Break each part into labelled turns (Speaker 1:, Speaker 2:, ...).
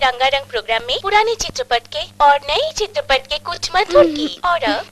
Speaker 1: रंगारंग प्रोग्राम में पुराने चित्रपट के और नए चित्रपट के कुछ मधुर गीत। और अब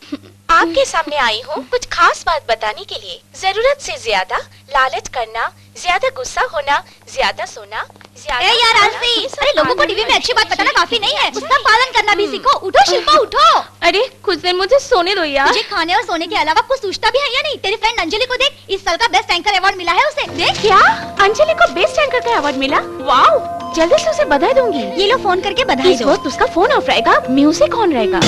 Speaker 1: आपके सामने आई हूँ कुछ खास बात बताने के लिए। जरूरत से ज्यादा लालच करना, ज्यादा गुस्सा होना, ज्यादा सोना, ज्यादा
Speaker 2: यार आरती, अरे लोगों को टीवी में अच्छी बात बताना काफी नहीं है, उसका पालन करना भी सीखो। उठो शिल्पा उठो।
Speaker 1: अरे कुछ देर मुझे सोने दो यार।
Speaker 2: मुझे खाने और सोने के अलावा कुछ सोचता भी है या नहीं? तेरी फ्रेंड अंजलि को देख, इस साल का बेस्ट एंकर अवार्ड मिला है उसे। देख।
Speaker 1: क्या अंजलि को बेस्ट एंकर का अवार्ड मिला? वाओ, जल्दी से उसे बधाई दूंगी।
Speaker 2: ये लो फोन करके बधाई दो।
Speaker 1: उसका फोन ऑफ रहेगा, म्यूजिक ऑन रहेगा।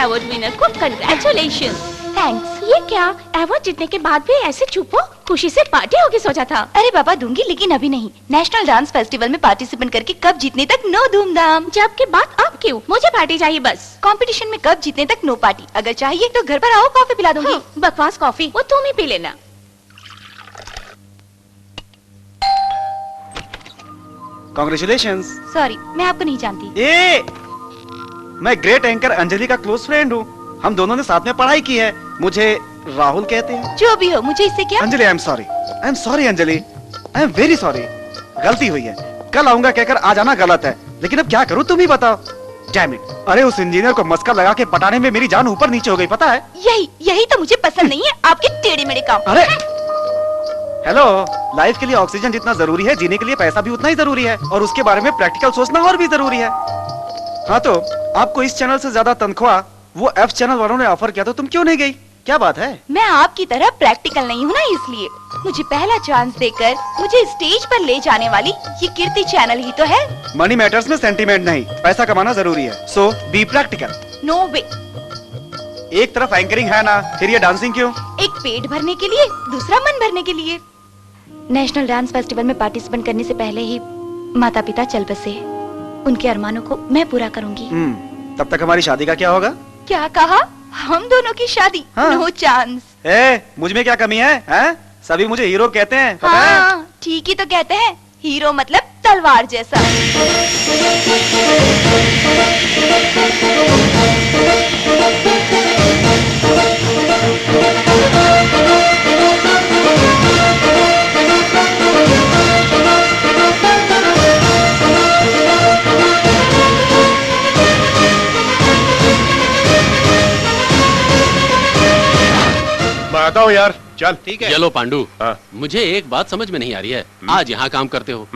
Speaker 1: अवार्ड विनर को कंग्रेचुलेशन।
Speaker 2: थैंक्स।
Speaker 1: ये क्या, अवार्ड जीतने के बाद भी ऐसे चुप हो? खुशी से पार्टी होगी सोचा था।
Speaker 2: अरे बाबा दूंगी, लेकिन अभी नहीं। नेशनल डांस फेस्टिवल में पार्टिसिपेट करके कब जीतने तक नो धूमधाम।
Speaker 1: जब के बाद अब क्यों? मुझे पार्टी चाहिए बस।
Speaker 2: कंपटीशन में कब जीतने तक नो पार्टी। अगर चाहिए तो घर पर आओ, कॉफी पिला दूंगी।
Speaker 1: बकवास कॉफी वो तुम ही पी लेना।
Speaker 3: Congratulations।
Speaker 2: सॉरी, मैं आपको नहीं जानती।
Speaker 3: मैं ग्रेट एंकर अंजलि का क्लोज फ्रेंड हूँ। हम दोनों ने साथ में पढ़ाई की है। मुझे राहुल कहते हैं।
Speaker 2: जो भी हो, मुझे इससे क्या?
Speaker 3: Anjali, I am sorry Anjali, I am very sorry. गलती हुई है, कल आऊंगा कहकर आ जाना गलत है, लेकिन अब क्या करूँ तुम ही बताओ। डैम इट, अरे उस इंजीनियर को मस्का लगा के पटाने में मेरी जान ऊपर नीचे हो गई, पता है?
Speaker 2: यही तो मुझे पसंद नहीं है, आपके टेढ़े मेढ़े काम।
Speaker 3: अरे हेलो, लाइफ के लिए ऑक्सीजन जितना जरूरी है, जीने के लिए पैसा भी उतना ही जरूरी है, और उसके बारे में प्रैक्टिकल सोचना और भी जरूरी है। हाँ तो आपको इस चैनल से ज्यादा तनख्वाह वो एफ चैनल वालों ने ऑफर किया, तो तुम क्यों नहीं गई? क्या बात है?
Speaker 2: मैं आपकी तरह प्रैक्टिकल नहीं हूँ ना, इसलिए। मुझे पहला चांस देकर मुझे स्टेज पर ले जाने वाली ये कीर्ति चैनल ही तो है।
Speaker 3: मनी मैटर्स में सेंटीमेंट नहीं, पैसा कमाना जरूरी है, सो बी प्रैक्टिकल।
Speaker 2: नो वे।
Speaker 3: एक तरफ एंकरिंग है ना, फिर ये डांसिंग क्यों?
Speaker 2: एक पेट भरने के लिए, दूसरा मन भरने के लिए। नेशनल डांस फेस्टिवल में पार्टिसिपेट करने से पहले ही माता पिता चल बसे। उनके अरमानों को मैं पूरा करूंगी।
Speaker 3: तब तक हमारी शादी का क्या होगा?
Speaker 2: क्या कहा? हम दोनों की शादी?
Speaker 3: हाँ।
Speaker 2: No chance.
Speaker 3: मुझ में क्या कमी है? सभी मुझे हीरो कहते हैं, पता है?
Speaker 2: ठीक ही तो कहते हैं, हीरो मतलब तलवार जैसा।
Speaker 4: आता हूँ यार, चल।
Speaker 5: ठीक है। चलो पांडु, मुझे एक बात समझ में नहीं आ रही है। आज यहाँ काम करते हो,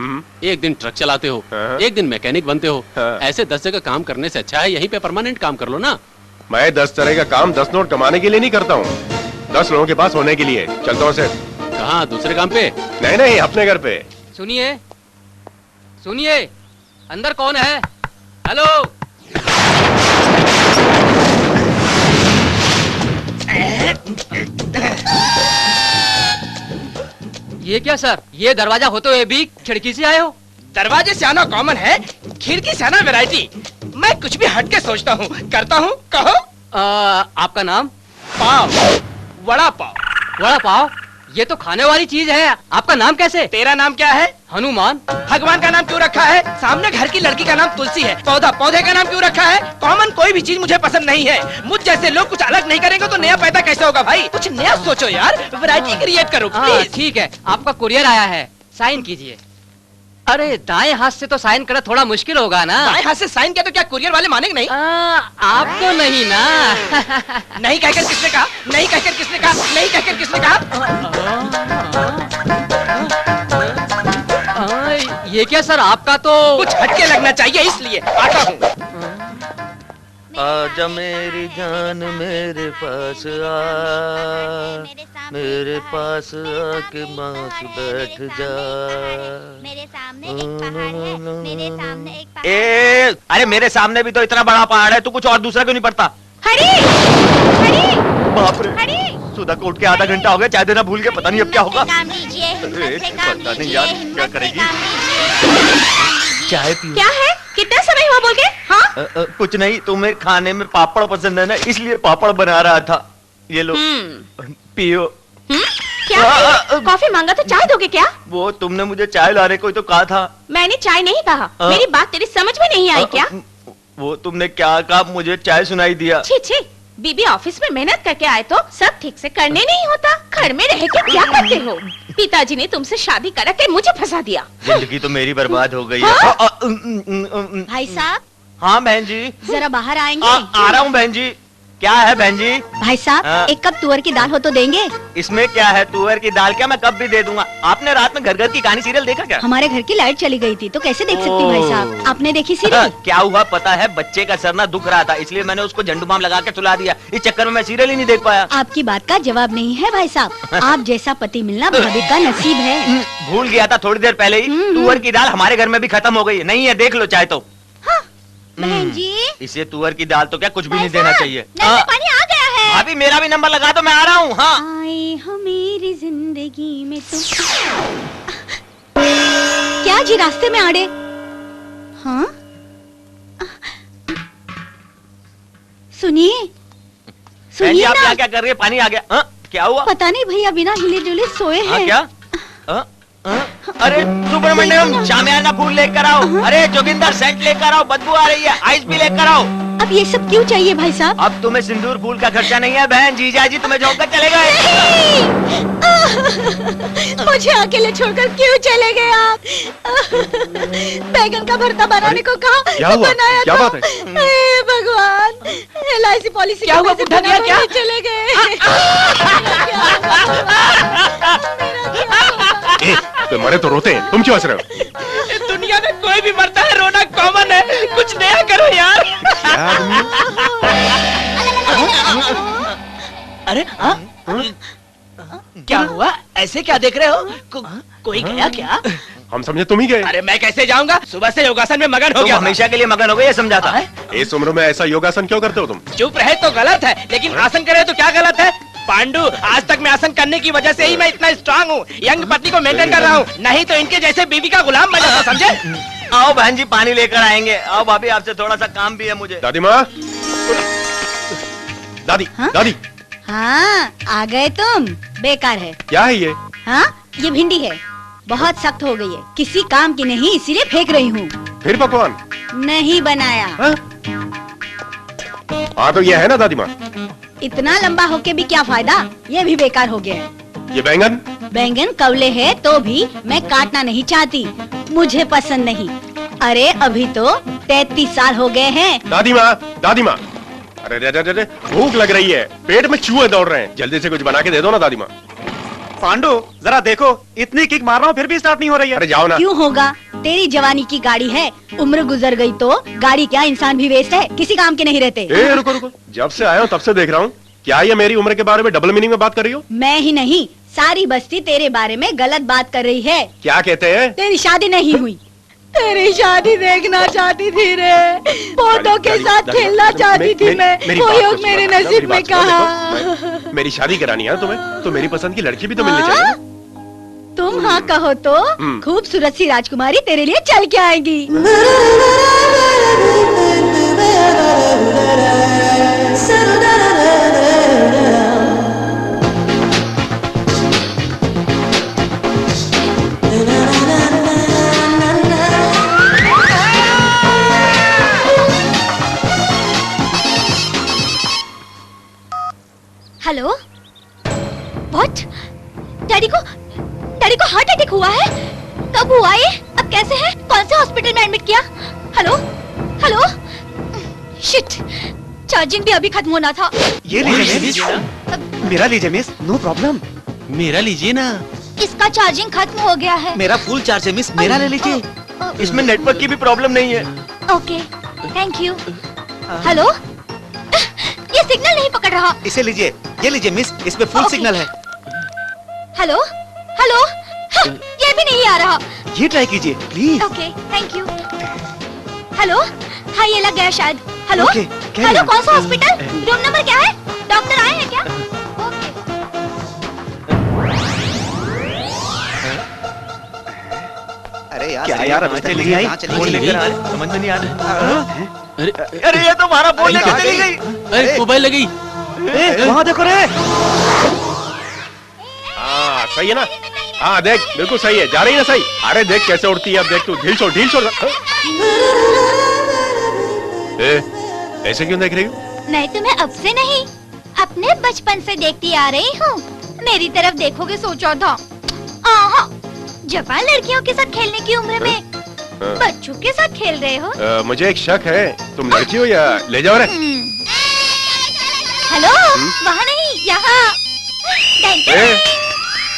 Speaker 5: एक दिन ट्रक चलाते हो, एक दिन मैकेनिक बनते हो। ऐसे 10 जगह काम करने से अच्छा है यहीं पे परमानेंट काम कर लो ना।
Speaker 4: मैं 10 तरह का काम 10 नोट कमाने के लिए नहीं करता हूँ, 10 लोगों के पास होने के लिए। चलता हूँ सेठ।
Speaker 5: कहाँ? दूसरे काम पे?
Speaker 4: नहीं, अपने घर पे।
Speaker 6: सुनिए, अंदर कौन है? हेलो। ये क्या सर, ये दरवाजा होते हुए भी खिड़की से आए हो?
Speaker 7: दरवाजे से आना कॉमन है, खिड़की से आना वैरायटी। मैं कुछ भी हट के सोचता हूँ, करता हूँ। कहो।
Speaker 6: आपका नाम?
Speaker 7: पाव, वड़ा पाव।
Speaker 6: वड़ा पाव? ये तो खाने वाली चीज है। आपका नाम कैसे?
Speaker 7: तेरा नाम क्या है?
Speaker 6: हनुमान।
Speaker 7: भगवान का नाम क्यों रखा है? सामने घर की लड़की का नाम तुलसी है। पौधे का नाम क्यों रखा है? कॉमन कोई भी चीज मुझे पसंद नहीं है। मुझ जैसे लोग कुछ अलग नहीं करेंगे तो नया पैदा कैसे होगा भाई? कुछ नया सोचो यार, वैरायटी क्रिएट करो प्लीज।
Speaker 6: ठीक है, आपका कुरियर आया है, साइन कीजिए। अरे दाएं हाथ से तो साइन करना थोड़ा मुश्किल होगा ना।
Speaker 7: दाएं हाथ से साइन किया तो क्या कुरियर वाले मानेंगे नहीं?
Speaker 6: आपको नहीं ना।
Speaker 7: नहीं कहकर किसने कहा? नहीं कहकर किसने कहा? नहीं कहकर किसने कहा?
Speaker 6: ये क्या सर, आपका तो
Speaker 7: कुछ हटके लगना चाहिए, इसलिए आता हूँ।
Speaker 8: आजा मेरी जान मेरे पास आ, मेरे पास आके माँ के बैठ जा।
Speaker 9: मेरे सामने एक पहाड़ है, मेरे सामने एक पहाड़।
Speaker 8: ए, अरे मेरे सामने भी तो इतना बड़ा पहाड़ है, तू कुछ और दूसरा क्यों नहीं पढ़ता?
Speaker 2: हरी, हरी,
Speaker 8: बाप रे,
Speaker 2: हरी।
Speaker 8: सुधा को उठ के आधा घंटा हो गया, चाय देना भूल गए, पता नहीं अब क्या होगा।
Speaker 9: काम कीजिए, हिम्मत से काम
Speaker 8: पता नहीं
Speaker 9: कीजिए,
Speaker 8: यार,
Speaker 9: हिम्मत
Speaker 8: क्या
Speaker 9: से
Speaker 8: करेगी?
Speaker 9: काम कीजिए।
Speaker 8: चाय पियो।
Speaker 2: क्या है? कितना समय हुआ बोल के? हाँ?
Speaker 8: कुछ नहीं, तुम्हें खाने में पापड़ पसंद है ना, इसलिए पापड़ बना रहा था। ये लो, पियो।
Speaker 2: क्या? कॉफी मांगा तो चाय दोगे क्या?
Speaker 8: वो तुमने मुझे चाय लाने को ही तो कहा था।
Speaker 2: मैंने चाय नहीं कहा। मेरी बात तेरी समझ में नहीं आई क्या?
Speaker 8: वो तुमने क्या कहा, मुझे चाय सुनाई दिया।
Speaker 2: छी छी, बीबी ऑफिस में मेहनत करके आए तो सब ठीक से करने नहीं होता। घर में रह के क्या करते हो? पिताजी ने तुमसे शादी करा के मुझे फंसा दिया।
Speaker 8: जिंदगी तो मेरी बर्बाद हो गई है।
Speaker 9: भाई साहब,
Speaker 8: हाँ बहन जी,
Speaker 9: जरा बाहर आएंगे?
Speaker 8: आ रहा हूँ बहन जी। क्या है बहन जी?
Speaker 9: भाई साहब, एक कप तुअर की दाल हो तो देंगे?
Speaker 8: इसमें क्या है, तुअर की दाल क्या, मैं कब भी दे दूंगा। आपने रात में घर घर की कहानी सीरियल देखा क्या?
Speaker 9: हमारे घर की लाइट चली गई थी तो कैसे देख सकती हूँ भाई साहब? आपने देखी सीरियल?
Speaker 8: क्या हुआ पता है, बच्चे का सर ना दुख रहा था, इसलिए मैंने उसको झंडू बाम लगा के सुला दिया। इस चक्कर में मैं सीरियल ही नहीं देख पाया।
Speaker 9: आपकी बात का जवाब नहीं है भाई साहब। आप जैसा पति मिलना भाभी का नसीब है।
Speaker 8: भूल गया था थोड़ी देर पहले ही, तुअर की दाल हमारे घर में भी खत्म हो गई है। नहीं है, देख लो चाहे तो।
Speaker 9: बहन जी,
Speaker 8: इसे तुअर की दाल तो क्या कुछ भी नहीं देना चाहिए।
Speaker 9: नल में पानी आ गया है।
Speaker 8: भाभी मेरा भी नंबर लगा दो, मैं आ रहा हूँ। हाँ,
Speaker 9: आए हो मेरी जिंदगी में तुम। क्या जी, रास्ते में आड़े? हाँ,
Speaker 8: बहन
Speaker 9: सुनिए
Speaker 8: जी
Speaker 9: सुनिए
Speaker 8: आप
Speaker 9: ना।
Speaker 8: यहाँ क्या कर रही है? पानी आ गया। हाँ, क्या हुआ?
Speaker 9: पता नहीं भैया बिना हिले डुले सोए
Speaker 8: हाँ,
Speaker 9: हैं।
Speaker 8: क्या? अरे सुब्रमण्यम, शामियाना फूल लेकर आओ। अरे जोगिंदर, सेंट लेकर आओ, बदबू आ रही है। आइस भी लेकर आओ।
Speaker 9: अब ये सब क्यों चाहिए भाई साहब?
Speaker 8: अब तुम्हें सिंदूर फूल का खर्चा नहीं है बहन, जीजा जी तुम्हें झोंक कर चले गए।
Speaker 9: मुझे अकेले छोड़कर क्यों चले गए आप? बैगन का भरता बनाने को कहा,
Speaker 4: क्या हुआ?
Speaker 9: बनाया
Speaker 4: क्या
Speaker 9: था।
Speaker 4: बात है?
Speaker 9: हे भगवान, LIC पॉलिसी
Speaker 7: क्या हुआ? बुढ़ा गया क्या?
Speaker 9: चले गए।
Speaker 4: तो मरे तो रोते हैं, तुम क्यों हंस रहे हो?
Speaker 7: दुनिया में कोई भी मरता है, रोना कॉमन है। कुछ नया करो यार। अरे क्या हुआ? ऐसे क्या देख रहे हो? कोई गया क्या?
Speaker 4: हम समझे तुम ही गए।
Speaker 7: अरे मैं कैसे जाऊंगा? सुबह से योगासन में मगन हो
Speaker 8: तुम
Speaker 7: गया।
Speaker 8: हमेशा के लिए मगन हो गए, ये समझा था।
Speaker 4: इस उम्र में ऐसा योगासन क्यों करते हो तुम?
Speaker 7: चुप रहे तो गलत है, लेकिन आसन करे तो क्या गलत है? पांडु, आज तक मैं आसन करने की वजह से ही मैं इतना स्ट्रांग हूँ। यंग पत्नी को मेंटेन कर रहा हूँ, नहीं तो इनके जैसे बीवी का गुलाम बन जाता, समझे?
Speaker 8: आओ बहन जी, पानी लेकर आएंगे। आओ भाभी, आपसे थोड़ा सा काम भी है मुझे।
Speaker 4: दादी माँ, दादी
Speaker 9: हाँ?
Speaker 4: दादी,
Speaker 9: हाँ, आ गए तुम। बेकार है।
Speaker 4: क्या है ये?
Speaker 9: हाँ, ये भिंडी है, बहुत सख्त हो गई है, किसी काम की नहीं, इसीलिए फेंक रही हूँ।
Speaker 4: फिर पकवान?
Speaker 9: नहीं बनाया।
Speaker 4: हाँ तो ये है ना दादी माँ।
Speaker 9: इतना लंबा होके भी क्या फायदा, ये भी बेकार हो गया है।
Speaker 4: ये बैंगन?
Speaker 9: बैंगन कवले है तो भी मैं काटना नहीं चाहती, मुझे पसंद नहीं। अरे अभी तो 33 साल हो गए हैं।
Speaker 4: दादी माँ, दादी माँ, अरे रे रे रे रे, भूख लग रही है, पेट में चूहे दौड़ रहे हैं, जल्दी से कुछ बना के दे दो ना दादी माँ।
Speaker 3: पांडु जरा देखो, इतनी किक मार रहा हूँ फिर भी स्टार्ट नहीं हो रही है।
Speaker 4: अरे जाओ ना।
Speaker 9: क्यों होगा, तेरी जवानी की गाड़ी है, उम्र गुजर गई तो गाड़ी क्या, इंसान भी वेस्ट है, किसी काम के नहीं रहते।
Speaker 4: ए, रुको रुको, जब से आया हूँ तब से देख रहा हूँ, क्या ये मेरी उम्र के बारे में डबल मीनिंग में बात कर रही हो?
Speaker 9: मैं ही नहीं, सारी बस्ती तेरे बारे में गलत बात कर रही है।
Speaker 4: क्या कहते हैं?
Speaker 9: तेरी शादी नहीं हुई। तेरी शादी देखना चाहती थी रे, पौधों के साथ खेलना चाहती थी मैं, वो योग मेरे नसीब में कहा।
Speaker 4: मेरी शादी करानी है तुम्हें, तो मेरी पसंद की लड़की भी तो मिलनी चाहिए।
Speaker 9: तुम हाँ कहो तो खूबसूरत सी राजकुमारी तेरे लिए चल के आएगी। Hello, what? डैडी को हार्ट अटैक हुआ है? कब हुआ ये? अब कैसे है? कौन से हॉस्पिटल में एडमिट किया? हेलो हेलो, शिट, चार्जिंग भी अभी खत्म होना था।
Speaker 3: ये लीजिए मिस, मेरा लीजिए मिस, नो प्रॉब्लम।
Speaker 5: मेरा लीजिए ना।
Speaker 9: इसका चार्जिंग खत्म हो गया है।
Speaker 8: मेरा फुल चार्ज है मिस, मेरा ले लीजिए। इसमें नेटवर्क की भी प्रॉब्लम नहीं है।
Speaker 9: Okay, thank you. हेलो, ये सिग्नल नहीं पकड़ रहा।
Speaker 3: इसे लीजिए, ये लीजिए मिस, इसमें फुल
Speaker 9: ओके।
Speaker 3: सिग्नल है।
Speaker 9: हेलो हेलो हाँ, ये भी नहीं आ रहा।
Speaker 3: ये ट्राई कीजिए please.
Speaker 9: Okay thank you. Hello हाँ ये लग गया शायद। Hello
Speaker 3: okay, carry
Speaker 9: hello
Speaker 3: on।
Speaker 9: कौन सा हॉस्पिटल, रूम नंबर क्या है, डॉक्टर आए हैं क्या? ओके
Speaker 8: अरे यार
Speaker 3: क्या यार, अभी तक नहीं आई?
Speaker 8: फोन लेकर आ रहे, समझ में नहीं आ रहा।
Speaker 5: अरे
Speaker 8: अरे ये तो हमारा फोन लेकर चली गई।
Speaker 5: अरे मोबाइल लगी।
Speaker 3: वहाँ देखो रे।
Speaker 4: हाँ सही है ना? हाँ देख बिल्कुल सही है, जा रही है ना सही। अरे देख कैसे उड़ती है, अब देख तू, ढील छोड़ ढील छोड़। ऐसे क्यों देख रही हो?
Speaker 9: मैं तुम्हें अब से नहीं अपने बचपन से देखती आ रही हूँ। मेरी तरफ देखोगे सोचा था। आहा, जवान लड़कियों के साथ खेलने की उम्र में बच्चों के साथ खेल रहे हो।
Speaker 4: मुझे एक शक है, तुम लड़की हो या ले जाओ रे।
Speaker 9: हेलो वहाँ नहीं यहाँ।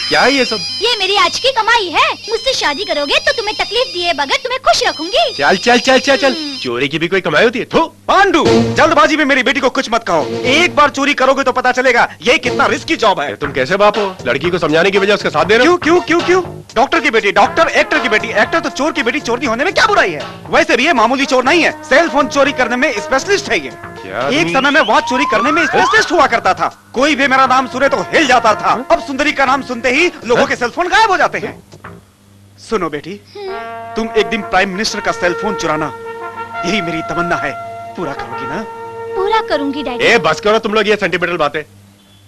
Speaker 4: क्या है ये सब?
Speaker 9: ये मेरी आज की कमाई है। मुझसे शादी करोगे तो तुम्हें तकलीफ दिए बगैर तुम्हें खुश रखूंगी।
Speaker 4: चल चल चल चल चल, चोरी की भी कोई कमाई होती है? थू।
Speaker 3: पांडु, जल्दबाजी में मेरी बेटी को कुछ मत कहो। एक बार चोरी करोगे तो पता चलेगा ये कितना रिस्की जॉब है।
Speaker 4: तुम कैसे बाप हो? लड़की को समझाने की वजह उसका साथ दे रहे हो?
Speaker 3: क्यों क्यों क्यों क्यों? डॉक्टर की बेटी डॉक्टर, एक्टर की बेटी एक्टर, तो चोर की बेटी चोर होने में क्या बुराई है? वैसे भी ये मामूली चोर नहीं है, सेल फोन चोरी करने में स्पेशलिस्ट है ये। एक समय में वॉच चोरी करने में स्पेशलिस्ट हुआ करता था। कोई भी मेरा नाम सुने तो हिल जाता था। अब सुंदरी का नाम सुनते ही लोगों के सेल फोन गायब हो जाते हैं। सुनो बेटी, तुम एक दिन प्राइम मिनिस्टर का सेल फोन चुराना, यही मेरी तमन्ना है। पूरा करोगी ना?
Speaker 9: पूरा करूंगी डैडी।
Speaker 4: ए बस करो तुम लोग ये सेंटिमेंटल बातें।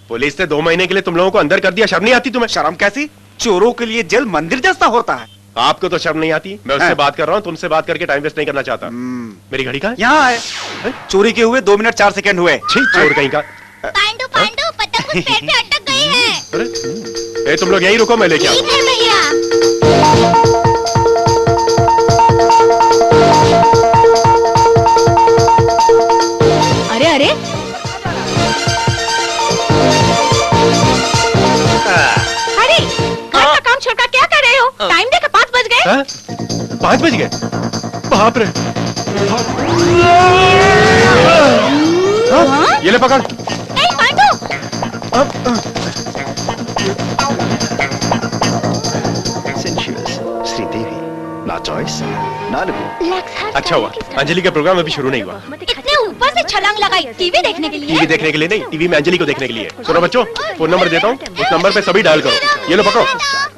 Speaker 4: पुलिस ने 2 महीने के लिए तुम लोगों को अंदर कर दिया, शर्म नहीं आती तुम्हें?
Speaker 3: शर्म कैसी? चोरों के लिए जेल मंदिर जैसा होता है।
Speaker 4: आपको तो शर्म नहीं आती? मैं उससे बात कर रहा हूँ, तुमसे बात करके टाइम वेस्ट नहीं करना चाहता। मेरी घड़ी कहाँ है?
Speaker 3: यहाँ है। चोरी के हुए 2 मिनट 4 सेकंड हुए।
Speaker 4: छी चोर कहीं का।
Speaker 9: पांडु पांडु पतंग उस पेड़ पे अटक गई है।
Speaker 4: अरे तुम लोग यहीं रुको, मैं लेके
Speaker 9: ठीक
Speaker 4: आता
Speaker 9: है भैया।
Speaker 2: अरे अरे
Speaker 1: अरे घर का काम छोड़कर क्या कर रहे हो? टाइम देखा 5 बज गए।
Speaker 4: हूँ। 5 बज गए? बाप रे। ये ले पकड़।
Speaker 9: ए पांडु
Speaker 8: श्रीदेवी, ना चॉइस ना लुक।
Speaker 4: अच्छा हुआ अंजलि का प्रोग्राम अभी शुरू नहीं हुआ।
Speaker 9: इतने ऊपर से छलांग लगाई टीवी देखने के लिए।
Speaker 4: टीवी देखने के लिए नहीं, टीवी में अंजलि को देखने के लिए। सुनो बच्चों, फोन नंबर देता हूँ, उस नंबर पे सभी डायल करो। ये लो पकड़ो,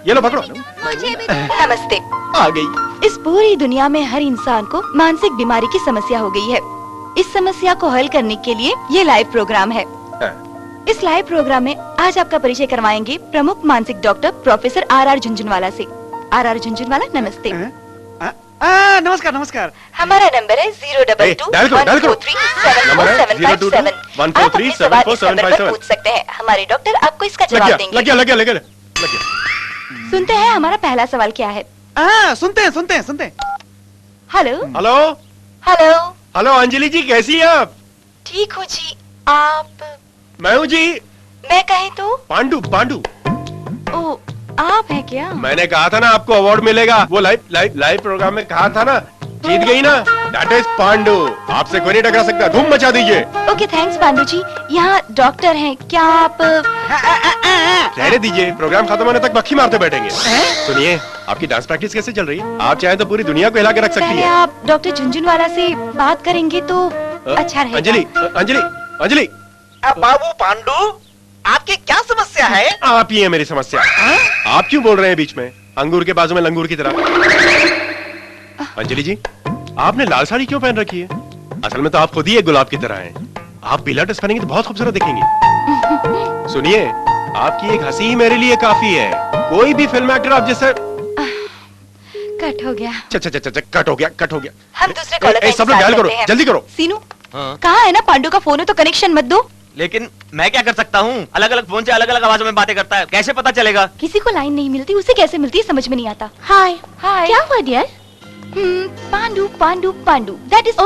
Speaker 4: ये लो पकड़ो।
Speaker 9: मुझे भी
Speaker 2: नमस्ते।
Speaker 4: आ गई।
Speaker 2: इस पूरी दुनिया में हर इंसान को मानसिक बीमारी की समस्या हो गई है। इस समस्या को हल करने के लिए ये लाइव प्रोग्राम है। इस लाइव प्रोग्राम में आज आपका परिचय करवाएंगे प्रमुख मानसिक डॉक्टर प्रोफेसर RR झुंझुनवाला से। RR झुंझुनवाला नमस्ते।
Speaker 3: नमस्कार नमस्कार।
Speaker 2: हमारा नंबर है 022-143-74757। पूछ सकते हैं, हमारे डॉक्टर आपको इसका जवाब देंगे।
Speaker 4: लग गया।
Speaker 2: सुनते हैं हमारा पहला सवाल क्या है।
Speaker 3: सुनते हैं।
Speaker 2: Hello
Speaker 4: hello
Speaker 2: hello.
Speaker 4: Hello Anjali ji, कैसी हैं आप?
Speaker 2: ठीक हूँ जी, आप?
Speaker 4: मैं हूँ जी।
Speaker 2: मैं कहे तो?
Speaker 4: पांडु।
Speaker 2: ओ आप है क्या?
Speaker 4: मैंने कहा था ना आपको अवार्ड मिलेगा, वो लाइव प्रोग्राम में कहा था ना, जीत गई ना। दैट इज पांडु, आपसे कोई नहीं टकरा सकता। धूम मचा दीजिए।
Speaker 2: ओके थैंक्स पांडु जी। यहाँ डॉक्टर हैं, क्या आप?
Speaker 4: रहने दीजिए, प्रोग्राम खत्म होने तक मक्खी मारते बैठेंगे। सुनिए, आपकी डांस प्रैक्टिस कैसे चल रही है? आप चाहे तो पूरी दुनिया को हिला के रख सकती
Speaker 2: पहले
Speaker 4: है।
Speaker 2: आप डॉक्टर झुंझुनवाला से बात करेंगे तो अच्छा रहेगा।
Speaker 4: अंजलि
Speaker 8: बाबू पांडु, आपकी क्या समस्या है?
Speaker 4: आप ही है मेरी समस्या। आप क्यों बोल रहे हैं बीच में, अंगूर के बाजू में लंगूर की तरह? अंजलि जी, आपने लाल साड़ी क्यों पहन रखी है? असल में तो आप खुद ही एक गुलाब की तरह हैं। आप पीला ड्रेस पहनेंगे तो बहुत खूबसूरत दिखेंगी। सुनिए, आपकी एक हंसी ही मेरे लिए काफी है। कोई भी फिल्म एक्टर आप जैसे
Speaker 2: कट हो गया।
Speaker 4: कट हो गया।
Speaker 2: हम दूसरे कॉलर का
Speaker 4: सब लोग डायल करो, जल्दी करो।
Speaker 2: सीनू कहाँ है ना? पांडु का फोन है तो कनेक्शन मत दो।
Speaker 8: लेकिन मैं क्या कर सकता हूँ? अलग अलग फोन से अलग अलग आवाजों में बातें करता है, कैसे पता चलेगा?
Speaker 2: किसी को लाइन नहीं मिलती, उसे कैसे मिलती है समझ में नहीं आता।
Speaker 1: हाय
Speaker 2: हाय।
Speaker 1: क्या हुआ dear?
Speaker 2: Pandu that is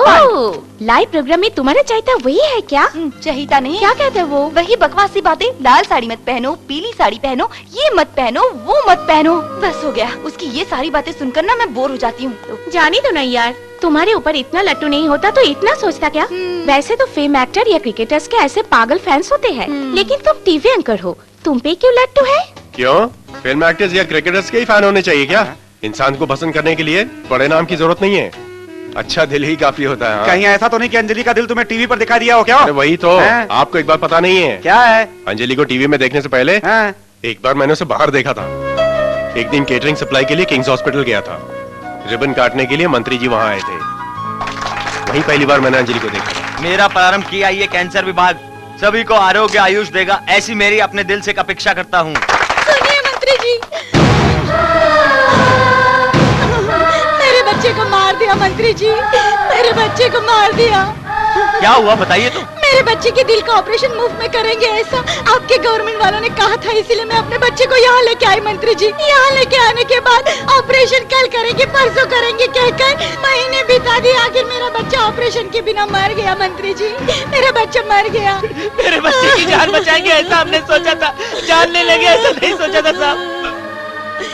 Speaker 1: live program में तुम्हारा चाहता वही है क्या?
Speaker 2: चाहिता नहीं।
Speaker 1: क्या कहते वो?
Speaker 2: वही बकवासी बातें। लाल साड़ी मत पहनो, पीली साड़ी पहनो, ये मत पहनो, वो मत पहनो। बस हो गया, उसकी ये सारी बातें सुनकर ना मैं बोर हो जाती हूँ।
Speaker 1: जानी तो नहीं यार, तुम्हारे ऊपर इतना लट्टू नहीं होता तो इतना सोचता क्या? वैसे तो फेम एक्टर या क्रिकेटर्स के ऐसे पागल फैंस होते हैं, लेकिन तुम टीवी एंकर हो, तुम पे क्यों लट्टू है?
Speaker 4: क्यों? फिल्म एक्टर्स या क्रिकेटर्स के ही फैन होने चाहिए क्या? इंसान को पसंद करने के लिए बड़े नाम की जरूरत नहीं है, अच्छा दिल ही काफी होता है। हाँ?
Speaker 3: कहीं ऐसा तो नहीं कि अंजलि का दिल तुम्हें टीवी पर दिखाई दिया हो क्या?
Speaker 4: अरे वही तो, आपको एक बार पता नहीं है
Speaker 3: क्या है?
Speaker 4: अंजलि को टीवी में देखने से पहले एक बार मैंने उसे बाहर देखा था। एक दिन केटरिंग सप्लाई के लिए किंग्स हॉस्पिटल गया था, रिबन काटने के लिए मंत्री जी वहाँ आए थे, वहीं पहली बार मैंने अंजलि को देखा।
Speaker 8: मेरा प्रारंभ किया ये कैंसर विभाग सभी को आरोग्य आयुष देगा, ऐसी मेरी अपने दिल से अपेक्षा करता हूँ।
Speaker 9: सुनिए मंत्री जी, मेरे बच्चे को मार दिया मंत्री जी, मेरे बच्चे को मार दिया।
Speaker 8: क्या हुआ बताइए तो।
Speaker 9: मेरे बच्चे के दिल का ऑपरेशन मुफ्त में करेंगे ऐसा आपके गवर्नमेंट वालों ने कहा था, इसीलिए मैं अपने बच्चे को यहाँ लेके आई मंत्री जी। यहाँ लेके आने के बाद ऑपरेशन कल करेंगे परसों करेंगे कहकर महीने बिता दिए, आखिर मेरा बच्चा ऑपरेशन के बिना मर गया मंत्री जी, मेरा बच्चा मर गया।
Speaker 7: मेरे बच्चे की जान बचाएंगे ऐसा हमने सोचा था, जान ले लेंगे ऐसा नहीं सोचा था साहब।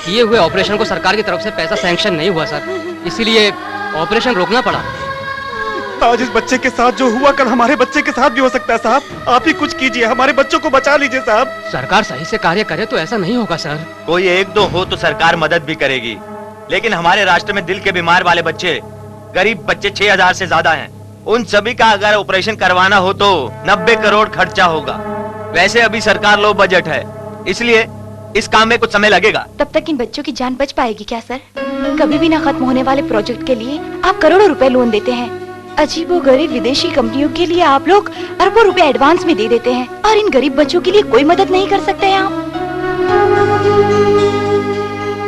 Speaker 6: किए हुए ऑपरेशन को सरकार की तरफ से पैसा सैंक्शन नहीं हुआ सर, इसीलिए ऑपरेशन रोकना पड़ा।
Speaker 3: आज इस बच्चे के साथ जो हुआ कल हमारे बच्चे के साथ भी हो सकता है साहब, आप ही कुछ कीजिए, हमारे बच्चों को बचा लीजिए साहब।
Speaker 6: सरकार सही से कार्य करे तो ऐसा नहीं होगा सर।
Speaker 8: कोई एक दो हो तो सरकार मदद भी करेगी, लेकिन हमारे राष्ट्र में दिल के बीमार वाले बच्चे, गरीब बच्चे 6000 से ज्यादा हैं। उन सभी का अगर ऑपरेशन करवाना हो तो 90 करोड़ खर्चा होगा। वैसे अभी सरकार लो बजट है, इसलिए इस काम में कुछ समय लगेगा।
Speaker 2: तब तक इन बच्चों की जान बच पाएगी क्या सर? कभी भी ना खत्म होने वाले प्रोजेक्ट के लिए आप करोड़ों रुपए लोन देते हैं, अजीबोगरीब विदेशी कंपनियों के लिए आप लोग अरबों रुपए एडवांस में दे देते हैं, और इन गरीब बच्चों के लिए कोई मदद नहीं कर सकते हैं आप।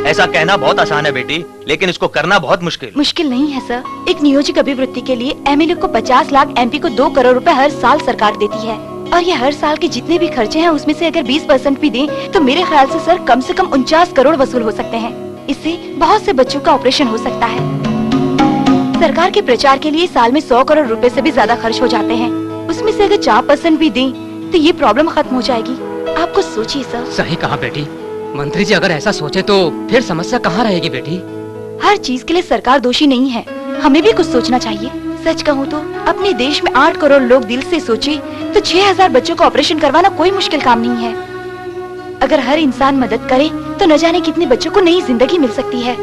Speaker 8: ऐसा कहना बहुत आसान है बेटी, लेकिन इसको करना बहुत मुश्किल।
Speaker 2: मुश्किल नहीं है सर, एक नियोजित अभिवृत्ति के लिए एमएलए को 50 लाख, एमपी को 2 करोड़ रुपए हर साल सरकार देती है, और ये हर साल के जितने भी खर्चे हैं उसमें से अगर 20% भी दें तो मेरे ख्याल से सर कम 49 करोड़ वसूल हो सकते हैं। इससे बहुत से बच्चों का ऑपरेशन हो सकता है। सरकार के प्रचार के लिए साल में 100 करोड़ रुपए से भी ज्यादा खर्च हो जाते हैं, उसमें से अगर 4% भी दें तो ये प्रॉब्लम खत्म हो जाएगी। आप कुछ सोचिए सर।
Speaker 6: सही कहा बेटी, मंत्री जी अगर ऐसा सोचे तो फिर समस्या कहाँ रहेगी बेटी?
Speaker 2: हर चीज के लिए सरकार दोषी नहीं है, हमें भी कुछ सोचना चाहिए। सच कहूँ तो अपने देश में 8 करोड़ लोग दिल से सोचे तो 6000 बच्चों को ऑपरेशन करवाना कोई मुश्किल काम नहीं है। अगर हर इंसान मदद करे तो न जाने कितने बच्चों को नई जिंदगी मिल सकती है।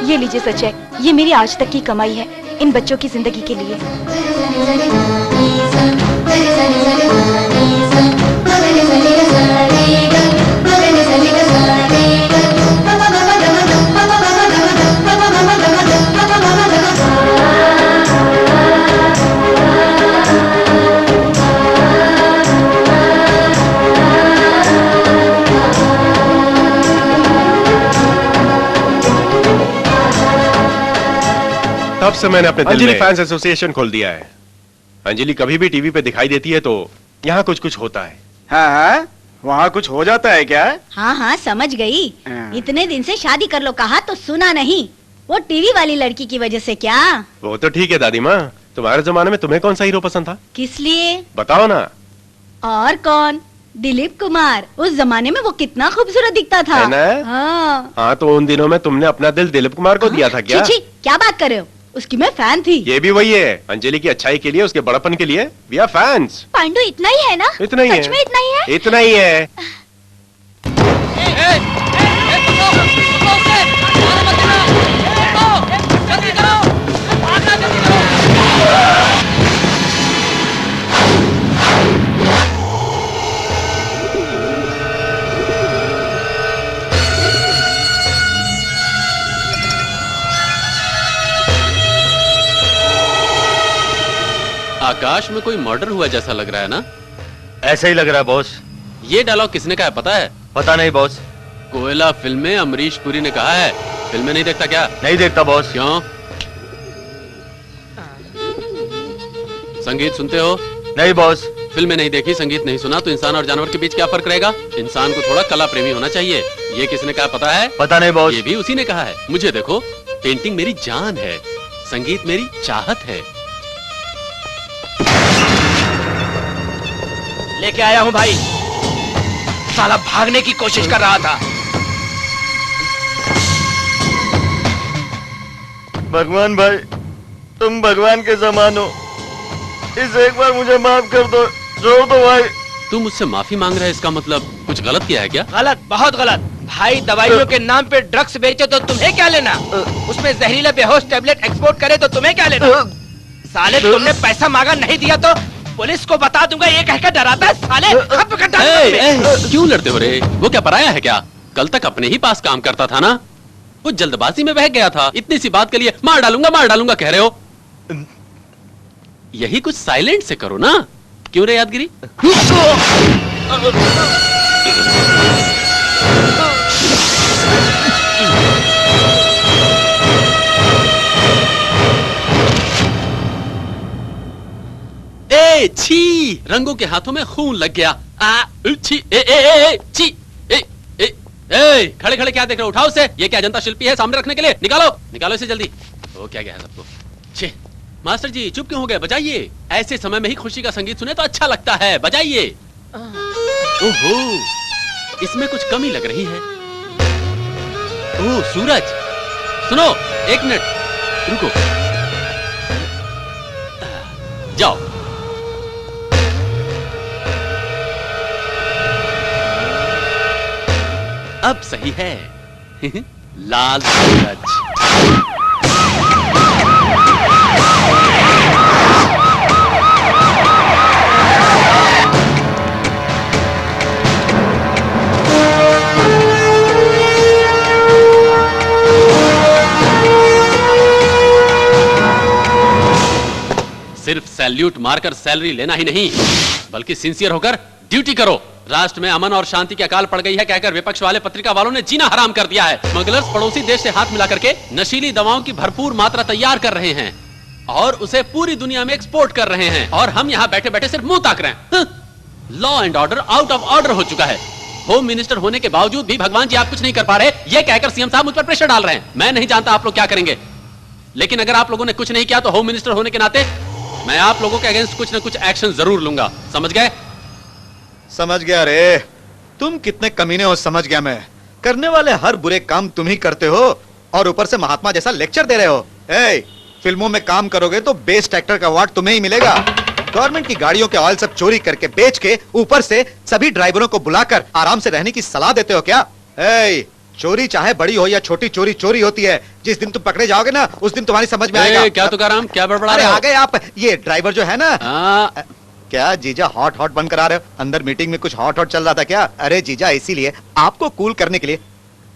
Speaker 2: ये लीजिए सर चेक, ये मेरी आज तक की कमाई है इन बच्चों की जिंदगी के लिए।
Speaker 4: तब से मैंने अपने दिल में फैंस एसोसिएशन खोल दिया है। अंजलि कभी भी टीवी पे दिखाई देती है तो यहाँ कुछ कुछ होता है।
Speaker 3: हाँ, वहाँ कुछ हो जाता है क्या?
Speaker 9: हाँ हाँ समझ गई, इतने दिन से शादी कर लो कहा तो सुना नहीं, वो टीवी वाली लड़की की वजह से क्या?
Speaker 4: वो तो ठीक है दादी माँ, तुम्हारे जमाने में तुम्हें कौन सा हीरो पसंद था?
Speaker 9: किस लिए?
Speaker 4: बताओ ना।
Speaker 9: और कौन? दिलीप कुमार। उस जमाने में वो कितना खूबसूरत दिखता था।
Speaker 4: है ना? हाँ तो उन दिनों में तुमने अपना दिल दिलीप कुमार को दिया था क्या?
Speaker 9: छी, क्या बात कर रहे हो, उसकी मैं फैन थी।
Speaker 4: ये भी वही है, अंजलि की अच्छाई के लिए, उसके बड़प्पन के लिए वी आर फैंस।
Speaker 9: पांडु इतना ही है ना?
Speaker 4: इतना ही
Speaker 9: सच में इतना ही है?
Speaker 4: इतना ही है।
Speaker 5: आकाश में कोई मर्डर हुआ जैसा लग रहा है ना?
Speaker 8: ऐसा ही लग रहा है बॉस।
Speaker 5: ये डायलॉग किसने कहा है पता है?
Speaker 8: पता नहीं बॉस।
Speaker 5: कोयला फिल्म में अमरीश पुरी ने कहा है। फिल्में नहीं देखता क्या?
Speaker 8: नहीं देखता बॉस।
Speaker 5: क्यों? संगीत सुनते हो?
Speaker 8: नहीं बॉस।
Speaker 5: फिल्में नहीं देखी, संगीत नहीं सुना तो इंसान और जानवर के बीच क्या फर्क रहेगा? इंसान को थोड़ा कला प्रेमी होना चाहिए। ये किसने कहा पता है?
Speaker 8: पता नहीं बॉस।
Speaker 5: ये भी उसी ने कहा है। मुझे देखो, पेंटिंग मेरी जान है, संगीत मेरी चाहत है।
Speaker 7: लेके आया हूँ भाई। साला भागने की कोशिश कर रहा था।
Speaker 8: भगवान भाई, तुम भगवान के समान हो, इस एक बार मुझे माफ कर दो। छोड़ दो भाई।
Speaker 5: तू मुझसे माफी मांग रहा है, इसका मतलब कुछ गलत किया है क्या?
Speaker 7: गलत, बहुत गलत। भाई दवाइयों के नाम पे ड्रग्स बेचे तो तुम्हें क्या लेना? उसमें जहरीला बेहोश टैबलेट एक्सपोर्ट करे तो तुम्हें क्या लेना? साले तुमने पैसा मांगा नहीं दिया तो पुलिस को बता दूंगा, ये कहकर डराता है साले। खप कर डाल
Speaker 5: ए,
Speaker 7: तुम्हें।
Speaker 5: ए, क्यों लड़ते हो रे? वो क्या पराया है क्या? कल तक अपने ही पास काम करता था ना। वो जल्दबाजी में बह गया था, इतनी सी बात के लिए मार डालूंगा कह रहे हो। यही कुछ साइलेंट से करो ना। क्यों रे यादगिरी? ए छी, रंगों के हाथों में खून लग गया। छी, छी, खड़े खड़े क्या देख रहे हो? उठाओ उसे। ये क्या जनता शिल्पी है सामने रखने के लिए? निकालो इसे जल्दी। ओ क्या गया है सबको। छे, मास्टर जी चुप क्यों हो गए? बजाइए। ऐसे समय में ही खुशी का संगीत सुने तो अच्छा लगता है, बजाइए। ओहो, इसमें कुछ कमी लग रही है। ओह सूरज, सुनो, 1 मिनट रुको। जाओ। अब सही है। लाल सूरज। सिर्फ सैल्यूट मारकर सैलरी लेना ही नहीं, बल्कि सिंसियर होकर ड्यूटी करो। राष्ट्र में अमन और शांति की अकाल पड़ गई है कहकर विपक्ष वाले पत्रिका वालों ने जीना हराम कर दिया है। स्मगलर्स पड़ोसी देश से हाथ मिला करके नशीली दवाओं की भरपूर मात्रा तैयार कर रहे हैं और उसे पूरी दुनिया में एक्सपोर्ट कर रहे हैं, और हम यहाँ बैठे बैठे सिर्फ मुंह ताक रहे हैं। Law and order out of order हो चुका है। होम मिनिस्टर होने के बावजूद भी भगवान जी आप कुछ नहीं कर पा रहे, ये कहकर सीएम साहब मुझ पर प्रेशर डाल रहे हैं। मैं नहीं जानता आप लोग क्या करेंगे, लेकिन अगर आप लोगों ने कुछ नहीं किया तो होम मिनिस्टर होने के नाते मैं आप लोगों के अगेंस्ट कुछ न कुछ एक्शन जरूर लूंगा। समझ गए?
Speaker 10: समझ गया रे। तुम कितने कमीने हो समझ गया मैं। करने वाले हर बुरे काम तुम ही करते हो और ऊपर से महात्मा जैसा लेक्चर दे रहे हो। ए, फिल्मों में काम करोगे तो बेस्ट एक्टर का अवार्ड तुम्हें ही मिलेगा। गवर्नमेंट की गाड़ियों के ऑयल सब चोरी करके बेच के ऊपर से सभी ड्राइवरों को बुलाकर आराम से रहने की सलाह देते हो क्या? ए, चोरी चाहे बड़ी हो या छोटी चोरी चोरी होती है। जिस दिन तुम पकड़े जाओगे ना उस दिन तुम्हारी समझ में आएगा।
Speaker 5: क्या तुकाराम, क्या बड़बड़ा रहे हो?
Speaker 10: आ गए आप। ये ड्राइवर जो है ना, क्या जीजा हॉट हॉट बंद करा रहे हो? अंदर मीटिंग में कुछ हॉट हॉट चल रहा था क्या? अरे जीजा इसीलिए आपको कूल करने के लिए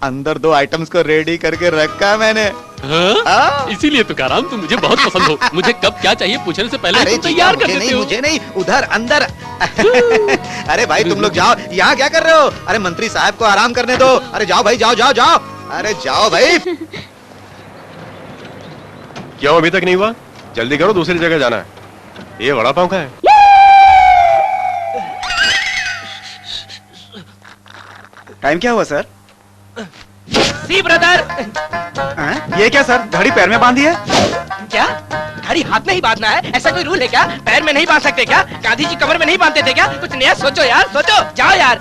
Speaker 10: अंदर 2 आइटम्स को रेडी करके रखा मैंने।
Speaker 5: इसीलिए तुकाराम तुम मुझे बहुत पसंद हो। मुझे कब क्या चाहिए पूछने से पहले तुम तैयार कर देते हो।
Speaker 10: मुझे नहीं, उधर अंदर। अरे भाई तुम लोग जाओ, यहाँ क्या कर रहे हो? अरे मंत्री साहब को आराम करने दो। अरे जाओ भाई, जाओ जाओ जाओ। अरे जाओ भाई।
Speaker 4: क्यों अभी तक नहीं हुआ? जल्दी करो, दूसरी जगह जाना है। ये वड़ा पाव का है।
Speaker 3: टाइम क्या हुआ सर?
Speaker 7: सी ब्रदर।
Speaker 3: ये क्या सर, घड़ी पैर में बांधी है?
Speaker 7: क्या घड़ी हाथ में ही बांधना है? ऐसा कोई रूल है क्या? पैर में नहीं बांध सकते क्या? गांधी जी कमर में नहीं बांधते थे क्या? कुछ नया सोचो यार, सोचो। जाओ यार।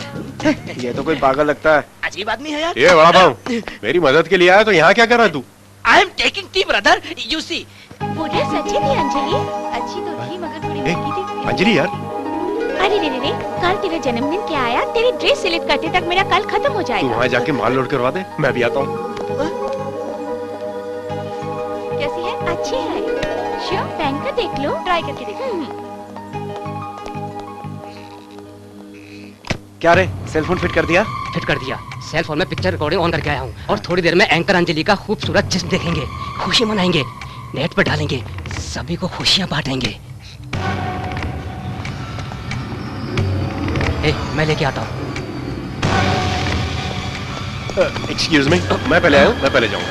Speaker 3: ये तो कोई पागल लगता है।
Speaker 7: अजीब आदमी है यार।
Speaker 4: ये वड़ा पाव मेरी मदद के लिए आया तो यहाँ क्या कर रहा है तू?
Speaker 7: I am taking tea brother, you see.
Speaker 9: पूरा सच्ची थी अंजलि? अच्छी तो थी मगर थोड़ी
Speaker 4: ए,
Speaker 9: महंगी थी।
Speaker 4: अंजलि यार,
Speaker 9: अरे रे, कल तेरा जन्मदिन क्या आया? तेरी ड्रेस सिलेक्ट करते तक मेरा कल खत्म हो
Speaker 4: तू
Speaker 9: जाएगा।
Speaker 4: वहाँ जाके माल लोड करवा दे, मैं भी आता हूँ।
Speaker 9: कैसी है? अच्छी है। श्योर, पहन कर देख लो, ट्राई करके देखो।
Speaker 3: क्या रे, सेलफोन फिट कर दिया?
Speaker 6: फिट कर दिया। सेल फोन में पिक्चर रिकॉर्डिंग ऑन करके आया हूँ और थोड़ी देर में एंकर अंजलि का खूबसूरत जिस्म देखेंगे, खुशी मनाएंगे, नेट पर डालेंगे, सभी को खुशियाँ बांटेंगे। मैं लेके आता हूँ।
Speaker 4: एक्सक्यूज मी, मैं पहले आया हूँ, मैं पहले जाऊंगा।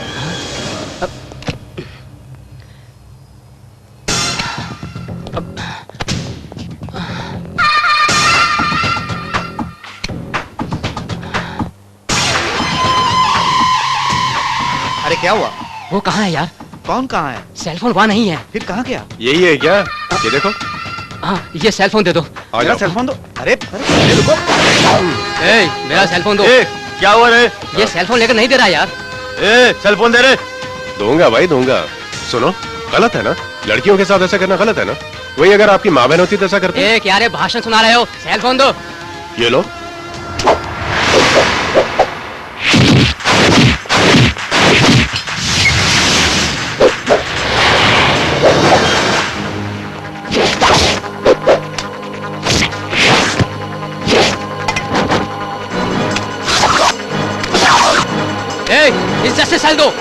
Speaker 10: अरे क्या हुआ?
Speaker 6: वो कहाँ है यार?
Speaker 10: कौन कहाँ है?
Speaker 6: सेलफोन वहाँ नहीं है।
Speaker 10: फिर कहाँ गया?
Speaker 4: यही है क्या? ये देखो।
Speaker 6: हाँ, ये सेलफोन दे दो।
Speaker 3: मेरा सेलफोन दो।
Speaker 10: अरे रुको।
Speaker 6: मेरा सेलफोन दो।
Speaker 8: क्या हुआ रे?
Speaker 6: ये सेलफोन लेकर नहीं दे रहा यार।
Speaker 8: सेलफोन दे रे।
Speaker 4: दूंगा भाई दूंगा। सुनो, गलत है ना? लड़कियों के साथ ऐसा करना गलत है ना? वही अगर आपकी माँ बहन होती तो ऐसा करते।
Speaker 6: ए क्या रे भाषण सुना रहे हो? सेल फोन दो।
Speaker 4: ये लो।
Speaker 6: ए इज्जत से सेल दो।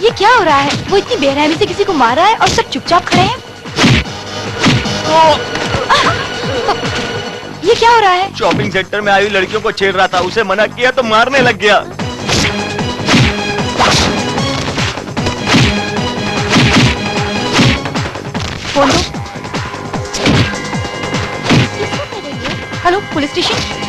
Speaker 2: ये क्या हो रहा है? वो इतनी बेरहमी से किसी को मार रहा है और सब चुपचाप खड़े हैं। ये क्या हो रहा है?
Speaker 8: शॉपिंग सेंटर में आई हुई लड़कियों को छेड़ रहा था, उसे मना किया तो मारने लग गया।
Speaker 2: फोन दो। Hello, police station.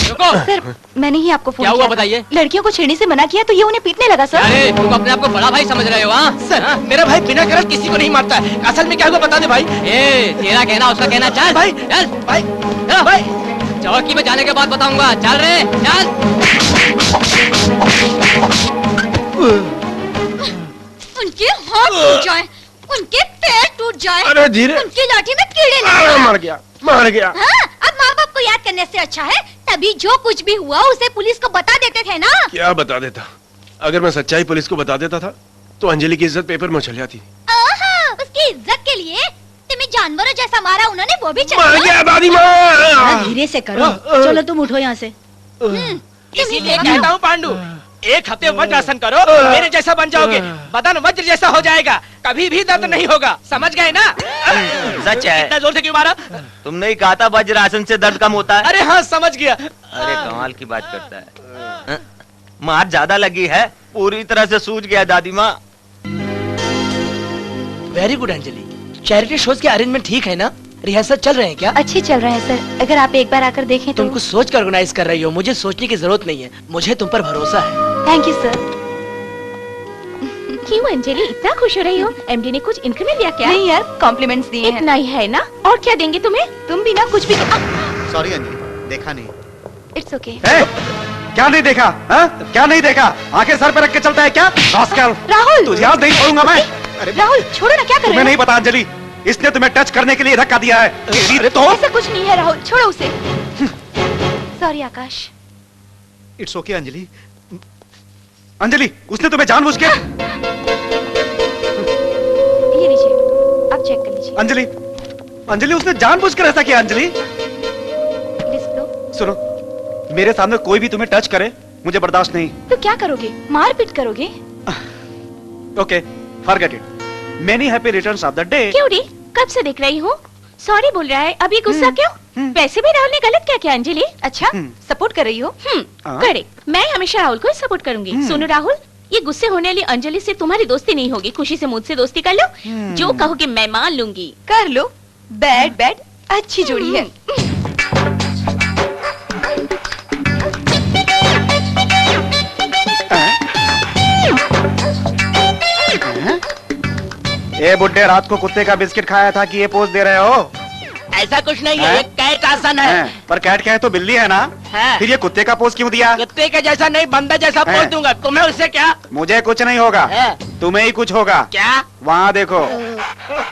Speaker 6: रुको।
Speaker 2: सर, मैंने ही आपको फोन
Speaker 6: क्या हुआ
Speaker 2: किया था।
Speaker 6: बताइए।
Speaker 2: लड़कियों को छेड़ने से मना किया तो ये उन्हें पीटने लगा सर।
Speaker 6: अरे तुम अपने आप को बड़ा भाई समझ रहे हो? हाँ
Speaker 7: सर, मेरा भाई बिना गरज किसी को नहीं मारता है। असल में क्या हुआ बता दे भाई।
Speaker 6: ए तेरा कहना उसका कहना। चल
Speaker 7: भाई,
Speaker 6: चल
Speaker 7: भाई,
Speaker 6: चलो।
Speaker 7: भाई।
Speaker 6: चौकी में जाने के बाद बताऊंगा। चल रे चल।
Speaker 9: उनके हाथ टूट जाए, उनके पैर टूट जाए,
Speaker 4: अरे धीरे।
Speaker 9: उनकी लाठी में कीड़े लग जाए।
Speaker 4: मर गया, मर गया।
Speaker 9: हाँ, अब माँ बाप को याद करने से अच्छा है तभी जो कुछ भी हुआ उसे पुलिस को बता देते थे ना।
Speaker 4: क्या बता देता? अगर मैं सच्चाई पुलिस को बता देता था तो अंजलि की इज्जत पेपर में चल जाती।
Speaker 9: आहा, उसकी इज्जत के लिए तुम्हें जानवरों जैसा मारा उन्होंने, वो भी चल
Speaker 4: मर गया दादी माँ।
Speaker 11: धीरे से करो। चलो तुम उठो यहाँ से।
Speaker 7: इसीलिए कहता हूँ पांडु, एक हफ्ते वज्रासन करो, मेरे जैसा बन जाओगे, बदन वज्र जैसा हो जाएगा, कभी भी दर्द नहीं होगा। समझ गए ना?
Speaker 8: सच है।
Speaker 7: इतना जोर से क्यों मारा?
Speaker 8: तुमने ही कहा था वज्रासन से दर्द कम होता है।
Speaker 7: अरे हाँ, समझ गया।
Speaker 8: अरे कमाल की बात करता है। मार ज्यादा लगी है, पूरी तरह से सूझ गया दादी माँ।
Speaker 7: Very good Anjali. Charity shows के अरेंजमेंट ठीक है ना? रिहर्सल चल रहे हैं क्या?
Speaker 2: अच्छे चल रहे हैं सर। अगर आप एक बार आकर देखें तो।
Speaker 7: तुम कुछ सोच कर ऑर्गेनाइज कर रही हो, मुझे सोचने की जरूरत नहीं है, मुझे तुम पर भरोसा है।
Speaker 2: Thank you sir.
Speaker 1: क्यों अंजलि इतना खुश हो रही हो? एमडी ने कुछ इंक्रीमेंट दिया क्या?
Speaker 2: नहीं यार, कॉम्प्लीमेंट्स दिए हैं।
Speaker 1: इतना ही है ना? और क्या देंगे तुम्हें?
Speaker 2: तुम भी ना कुछ भी।
Speaker 10: सॉरी अंजलि, देखा नहीं।
Speaker 2: It's okay.
Speaker 3: क्या नहीं देखा? क्या नहीं देखा? आंखें सर पे रख के चलता है क्या? रास्कल।
Speaker 2: राहुल,
Speaker 3: तुझे आज नहीं छोड़ूंगा मैं।
Speaker 2: राहुल छोड़ो ना, क्या कर रहे
Speaker 3: तुम्हें
Speaker 2: हो?
Speaker 3: नहीं पता अंजलि, इसने तुम्हें टच करने के लिए धक्का दिया है। तेरी तो
Speaker 2: ऐसा कुछ नहीं है राहुल, छोड़ो उसे। Sorry Akash.
Speaker 10: It's okay Anjali.
Speaker 3: Anjali, उसने तुम्हें जानबूझ के।
Speaker 2: ये लीजिए, आप चेक कर लीजिए।
Speaker 3: अंजलि, अंजलि उसने जानबूझ कर ऐसा किया। अंजलि
Speaker 2: लिस्ट लो।
Speaker 3: सुनो, मेरे सामने कोई भी तुम्हें टच करे मुझे बर्दाश्त नहीं।
Speaker 2: तो क्या करोगे? मार पीट करोगे?
Speaker 3: Okay, forget it. Many happy returns of the day.
Speaker 1: क्यों डी? कब से देख रही हूँ? सॉरी बोल रहा है, अभी गुस्सा क्यों? वैसे भी राहुल ने गलत क्या किया अंजलि?
Speaker 2: अच्छा, सपोर्ट कर रही हो?
Speaker 1: करेक्ट। मैं हमेशा राहुल को सपोर्ट करूंगी। सुनो राहुल, ये गुस्से होने वाली अंजलि से तुम्हारी दोस्ती नहीं होगी। खुशी से मुझसे दोस्ती कर लो, जो कहोगे मैं मान लूंगी।
Speaker 2: कर लो। बैड बैड अच्छी जोड़ी है।
Speaker 3: ए बुड्ढे, रात को कुत्ते का बिस्किट खाया था कि ये पोज दे रहे हो?
Speaker 7: ऐसा कुछ नहीं है, ये कैट आसन है।
Speaker 3: पर कैट कहे तो बिल्ली है ना?
Speaker 7: है।
Speaker 3: फिर ये कुत्ते का पोज क्यों दिया?
Speaker 7: कुत्ते के जैसा नहीं, बंदर जैसा
Speaker 3: है।
Speaker 7: पोज दूंगा। तुम्हें उससे क्या?
Speaker 3: मुझे कुछ नहीं होगा,
Speaker 7: है।
Speaker 3: तुम्हें ही कुछ होगा।
Speaker 7: क्या?
Speaker 3: वहाँ देखो,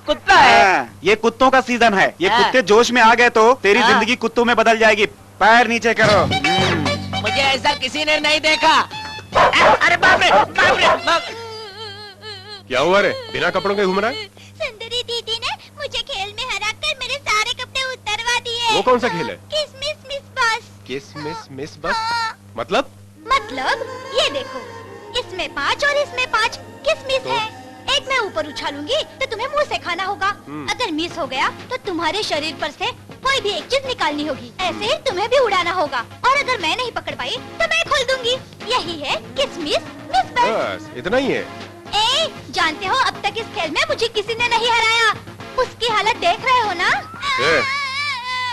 Speaker 7: कुत्ता है।
Speaker 3: ये कुत्तों का सीजन है। ये
Speaker 7: है।
Speaker 3: कुत्ते जोश में आ गए तो तेरी
Speaker 7: हाँ।
Speaker 3: जिंदगी कुत्तों में बदल जाएगी। पैर नीचे करो।
Speaker 7: मुझे ऐसा किसी ने नहीं देखा। अरे बाप रे, बाप रे, बाप।
Speaker 4: क्या हुआ रे? बिना कपड़ों के घूम रहा है?
Speaker 9: सुंदरी दीदी ने मुझे खेल में हराकर मेरे सारे कपड़े उतरवा दिए।
Speaker 4: वो कौन सा खेल है?
Speaker 9: किसमिस मिस बस।
Speaker 4: किस मिस बस?
Speaker 9: हाँ।
Speaker 4: मतलब?
Speaker 9: मतलब ये देखो, इसमें 5 और इसमें 5 किसमिस है। एक मैं ऊपर उछालूंगी तो तुम्हें मुंह से खाना होगा। अगर मिस हो गया तो तुम्हारे शरीर पर से कोई भी एक चीज निकालनी होगी। ऐसे ही तुम्हें भी उड़ाना होगा, और अगर मैं नहीं पकड़ पाई तो मैं खोल दूंगी। यही है किसमिस मिस बस।
Speaker 4: बस इतना ही है?
Speaker 9: जानते हो अब तक इस खेल में मुझे किसी ने नहीं हराया। उसकी हालत देख रहे हो ना?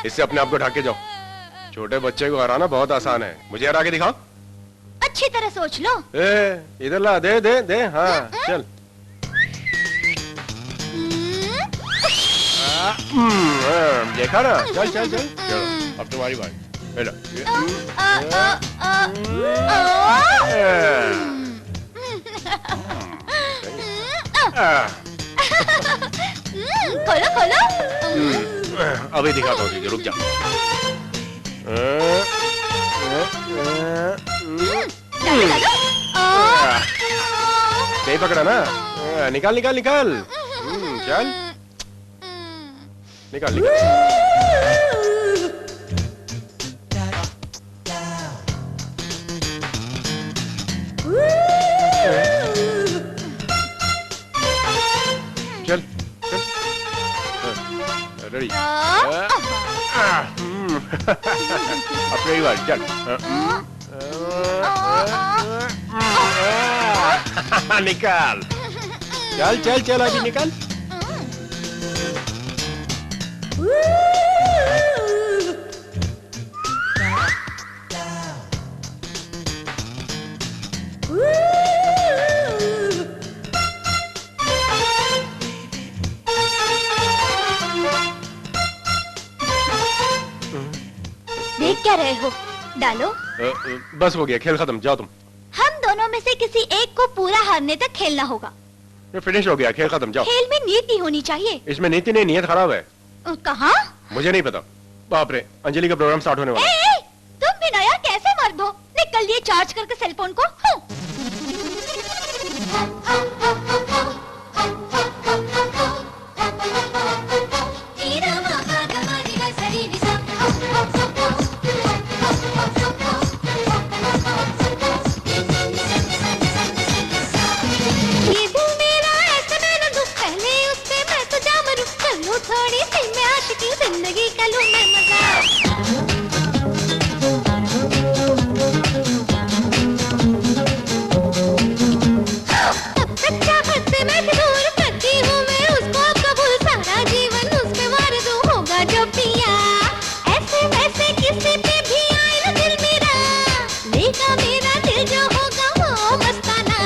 Speaker 4: इससे अपने आप को ढक के जाओ। छोटे बच्चे को हराना बहुत आसान है, मुझे हरा के दिखाओ।
Speaker 9: अच्छी तरह सोच लो।
Speaker 4: इधर ला, दे दे दे। हाँ चल। देखा ना, चल चल चल चलो, अब तुम्हारी बारी।
Speaker 9: खोलो खोलो।
Speaker 4: अभी दिखाता हूँ, रुक जा। नहीं पकड़ा ना? निकाल निकाल निकाल। चल निकाल निकाल। चल चल। रेडी। अपनी बारी, चल। निकाल। चल चल चल, अभी निकाल।
Speaker 9: देख क्या रहे हो? डालो।
Speaker 4: बस हो गया, खेल खत्म, जाओ तुम।
Speaker 9: हम दोनों में से किसी एक को पूरा हारने तक खेलना होगा।
Speaker 4: ये फिनिश हो गया, खेल खत्म, जाओ।
Speaker 9: खेल में नीति होनी चाहिए।
Speaker 4: इसमें नीति नहीं, नियत खराब है।
Speaker 9: कहाँ? मुझे
Speaker 4: नहीं पता। बाप रे, अंजलि का प्रोग्राम स्टार्ट होने वाला है।
Speaker 9: तुम भी नया कैसे मर्द हो? निकल लिए चार्ज करके सेल फोन को। ये दिल मेरा ऐसे मैंने दुख पहले उससे मैं तो जा मरूं। कर लूं थोड़ी सी मैं आशिकी, जिंदगी का लूं मैं मजा। तब तक चाहत से मैं दूर करती हूँ मैं उसको कबूल। सारा जीवन उस पे वार दूं, होगा जो पिया। ऐसे वैसे किसी पे भी आए ना दिल मेरा, लेगा मेरा दिल जो होगा वो मस्ताना।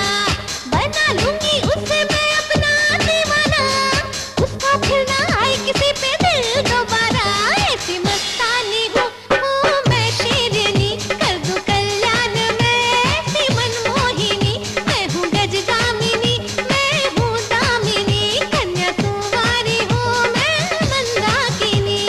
Speaker 9: बना लूंगी उससे मैं अपना दीवाना, उसका फिर ना आए किसी पे दिल दोबारा। ऐसी मस्तानी हूँ मैं शेरनी, कर दूं कल्याण मैं ऐसी मनमोहिनी। मैं हूँ गजगामिनी, मैं हूँ दामिनी, कन्याकुमारी हूँ मैं मंदाकिनी।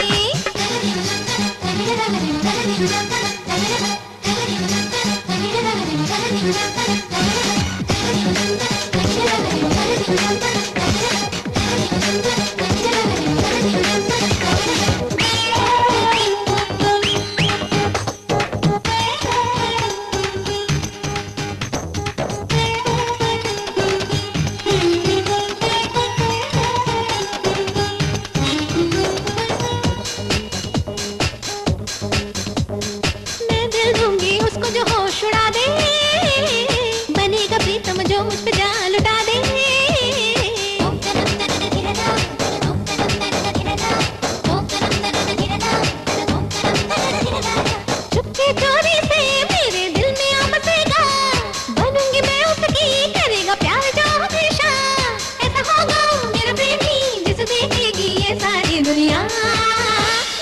Speaker 9: मैं दिल दूंगी उसको जो होश उड़ा दे, बनेगा प्रीतम जो मुझ पे जान लुटा दे। चुपके चोरी से मेरे दिल में आ बसेगा, बनूंगी मैं उसकी, करेगा प्यार जो हमेशा। ऐसा होगा मेरा प्रेमी जिसे देखेगी ये सारी दुनिया।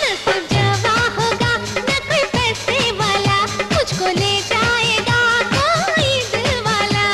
Speaker 9: नसीब जवां होगा न कोई पैसे वाला, मुझको ले जाएगा कोई दिल वाला।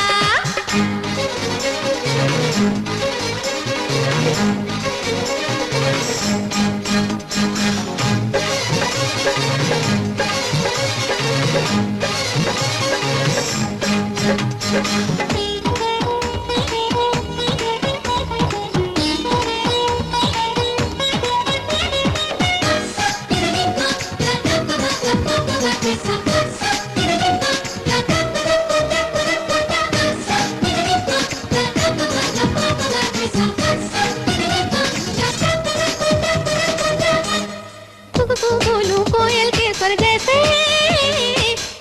Speaker 9: बोलूं कोयल के स्वर जैसे,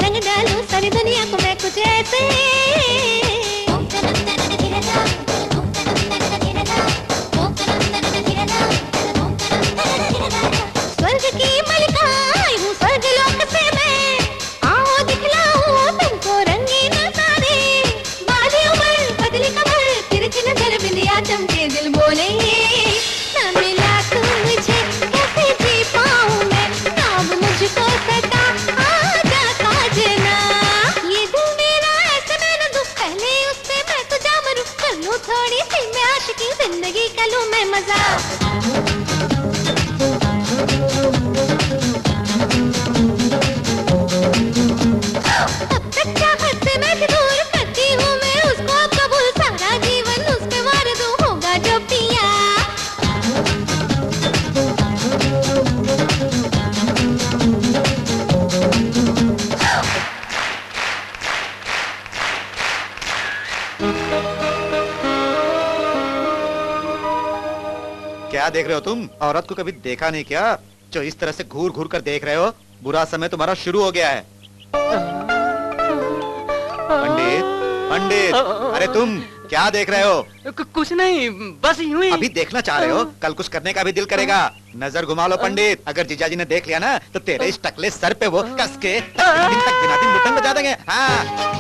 Speaker 9: रंग डालूं सारी दुनिया को मैं कुछ ऐसे। मजा। अब तक चाहत से मैं दूर करती हूँ मैं उसको, अब कबूल सारा जीवन उस पे वार दूँ, होगा जो पिया।
Speaker 10: क्या देख रहे हो तुम? औरत को कभी देखा नहीं क्या जो इस तरह से घूर घूर कर देख रहे हो? बुरा समय तुम्हारा शुरू हो गया है। पंडित, पंडित, अरे तुम क्या देख रहे हो?
Speaker 6: कुछ नहीं, बस यूं ही।
Speaker 10: अभी देखना चाह रहे हो? कल कुछ करने का भी दिल करेगा। नजर घुमा लो पंडित, अगर जीजाजी ने देख लिया ना तो तेरे इस टकले सर पे वो कस के दिन तक दिन मुठन बजा देंगे। हाँ।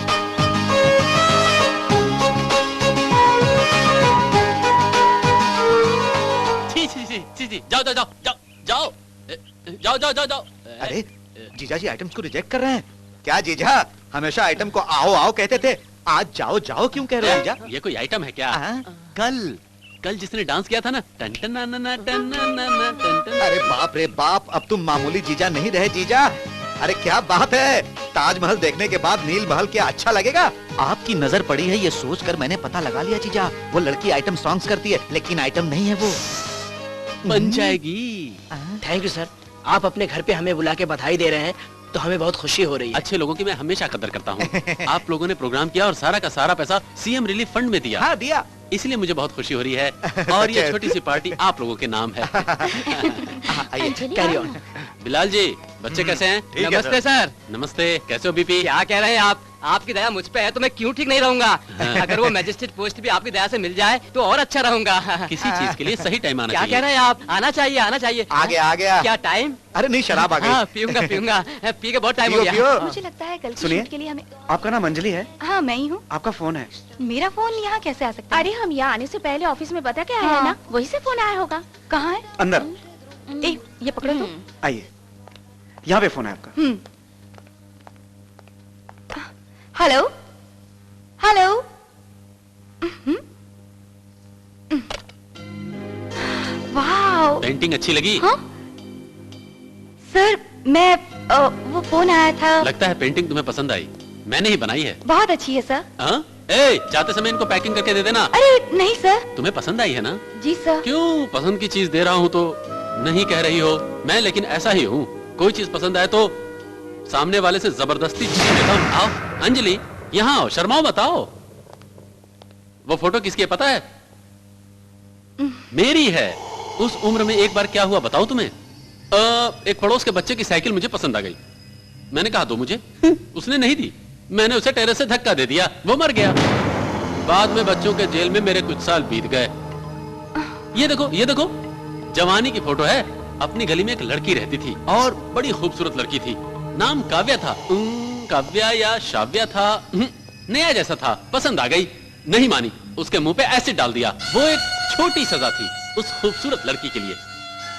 Speaker 5: जाओ जाओ जाओ जाओ जाओ जाओ जाओ जाओ जाओ।
Speaker 10: अरे जीजाजी आइटम्स को रिजेक्ट कर रहे हैं क्या? जीजा हमेशा आइटम को आओ आओ कहते थे, आज जाओ जाओ क्यों कह रहे हो जीजा?
Speaker 5: ये कोई आइटम है क्या? कल जिसने डांस किया था ना, टन टन ना ना ना टन ना ना ना टन टन।
Speaker 10: अरे बाप रे बाप, अब तुम मामूली जीजा नहीं रहे जीजा। अरे क्या बात है, ताजमहल देखने के बाद नील महल क्या अच्छा लगेगा? आपकी नजर पड़ी है ये सोचकर मैंने पता लगा लिया जीजा, वो लड़की आइटम सॉन्ग्स करती है लेकिन आइटम नहीं है वो।
Speaker 5: बन जाएगी।
Speaker 7: थैंक यू सर, आप अपने घर पे हमें बुला के बधाई दे रहे हैं तो हमें बहुत खुशी हो रही है।
Speaker 5: अच्छे लोगों की मैं हमेशा कदर करता हूँ। आप लोगों ने प्रोग्राम किया और सारा का सारा पैसा सीएम रिलीफ फंड में दिया।
Speaker 10: हाँ दिया।
Speaker 5: इसलिए मुझे बहुत खुशी हो रही है और ये छोटी सी पार्टी आप लोगों के नाम है।
Speaker 7: Carry on.
Speaker 5: बिलाल जी, बच्चे कैसे हैं?
Speaker 6: नमस्ते सर।
Speaker 5: नमस्ते, कैसे हो बीपी?
Speaker 6: क्या कह रहे हैं आप? आपकी दया मुझ पे है तो मैं क्यों ठीक नहीं रहूंगा? अगर वो मैजिस्ट्रेट पोस्ट भी आपकी दया से मिल जाए तो और अच्छा रहूंगा।
Speaker 5: किसी चीज के लिए सही टाइम आना
Speaker 6: क्या
Speaker 5: चाहिए।
Speaker 6: कह रहे हैं आप? आना चाहिए, आना चाहिए।
Speaker 10: आ गया।
Speaker 6: क्या टाइम?
Speaker 10: अरे नहीं, शराब आ गई।
Speaker 6: हाँ, पीऊंगा पीऊंगा, पी के बहुत टाइम हो गया।
Speaker 2: मुझे लगता है कल की
Speaker 3: सुनिए,
Speaker 2: शूट के लिए हमें।
Speaker 3: आपका नाम अंजलि है?
Speaker 2: हाँ मैं ही हूँ।
Speaker 3: आपका फोन है?
Speaker 2: मेरा फोन यहाँ कैसे आ सकता है?
Speaker 9: अरे हम यहाँ आने से पहले ऑफिस में बता के आए हैं ना, वही से फोन आया होगा।
Speaker 2: कहाँ है?
Speaker 3: अंदर।
Speaker 2: ए, ये पकड़ो तो।
Speaker 3: आइए, यहाँ पे फोन है आपका।
Speaker 2: Hello hello. वाओ,
Speaker 5: पेंटिंग अच्छी लगी?
Speaker 2: हाँ? सर मैं वो फोन आया था।
Speaker 5: लगता है पेंटिंग तुम्हें पसंद आई। मैंने ही बनाई है।
Speaker 2: बहुत अच्छी है सर।
Speaker 5: हाँ? ए, जाते समय इनको पैकिंग करके दे देना।
Speaker 2: अरे नहीं सर।
Speaker 5: तुम्हें पसंद आई है ना?
Speaker 2: जी सर।
Speaker 5: क्यों पसंद की चीज दे रहा हूँ तो नहीं कह रही हो? मैं लेकिन ऐसा ही हूँ, कोई चीज पसंद आए तो सामने वाले से जबरदस्ती छीन लेता हूँ। आओ अंजलि, यहाँ आओ, शर्माओ बताओ। वो फोटो किसकी है पता है? मेरी है। उस उम्र में एक बार क्या हुआ बताओ तुम्हें? एक पड़ोस के बच्चे की साइकिल मुझे पसंद आ गई। मैंने कहा दो मुझे, उसने नहीं दी। मैंने उसे टेरेस से धक्का दे दिया, वो मर गया। बाद में बच्चों के जेल में मेरे कुछ साल बीत गए। ये देखो जवानी की फोटो है। अपनी गली में एक लड़की रहती थी और बड़ी खूबसूरत लड़की थी। नाम काव्या था। काव्या या शाव्या था, नया जैसा था। पसंद आ गई, नहीं मानी, उसके मुंह पे एसिड डाल दिया। वो एक छोटी सजा थी उस खूबसूरत लड़की के लिए।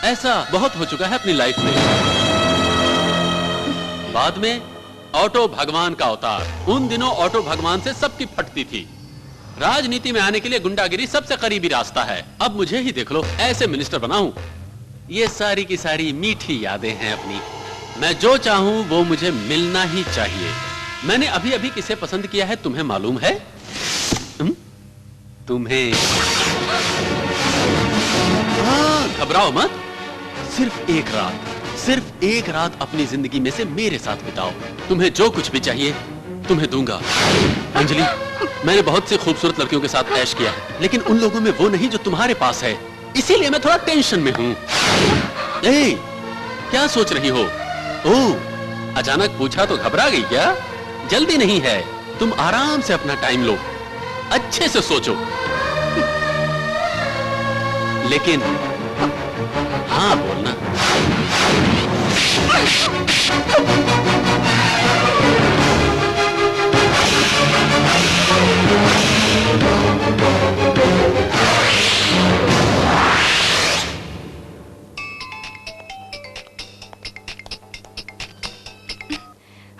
Speaker 5: ऐसा बहुत हो चुका है अपनी लाइफ में। बाद में ऑटो भगवान का अवतार। उन दिनों ऑटो भगवान से सबकी फटती थी। राजनीति में आने के लिए गुंडागिरी सबसे करीबी रास्ता है। अब मुझे ही देख लो, ऐसे मिनिस्टर बना हूं। ये सारी की सारी मीठी यादें हैं अपनी। मैं जो चाहूं वो मुझे मिलना ही चाहिए। मैंने अभी अभी किसे पसंद किया है तुम्हें मालूम है? तुम्हें। घबराओ मत। सिर्फ एक रात अपनी जिंदगी में से मेरे साथ बिताओ। तुम्हें जो कुछ भी चाहिए तुम्हें दूंगा। अंजलि, मैंने बहुत सी खूबसूरत लड़कियों के साथ ऐश किया, लेकिन उन लोगों में वो नहीं जो तुम्हारे पास है। इसीलिए मैं थोड़ा टेंशन में हूं। ए, क्या सोच रही हो? ओह, अचानक पूछा तो घबरा गई क्या? जल्दी नहीं है, तुम आराम से अपना टाइम लो, अच्छे से सोचो। लेकिन हाँ बोलना।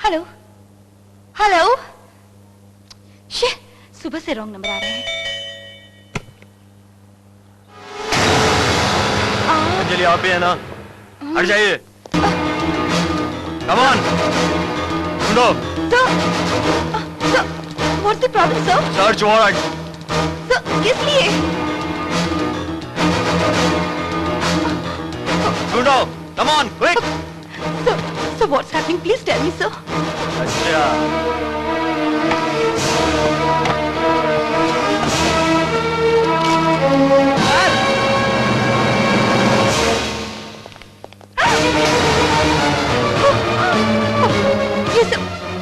Speaker 2: Hello hello. सुबह से रॉन्ग नंबर आ रहे हैं।
Speaker 8: अंजलि आप भी है ना? हट जाइए। कम ऑन, ढूंढो।
Speaker 2: Sir, what's the problem sir?
Speaker 8: Search warrant.
Speaker 2: Sir, किस लिए?
Speaker 8: ढूंढो, come on, quick.
Speaker 2: Sir, what's happening? Please tell me sir.
Speaker 8: अच्छा,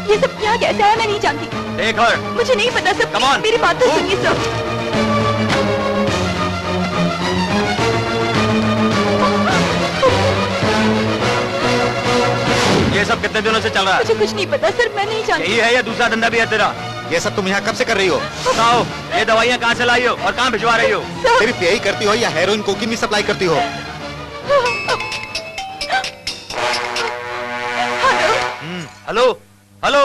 Speaker 2: ये सब क्या कैसा है मैं नहीं जानती।
Speaker 8: देख हर।
Speaker 2: मुझे नहीं पता सर।
Speaker 8: Come on.
Speaker 2: मेरी बात तो सुनिए सर।
Speaker 8: ये सब कितने दिनों से चल रहा है?
Speaker 2: मुझे कुछ नहीं पता सर, मैं नहीं जानती।
Speaker 8: यही है या दूसरा धंधा भी है तेरा?
Speaker 10: ये सब तुम यहाँ कब से कर रही हो?
Speaker 8: बताओ, ये दवाइयाँ कहाँ से लाई हो और कहाँ भिजवा रही हो?
Speaker 10: सिर्फ यही करती हो या हेरोइन कोकीन भी सप्लाई करती हो?
Speaker 8: हेलो हेलो,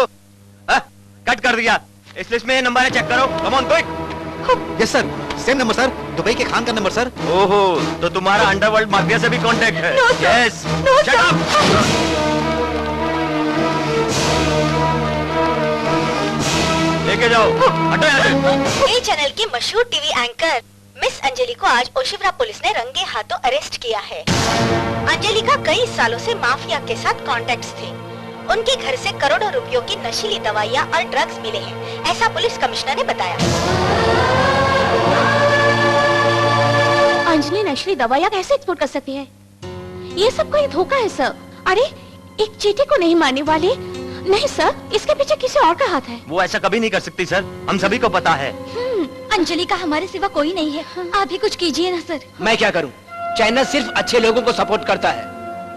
Speaker 8: कट कर दिया। इस लिस्ट में ये नंबर है, चेक करो। कम on quick.
Speaker 10: Yes sir, same number sir, Dubai के खान का नंबर सर।
Speaker 8: ओहो, तो तुम्हारा अंडरवर्ल्ड माफिया से भी कांटेक्ट है?
Speaker 2: No, sir.
Speaker 8: Yes.
Speaker 2: No,
Speaker 8: shut
Speaker 2: sir.
Speaker 8: Up. लेके जाओ, हटो यहाँ से।
Speaker 9: ए चैनल की मशहूर टीवी एंकर मिस अंजलि को आज ओशिवरा पुलिस ने रंगे हाथों अरेस्ट किया है। अंजलि का कई सालों से माफिया के साथ कॉन्टेक्ट्स थे। उनके घर से करोड़ों रुपयों की नशीली दवाइयाँ और ड्रग्स मिले हैं, ऐसा पुलिस कमिश्नर ने बताया।
Speaker 1: अंजलि नशीली दवाइयाँ कैसे एक्सपोर्ट कर सकती है? ये सब कोई धोखा है सर। अरे एक चीटी को नहीं मारने वाले, नहीं सर, इसके पीछे किसी और का हाथ है।
Speaker 8: वो ऐसा कभी नहीं कर सकती सर, हम सभी को पता है।
Speaker 9: अंजलि का हमारे सिवा कोई नहीं है, आप ही कुछ कीजिए ना सर।
Speaker 7: मैं क्या करूं? चैनल सिर्फ अच्छे लोगों को सपोर्ट करता है।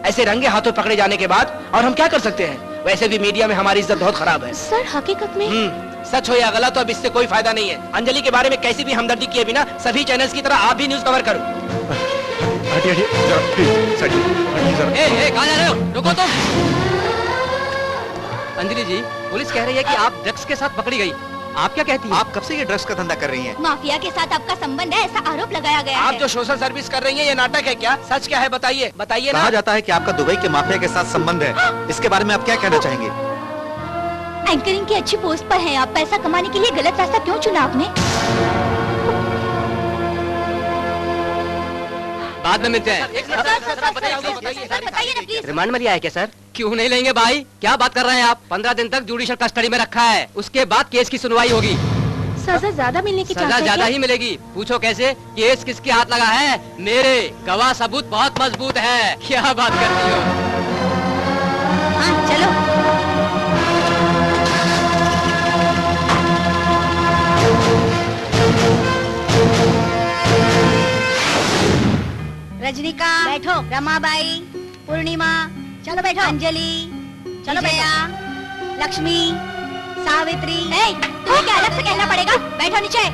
Speaker 7: ऐसे रंगे हाथों पकड़े जाने के बाद और हम क्या कर सकते हैं? वैसे भी मीडिया में हमारी इज्जत बहुत खराब है।
Speaker 1: सर हकीकत में
Speaker 7: सच हो या गलत तो अब इससे कोई फायदा नहीं है। अंजलि के बारे में कैसी भी हमदर्दी किए बिना सभी चैनल्स की तरह आप भी न्यूज कवर करो।
Speaker 4: हटिए हटिए जरा, प्लीज साइड में हटिए जरा।
Speaker 6: ए, कहाँ जा रहे हो? रुको तुम। अंजलि जी, पुलिस कह रही है कि आप ड्रग्स के साथ पकड़ी गई। आप क्या कहती हैं?
Speaker 10: आप कब से ये ड्रग्स का धंधा कर रही हैं?
Speaker 9: माफिया के साथ आपका संबंध है, ऐसा आरोप लगाया गया
Speaker 7: आप
Speaker 9: है।
Speaker 7: जो सोशल सर्विस कर रही हैं ये नाटक है क्या? सच क्या है बताइए, बताइए ना।
Speaker 10: कहा जाता है कि आपका दुबई के माफिया के साथ संबंध है, इसके बारे में आप क्या कहना चाहेंगे?
Speaker 9: एंकरिंग की अच्छी पोस्ट पर हैं आप, पैसा कमाने के लिए गलत रास्ता क्यों चुना आपने?
Speaker 6: बाद में मिलते हैं।
Speaker 9: बताइए ना प्लीज।
Speaker 6: रिमांड में लिया है क्या सर? क्यों नहीं लेंगे भाई, क्या बात कर रहे हैं आप? 15 दिन तक जुडिशियल कस्टडी में रखा है, उसके बाद केस की सुनवाई होगी।
Speaker 1: सजा ज्यादा मिलने की
Speaker 6: सजा ज्यादा ही मिलेगी। पूछो कैसे? केस किसके हाथ लगा है? मेरे। गवाह सबूत बहुत मजबूत है। क्या बात करती हो?
Speaker 9: हाँ चलो। रजनीकांत बैठो, रमाबाई, पूर्णिमा चलो बैठो, अंजलि चलो भैया, लक्ष्मी, सावित्री। तुम्हें क्या अलग से कहना पड़ेगा? बैठो नीचे।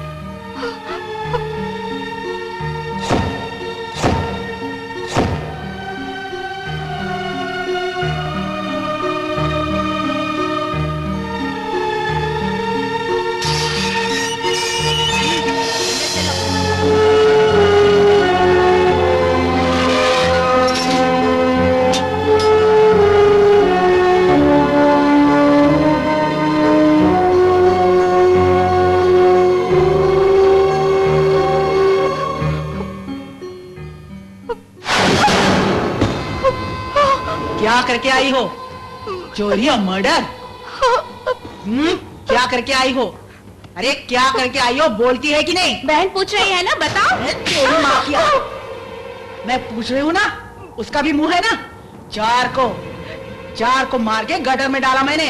Speaker 7: क्या करके आई हो? चोरी और मर्डर? क्या करके आई हो? अरे क्या करके आई हो? बोलती है कि नहीं?
Speaker 1: बहन पूछ रही है ना, बताओ।
Speaker 7: तेरी माँ की मैं पूछ रही हूँ ना, उसका भी मुंह है ना। चार को मार के गटर में डाला मैंने।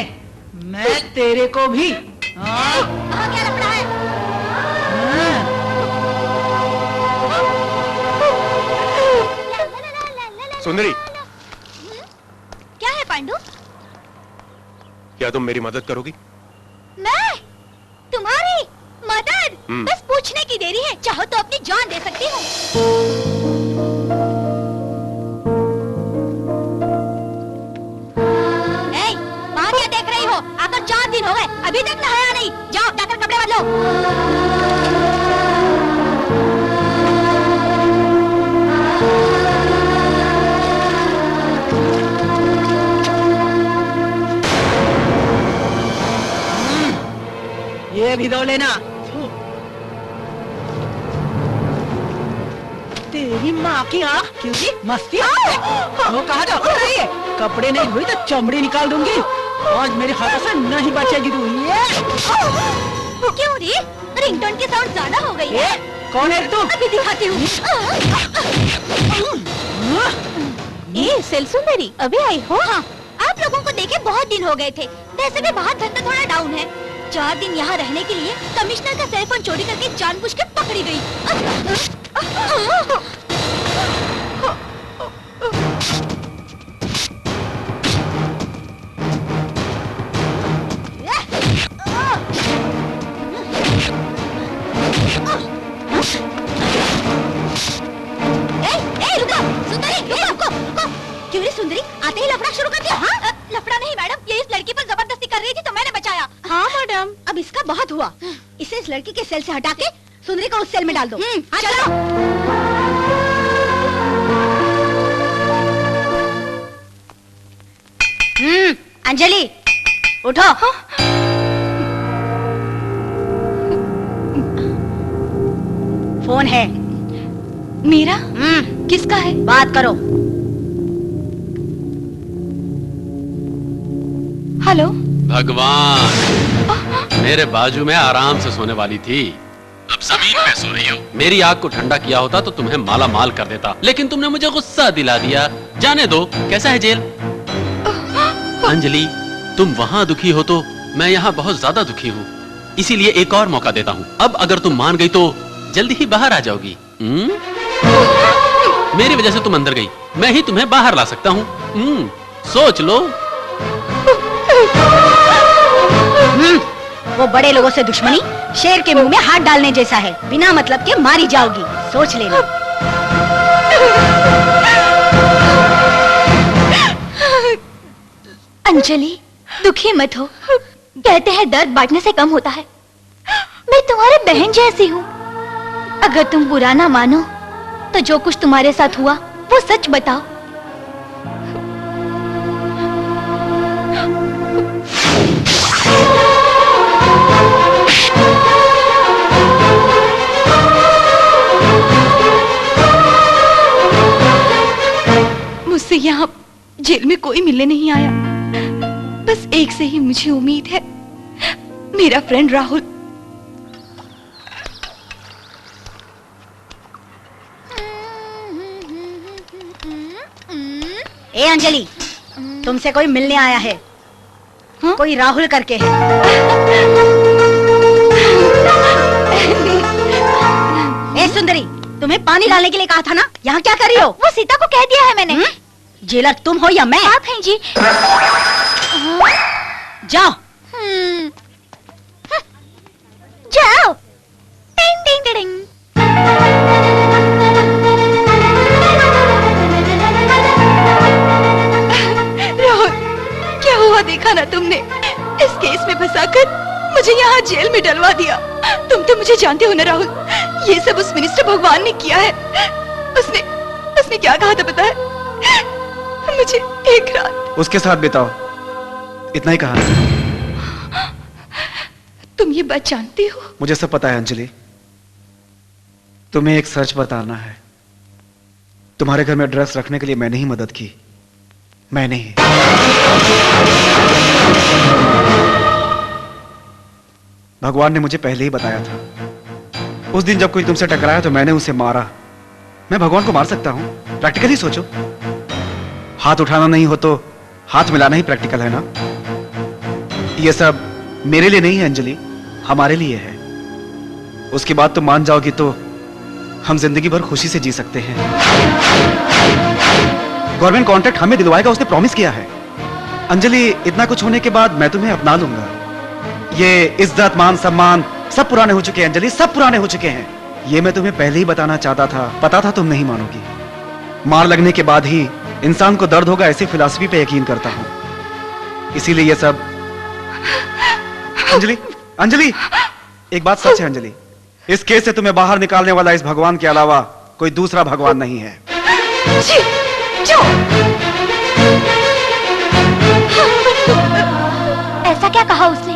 Speaker 7: मैं तेरे को भी। हाँ?
Speaker 9: क्या लफड़ा है?
Speaker 4: सुंदरी,
Speaker 9: क्या है पांडु?
Speaker 4: क्या तुम मेरी मदद करोगी?
Speaker 9: मैं तुम्हारी मदद? बस पूछने की देरी है, चाहो तो अपनी जान दे सकती हूँ। वहाँ क्या देख रही हो? आकर 4 दिन हो गए, अभी तक नहाया नहीं। जाओ जाकर कपड़े बदलो।
Speaker 11: ये भी दो लेना। तेरी माँ की आँख क्योंकि मस्ती वो कहा जा रही है। कपड़े नहीं हुई तो चमड़ी निकाल दूंगी। आज मेरे हाथों से नहीं बचेगी तू। ये
Speaker 9: क्यों रे? रिंगटोन की साउंड ज्यादा हो गई है।
Speaker 11: कौन है तू?
Speaker 9: अभी दिखाती हूँ। ए सेल सुंदरी, अभी आई हो? हाँ, आप लोगों को देखे बहुत दिन हो गए थे। वैसे भी बाहर धंधा थोड़ा डाउन है। 4 दिन यहाँ रहने के लिए कमिश्नर का सेल फोन चोरी करके जानबूझ के पकड़ी गई। रुको, सुंदरी, रुको। क्यों रे सुंदरी, आते ही लफड़ा शुरू कर दिया? हाँ? लफड़ा नहीं मैडम, ये इस लड़की पर जबरदस्ती कर रही थी तो मैंने बचाया। हाँ मैडम, अब इसका बहुत हुआ। इसे इस लड़की के सेल से हटा के सुंदरी को उस सेल में डाल दो। चलो। अंजलि, उठो। फोन है।
Speaker 2: मेरा? किसका है?
Speaker 9: बात करो।
Speaker 2: हेलो।
Speaker 5: भगवान, मेरे बाजू में आराम से सोने वाली थी, अब जमीन पे सो रही हो। मेरी आग को ठंडा किया होता तो तुम्हें माला माल कर देता, लेकिन तुमने मुझे गुस्सा दिला दिया। जाने दो, कैसा है जेल? अंजलि, तुम वहाँ दुखी हो तो मैं यहाँ बहुत ज्यादा दुखी हूँ, इसीलिए एक और मौका देता हूँ। अब अगर तुम मान गई तो जल्दी ही बाहर आ जाओगी। मेरी वजह से तुम अंदर गई, मैं ही तुम्हें बाहर ला सकता हूँ। सोच लो।
Speaker 9: वो बड़े लोगों से दुश्मनी शेर के मुंह में हाथ डालने जैसा है। बिना मतलब के मारी जाओगी, सोच लेना।
Speaker 12: अंजलि, दुखी मत हो। कहते हैं दर्द बांटने से कम होता है। मैं तुम्हारी बहन जैसी हूँ। अगर तुम बुरा ना मानो तो जो कुछ तुम्हारे साथ हुआ वो सच बताओ।
Speaker 2: मुझसे यहाँ जेल में कोई मिलने नहीं आया। बस एक से ही मुझे उम्मीद है, मेरा फ्रेंड राहुल।
Speaker 9: ए अंजलि, तुमसे कोई मिलने आया है। हाँ? कोई राहुल करके है। ए सुंदरी, तुम्हें पानी डालने के लिए कहा था ना, यहाँ क्या कर रही हो?
Speaker 12: वो सीता को कह दिया है मैंने।
Speaker 9: जेलर तुम हो या मैं?
Speaker 12: आप हैं जी।
Speaker 9: जाओ।
Speaker 12: जाओ। टिंग टिंग टिंग।
Speaker 2: राहुल, क्या हुआ देखा ना तुमने? इस केस में फंसाकर मुझे यहाँ जेल में डलवा दिया। तुम तो मुझे जानते हो ना राहुल, ये सब उस मिनिस्टर भगवान ने किया है। उसने क्या कहा था पता है? मुझे एक रात
Speaker 3: उसके साथ बिताओ, इतना ही कहा।
Speaker 2: तुम ये बात जानती हो?
Speaker 3: मुझे सब पता है अंजलि। तुम्हें एक सर्च बताना है। तुम्हारे घर में ड्रग्स रखने के लिए मैंने ही मदद की। मैंने ही। भगवान ने मुझे पहले ही बताया था। उस दिन जब कोई तुमसे टकराया तो मैंने उसे मारा। मैं भगवान को मार सकता हूं? प्रैक्टिकली सोचो। हाथ उठाना नहीं हो तो हाथ मिलाना ही प्रैक्टिकल है ना? ये सब मेरे लिए नहीं है अंजलि, हमारे लिए है। उसके बाद तुम मान जाओगी तो हम जिंदगी भर खुशी से जी सकते हैं। गवर्नमेंट कॉन्ट्रैक्ट हमें दिलवाएगा, उसने प्रॉमिस किया है। अंजलि, इतना कुछ होने के बाद मैं तुम्हें अपना लूंगा। ये इज्जत मान सम्मान सब पुराने हो चुके हैं अंजलि, सब पुराने हो चुके हैं। ये मैं तुम्हें पहले ही बताना चाहता था, पता था तुम नहीं मानोगी। मार लगने के बाद ही इंसान को दर्द होगा, ऐसी फिलॉसफी पे यकीन करता हूं। इसीलिए ये सब। अंजलि, अंजलि, एक बात सच है अंजलि, इस केस से तुम्हें बाहर निकालने वाला इस भगवान के अलावा कोई दूसरा भगवान नहीं है।
Speaker 2: जी, जो।
Speaker 12: ऐसा क्या कहा उसने?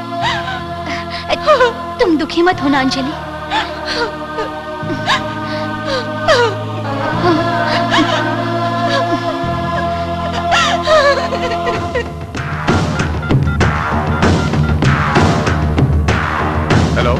Speaker 12: तुम दुखी मत होना अंजलि।
Speaker 4: हेलो,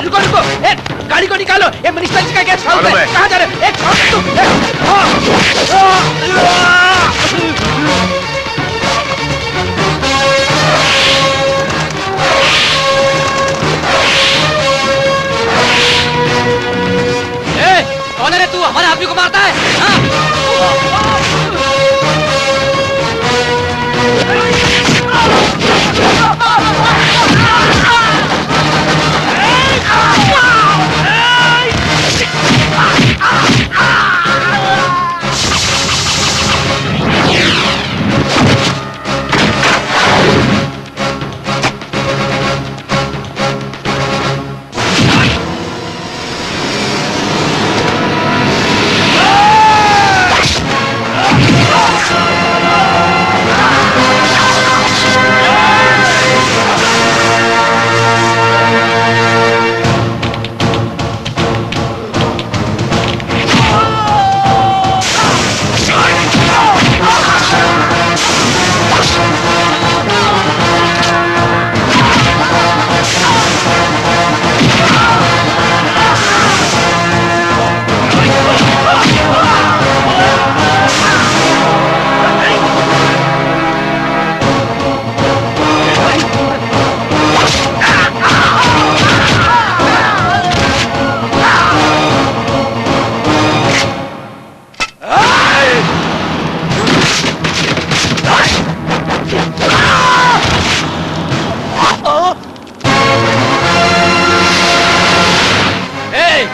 Speaker 7: रुको रुको, गाड़ी को निकालो, ये मिनिस्टर जी का गेस्ट हाउस है। कहाँ जा रहे हो?
Speaker 6: कौन है रे तू? हमारे आदमी को मारता है?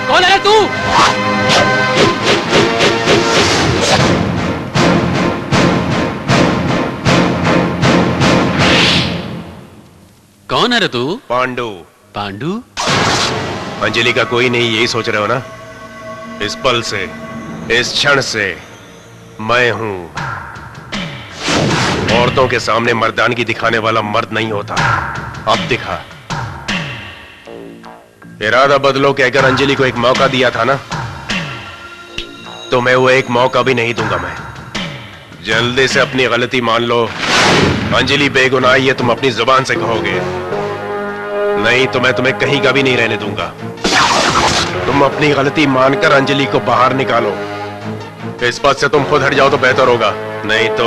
Speaker 6: कौन है तू?
Speaker 5: कौन है रे तू?
Speaker 4: पांडु।
Speaker 5: पांडु?
Speaker 4: अंजलि का कोई नहीं, यही सोच रहे हो ना? इस पल से, इस क्षण से मैं हूं। औरतों के सामने मर्दानगी दिखाने वाला मर्द नहीं होता। अब दिखा। इरादा बदलो कहकर अंजलि को एक मौका दिया था ना, तो मैं वो एक मौका भी नहीं दूंगा। मैं जल्दी से अपनी गलती मान लो। अंजलि बेगुनाह ये तुम अपनी जुबान से कहोगे, नहीं तो मैं तुम्हें कहीं का भी नहीं रहने दूंगा। तुम अपनी गलती मानकर अंजलि को बाहर निकालो। इस पद से तुम खुद हट जाओ तो बेहतर होगा, नहीं तो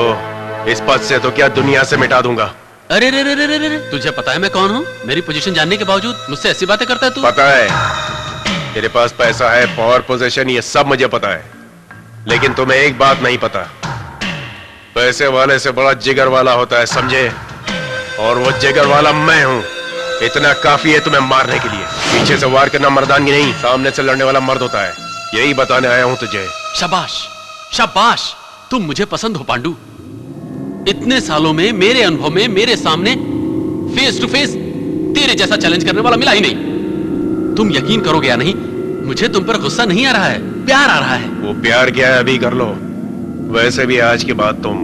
Speaker 4: इस पद से तो क्या दुनिया से मिटा दूंगा।
Speaker 5: अरे रे रे रे रे रे, तुझे पता है मैं कौन हूँ? मेरी पोजीशन जानने के बावजूद मुझसे ऐसी बातें करता है तू?
Speaker 4: पता है, तेरे पास पैसा है, पावर, पोजीशन, ये सब मुझे पता है। लेकिन तुम्हें एक बात नहीं पता, पैसे वाले से बड़ा जिगर वाला होता है, समझे? और वो जिगर वाला मैं हूँ। इतना काफी है तुम्हें मारने के लिए। पीछे से वार करना मर्दानगी नहीं, सामने से लड़ने वाला मर्द होता है। यही बताने आया हूँ तुझे।
Speaker 5: शाबाश, शाबाश, तुम मुझे पसंद हो पांडु। इतने सालों में मेरे अनुभव में मेरे सामने फेस टू फेस तेरे जैसा चैलेंज करने वाला मिला ही नहीं। तुम यकीन करोगे या नहीं, मुझे तुम पर गुस्सा नहीं आ रहा है, प्यार आ रहा है।
Speaker 4: वो प्यार क्या है अभी कर लो। वैसे भी आज के बाद तुम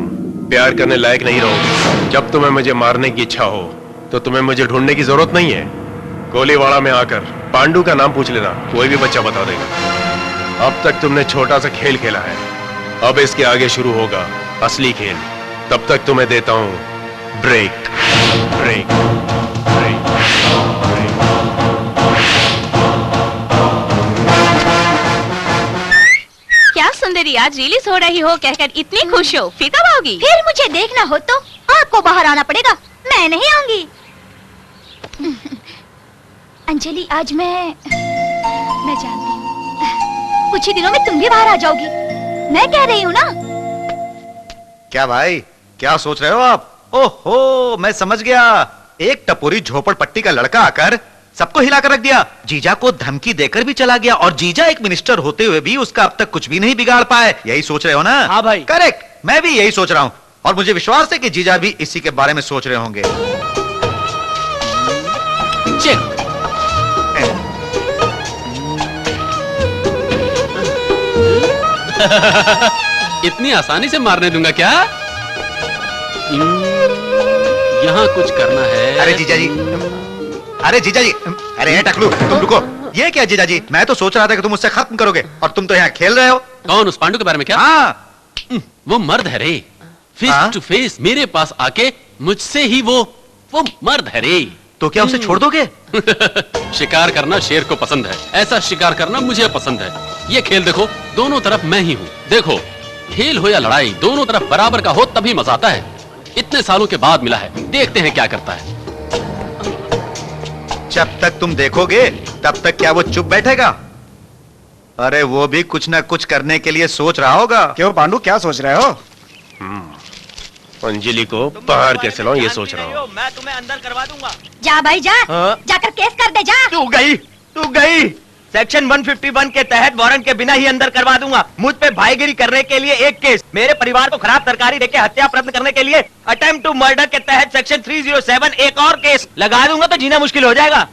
Speaker 4: प्यार करने लायक नहीं रहोगे। जब तुम्हें मुझे मारने की इच्छा हो तो तुम्हें मुझे ढूंढने की जरूरत नहीं है। कोलीवाड़ा में आकर पांडु का नाम पूछ लेना, कोई भी बच्चा बता देगा। अब तक तुमने छोटा सा खेल खेला है, अब इसके आगे शुरू होगा असली खेल। तब तक तुम्हें देता हूं ब्रेक, ब्रेक, ब्रेक, ब्रेक।
Speaker 9: क्या सुंदरी, आज रिलीज हो रही हो कहकर इतनी खुश हो, फिर कब आओगी?
Speaker 12: फिर मुझे देखना हो तो आपको बाहर आना पड़ेगा, मैं नहीं आऊंगी। अंजलि, आज मैं जानती हूँ कुछ ही दिनों में तुम भी बाहर आ जाओगी। मैं कह रही हूँ ना।
Speaker 10: क्या भाई, क्या सोच रहे हो आप? ओहो, मैं समझ गया। एक टपोरी झोपड़पट्टी का लड़का आकर सबको हिलाकर रख दिया, जीजा को धमकी देकर भी चला गया, और जीजा एक मिनिस्टर होते हुए भी उसका अब तक कुछ भी नहीं बिगाड़ पाए। यही सोच रहे हो ना?
Speaker 7: हाँ भाई।
Speaker 10: करेक्ट, मैं भी यही सोच रहा हूँ। और मुझे विश्वास है कि जीजा भी इसी के बारे में सोच रहे होंगे।
Speaker 5: चेक। इतनी आसानी से मारने दूंगा क्या? यहाँ कुछ करना है।
Speaker 10: अरे जीजा जी, अरे जीजा जी, अरे टकलू तुम रुको। ये क्या जीजा जी, मैं तो सोच रहा था कि तुम उससे खत्म करोगे और तुम तो यहाँ खेल रहे हो।
Speaker 5: कौन? उस पांडु के बारे में क्या?
Speaker 10: हाँ।
Speaker 5: वो मर्द है रे, फेस टू फेस मेरे पास आके मुझसे ही वो मर्द है रे।
Speaker 10: तो क्या उसे छोड़ दोगे?
Speaker 5: शिकार करना शेर को पसंद है, ऐसा शिकार करना मुझे पसंद है। ये खेल देखो, दोनों तरफ मैं ही हूँ। देखो, खेल हो या लड़ाई, दोनों तरफ बराबर का हो तभी मजा आता है। इतने सालों के बाद मिला है, देखते हैं क्या करता है।
Speaker 10: जब तक तुम देखोगे तब तक क्या वो चुप बैठेगा? अरे वो भी कुछ ना कुछ करने के लिए सोच रहा होगा।
Speaker 3: क्यों पांडु, क्या सोच रहे हो?
Speaker 4: अंजलि को बाहर कैसे लाऊं ये सोच रहा हूँ।
Speaker 8: मैं तुम्हें अंदर करवा दूंगा।
Speaker 9: जा भाई जा, जाकर केस कर दे जा।
Speaker 8: तू गई। सेक्शन 151 के तहत वारंट के बिना ही अंदर करवा दूंगा। मुझ पे भाईगिरी करने के लिए एक केस, मेरे परिवार को खराब तरकारी देके हत्या प्रयत्न करने के लिए अटेम्प्ट टू मर्डर के तहत सेक्शन 307 एक और केस लगा दूंगा तो जीना मुश्किल हो जाएगा।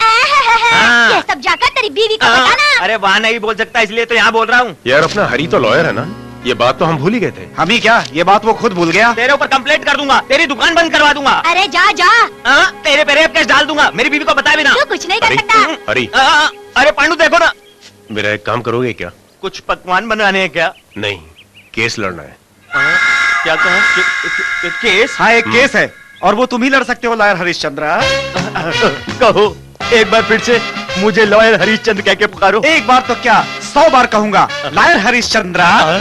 Speaker 9: ये सब जाकर तेरी बीवी को बताना।
Speaker 8: अरे वहाँ नहीं बोल सकता, इसलिए तो यहाँ बोल रहा हूँ।
Speaker 4: यार अपना हरी तो लॉयर है ना, ये बात तो हम भूल ही गए थे।
Speaker 3: हम ही क्या, ये बात वो खुद भूल गया।
Speaker 8: तेरे ऊपर कंप्लेंट कर दूंगा, तेरी दुकान बंद करवा दूंगा।
Speaker 9: अरे जा जा,
Speaker 8: तेरे पे रेप केस डाल दूंगा, मेरी बीवी को बता भी ना।
Speaker 9: तू कुछ नहीं कर सकता।
Speaker 4: हरी,
Speaker 8: अरे पांडु देखो ना।
Speaker 4: मेरा एक काम करोगे क्या?
Speaker 8: कुछ पकवान बनाने हैं क्या?
Speaker 4: नहीं, केस लड़ना है।
Speaker 8: क्या कहा? केस?
Speaker 3: हाँ, एक केस है और वो तुम ही लड़ सकते हो, लॉयर हरिश्चंद्र।
Speaker 8: कहो एक बार फिर से, मुझे लॉयर हरिश्चंद्र कह के पुकारो।
Speaker 3: एक बार तो क्या, 100 बार कहूंगा। Lawyer Harishchandra,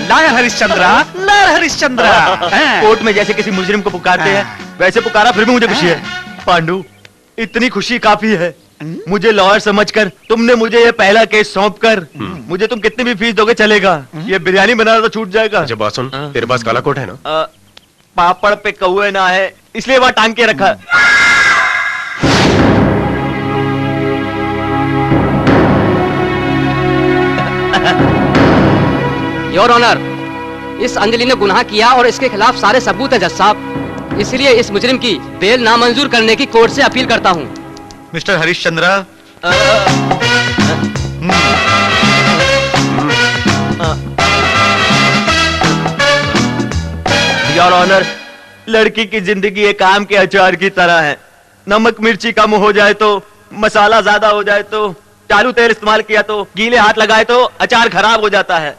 Speaker 3: lawyer Harishchandra, lawyer Harishchandra.
Speaker 8: Court में जैसे किसी मुजरिम को पुकारते हैं वैसे पुकारा, फिर भी मुझे खुशी है। पांडु, इतनी खुशी काफी है। मुझे लॉयर समझकर तुमने मुझे ये पहला केस सौंपकर, मुझे तुम कितनी भी फीस दोगे चलेगा। ये बिरयानी बनाना तो छूट जाएगा।
Speaker 4: अच्छा बात सुन, तेरे पास काला कोट है ना?
Speaker 8: पापड़ पे कौए ना है, इसलिए वहां टांग के रखा।
Speaker 6: योर ऑनर, इस अंजलि ने गुनाह किया और इसके खिलाफ सारे सबूत है जज साहब। इसलिए इस मुजरिम की बेल नामंजूर करने की कोर्ट से अपील करता हूँ।
Speaker 10: मिस्टर हरिश्चंद्र,
Speaker 8: योर ऑनर, लड़की की जिंदगी एक आम के अचार की तरह है। नमक मिर्ची कम हो जाए तो, मसाला ज्यादा हो जाए तो, चालू तेल इस्तेमाल किया तो, गीले हाथ लगाए तो अचार खराब हो जाता है।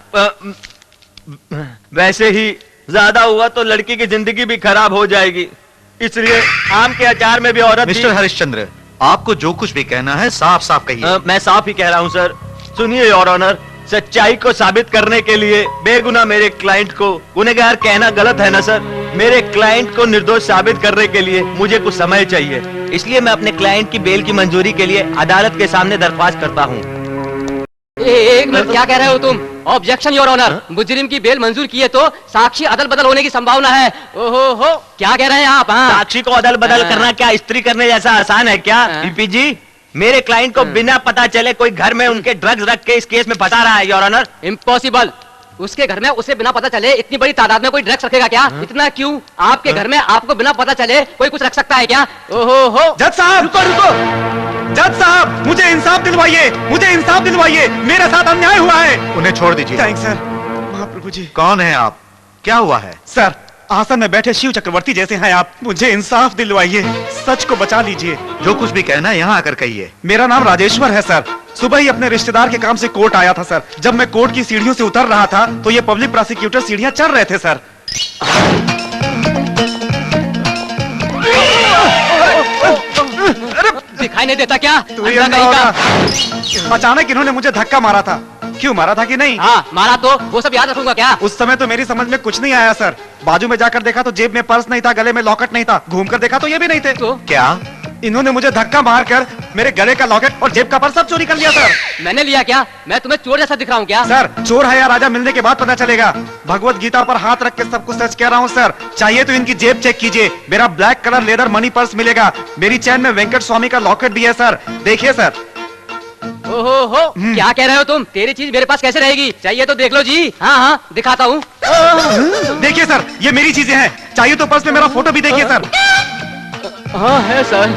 Speaker 8: वैसे ही ज्यादा हुआ तो लड़की की जिंदगी भी खराब हो जाएगी। इसलिए आम के अचार में भी औरत।
Speaker 10: मिस्टर हरिश्चंद्र, आपको जो कुछ भी कहना है साफ साफ कहिए।
Speaker 8: मैं साफ ही कह रहा हूँ सर। सुनिए योर ऑनर, सच्चाई को साबित करने के लिए बेगुनाह मेरे क्लाइंट को गुनहगार कहना गलत है ना सर। मेरे क्लाइंट को निर्दोष साबित करने के लिए मुझे कुछ समय चाहिए, इसलिए मैं अपने क्लाइंट की बेल की मंजूरी के लिए अदालत के सामने दरख्वास्त करता हूँ।
Speaker 6: एक मिनट, क्या कह रहे हो तुम? ऑब्जेक्शन योर ऑनर, मुजरिम की बेल मंजूर किए तो साक्षी अदल बदल होने की संभावना है। ओहो हो, क्या कह रहे हैं आप?
Speaker 8: साक्षी को अदल बदल करना क्या स्त्री करने जैसा आसान है क्या? पीपी जी, मेरे क्लाइंट को बिना पता चले कोई घर में उनके ड्रग्स रख के इस केस में फंसा रहा है योर ऑनर।
Speaker 6: इम्पॉसिबल। उसके घर में उसे बिना पता चले इतनी बड़ी तादाद में कोई ड्रग्स रखेगा क्या? इतना क्यों? आपके घर में आपको बिना पता चले कोई कुछ रख सकता है क्या? ओहो हो।
Speaker 3: जज साहब, रुको रुको। जज साहब, मुझे इंसाफ दिलवाइए, मुझे इंसाफ दिलवाइए, मेरे साथ अन्याय हुआ है।
Speaker 10: उन्हें छोड़ दीजिए।
Speaker 3: Thanks sir. महाप्रभु जी।
Speaker 10: कौन है आप? क्या हुआ है?
Speaker 3: सर, आसन में बैठे शिव चक्रवर्ती जैसे हैं आप, मुझे इंसाफ दिलवाइए, सच को बचा लीजिए।
Speaker 10: जो कुछ भी कहना है यहाँ आकर कहिए।
Speaker 3: मेरा नाम राजेश्वर है सर। सुबह ही अपने रिश्तेदार के काम से कोर्ट आया था सर। जब मैं कोर्ट की सीढ़ियों से उतर रहा था तो ये पब्लिक प्रोसिक्यूटर सीढ़ियां चढ़ रहे थे सर।
Speaker 6: दिखाई नहीं देता क्या?
Speaker 3: अचानक इन्होंने मुझे धक्का मारा था। क्यों मारा था कि नहीं?
Speaker 6: हाँ मारा तो, वो सब याद रखूंगा क्या?
Speaker 3: उस समय तो मेरी समझ में कुछ नहीं आया सर। बाजू में जाकर देखा तो जेब में पर्स नहीं था, गले में लॉकेट नहीं था, घूम कर देखा तो ये भी नहीं थे।
Speaker 6: तो?
Speaker 10: क्या?
Speaker 3: इन्होंने मुझे धक्का मारकर मेरे गले का लॉकेट और जेब का पर्स सब चोरी कर लिया सर।
Speaker 6: मैंने लिया क्या? मैं तुम्हें चोर जैसा दिख रहा हूँ क्या?
Speaker 3: सर, चोर है या राजा मिलने के बाद पता चलेगा। भगवत गीता पर हाथ रख के सब कुछ सच कह रहा हूँ सर। चाहिए तो इनकी जेब चेक कीजिए, मेरा black colour leather money purse मिलेगा। मेरी चैन में वेंकट स्वामी का लॉकेट भी है सर, देखिए सर।
Speaker 6: ओहो हो, क्या कह रहे हो तुम? तेरी चीज मेरे पास कैसे रहेगी? चाहिए तो देख लो जी। हाँ हाँ, दिखाता हूँ।
Speaker 3: देखिए सर, ये मेरी चीजें हैं। चाहिए तो पर्स में मेरा फोटो भी देखिए सर।
Speaker 6: हाँ है sir.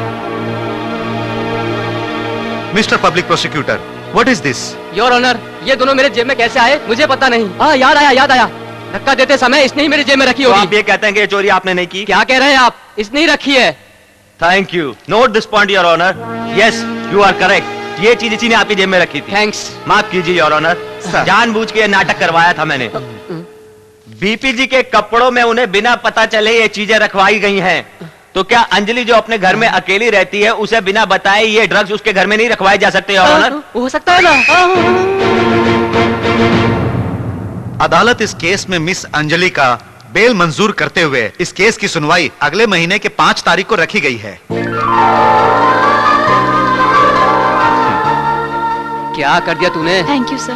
Speaker 10: Mister public prosecutor, what is this?
Speaker 6: Your honour, ये दोनों मेरे जेब में कैसे आए मुझे पता नहीं। हाँ याद आया। धक्का देते समय इसने ही मेरी जेब में रखी
Speaker 8: तो
Speaker 6: होगी।
Speaker 8: आप ये कहते हैं कि ये चोरी आपने नहीं की?
Speaker 6: क्या कह रहे हैं आप? इसने ही रखी है।
Speaker 8: Thank you. Note this point your honour. Yes, you are correct. ये चीज इसी ने आपकी जेब में रखी थी।
Speaker 6: थैंक्स।
Speaker 8: माफ कीजिए योर ऑनर, जानबूझ के ये नाटक करवाया था मैंने। बीपी जी के कपड़ों में उन्हें बिना पता चले ये चीजें रखवाई गई हैं। तो क्या अंजलि जो अपने घर में अकेली रहती है, उसे बिना बताए ये ड्रग्स उसके घर में नहीं रखवाए जा सकते योर ऑनर?
Speaker 6: हो सकता है ना।
Speaker 10: अदालत इस केस में मिस अंजलि का बेल मंजूर करते हुए इस केस की सुनवाई अगले महीने के 5 तारीख को रखी गई है।
Speaker 6: क्या कर दिया तूने?
Speaker 2: थैंक यू सर,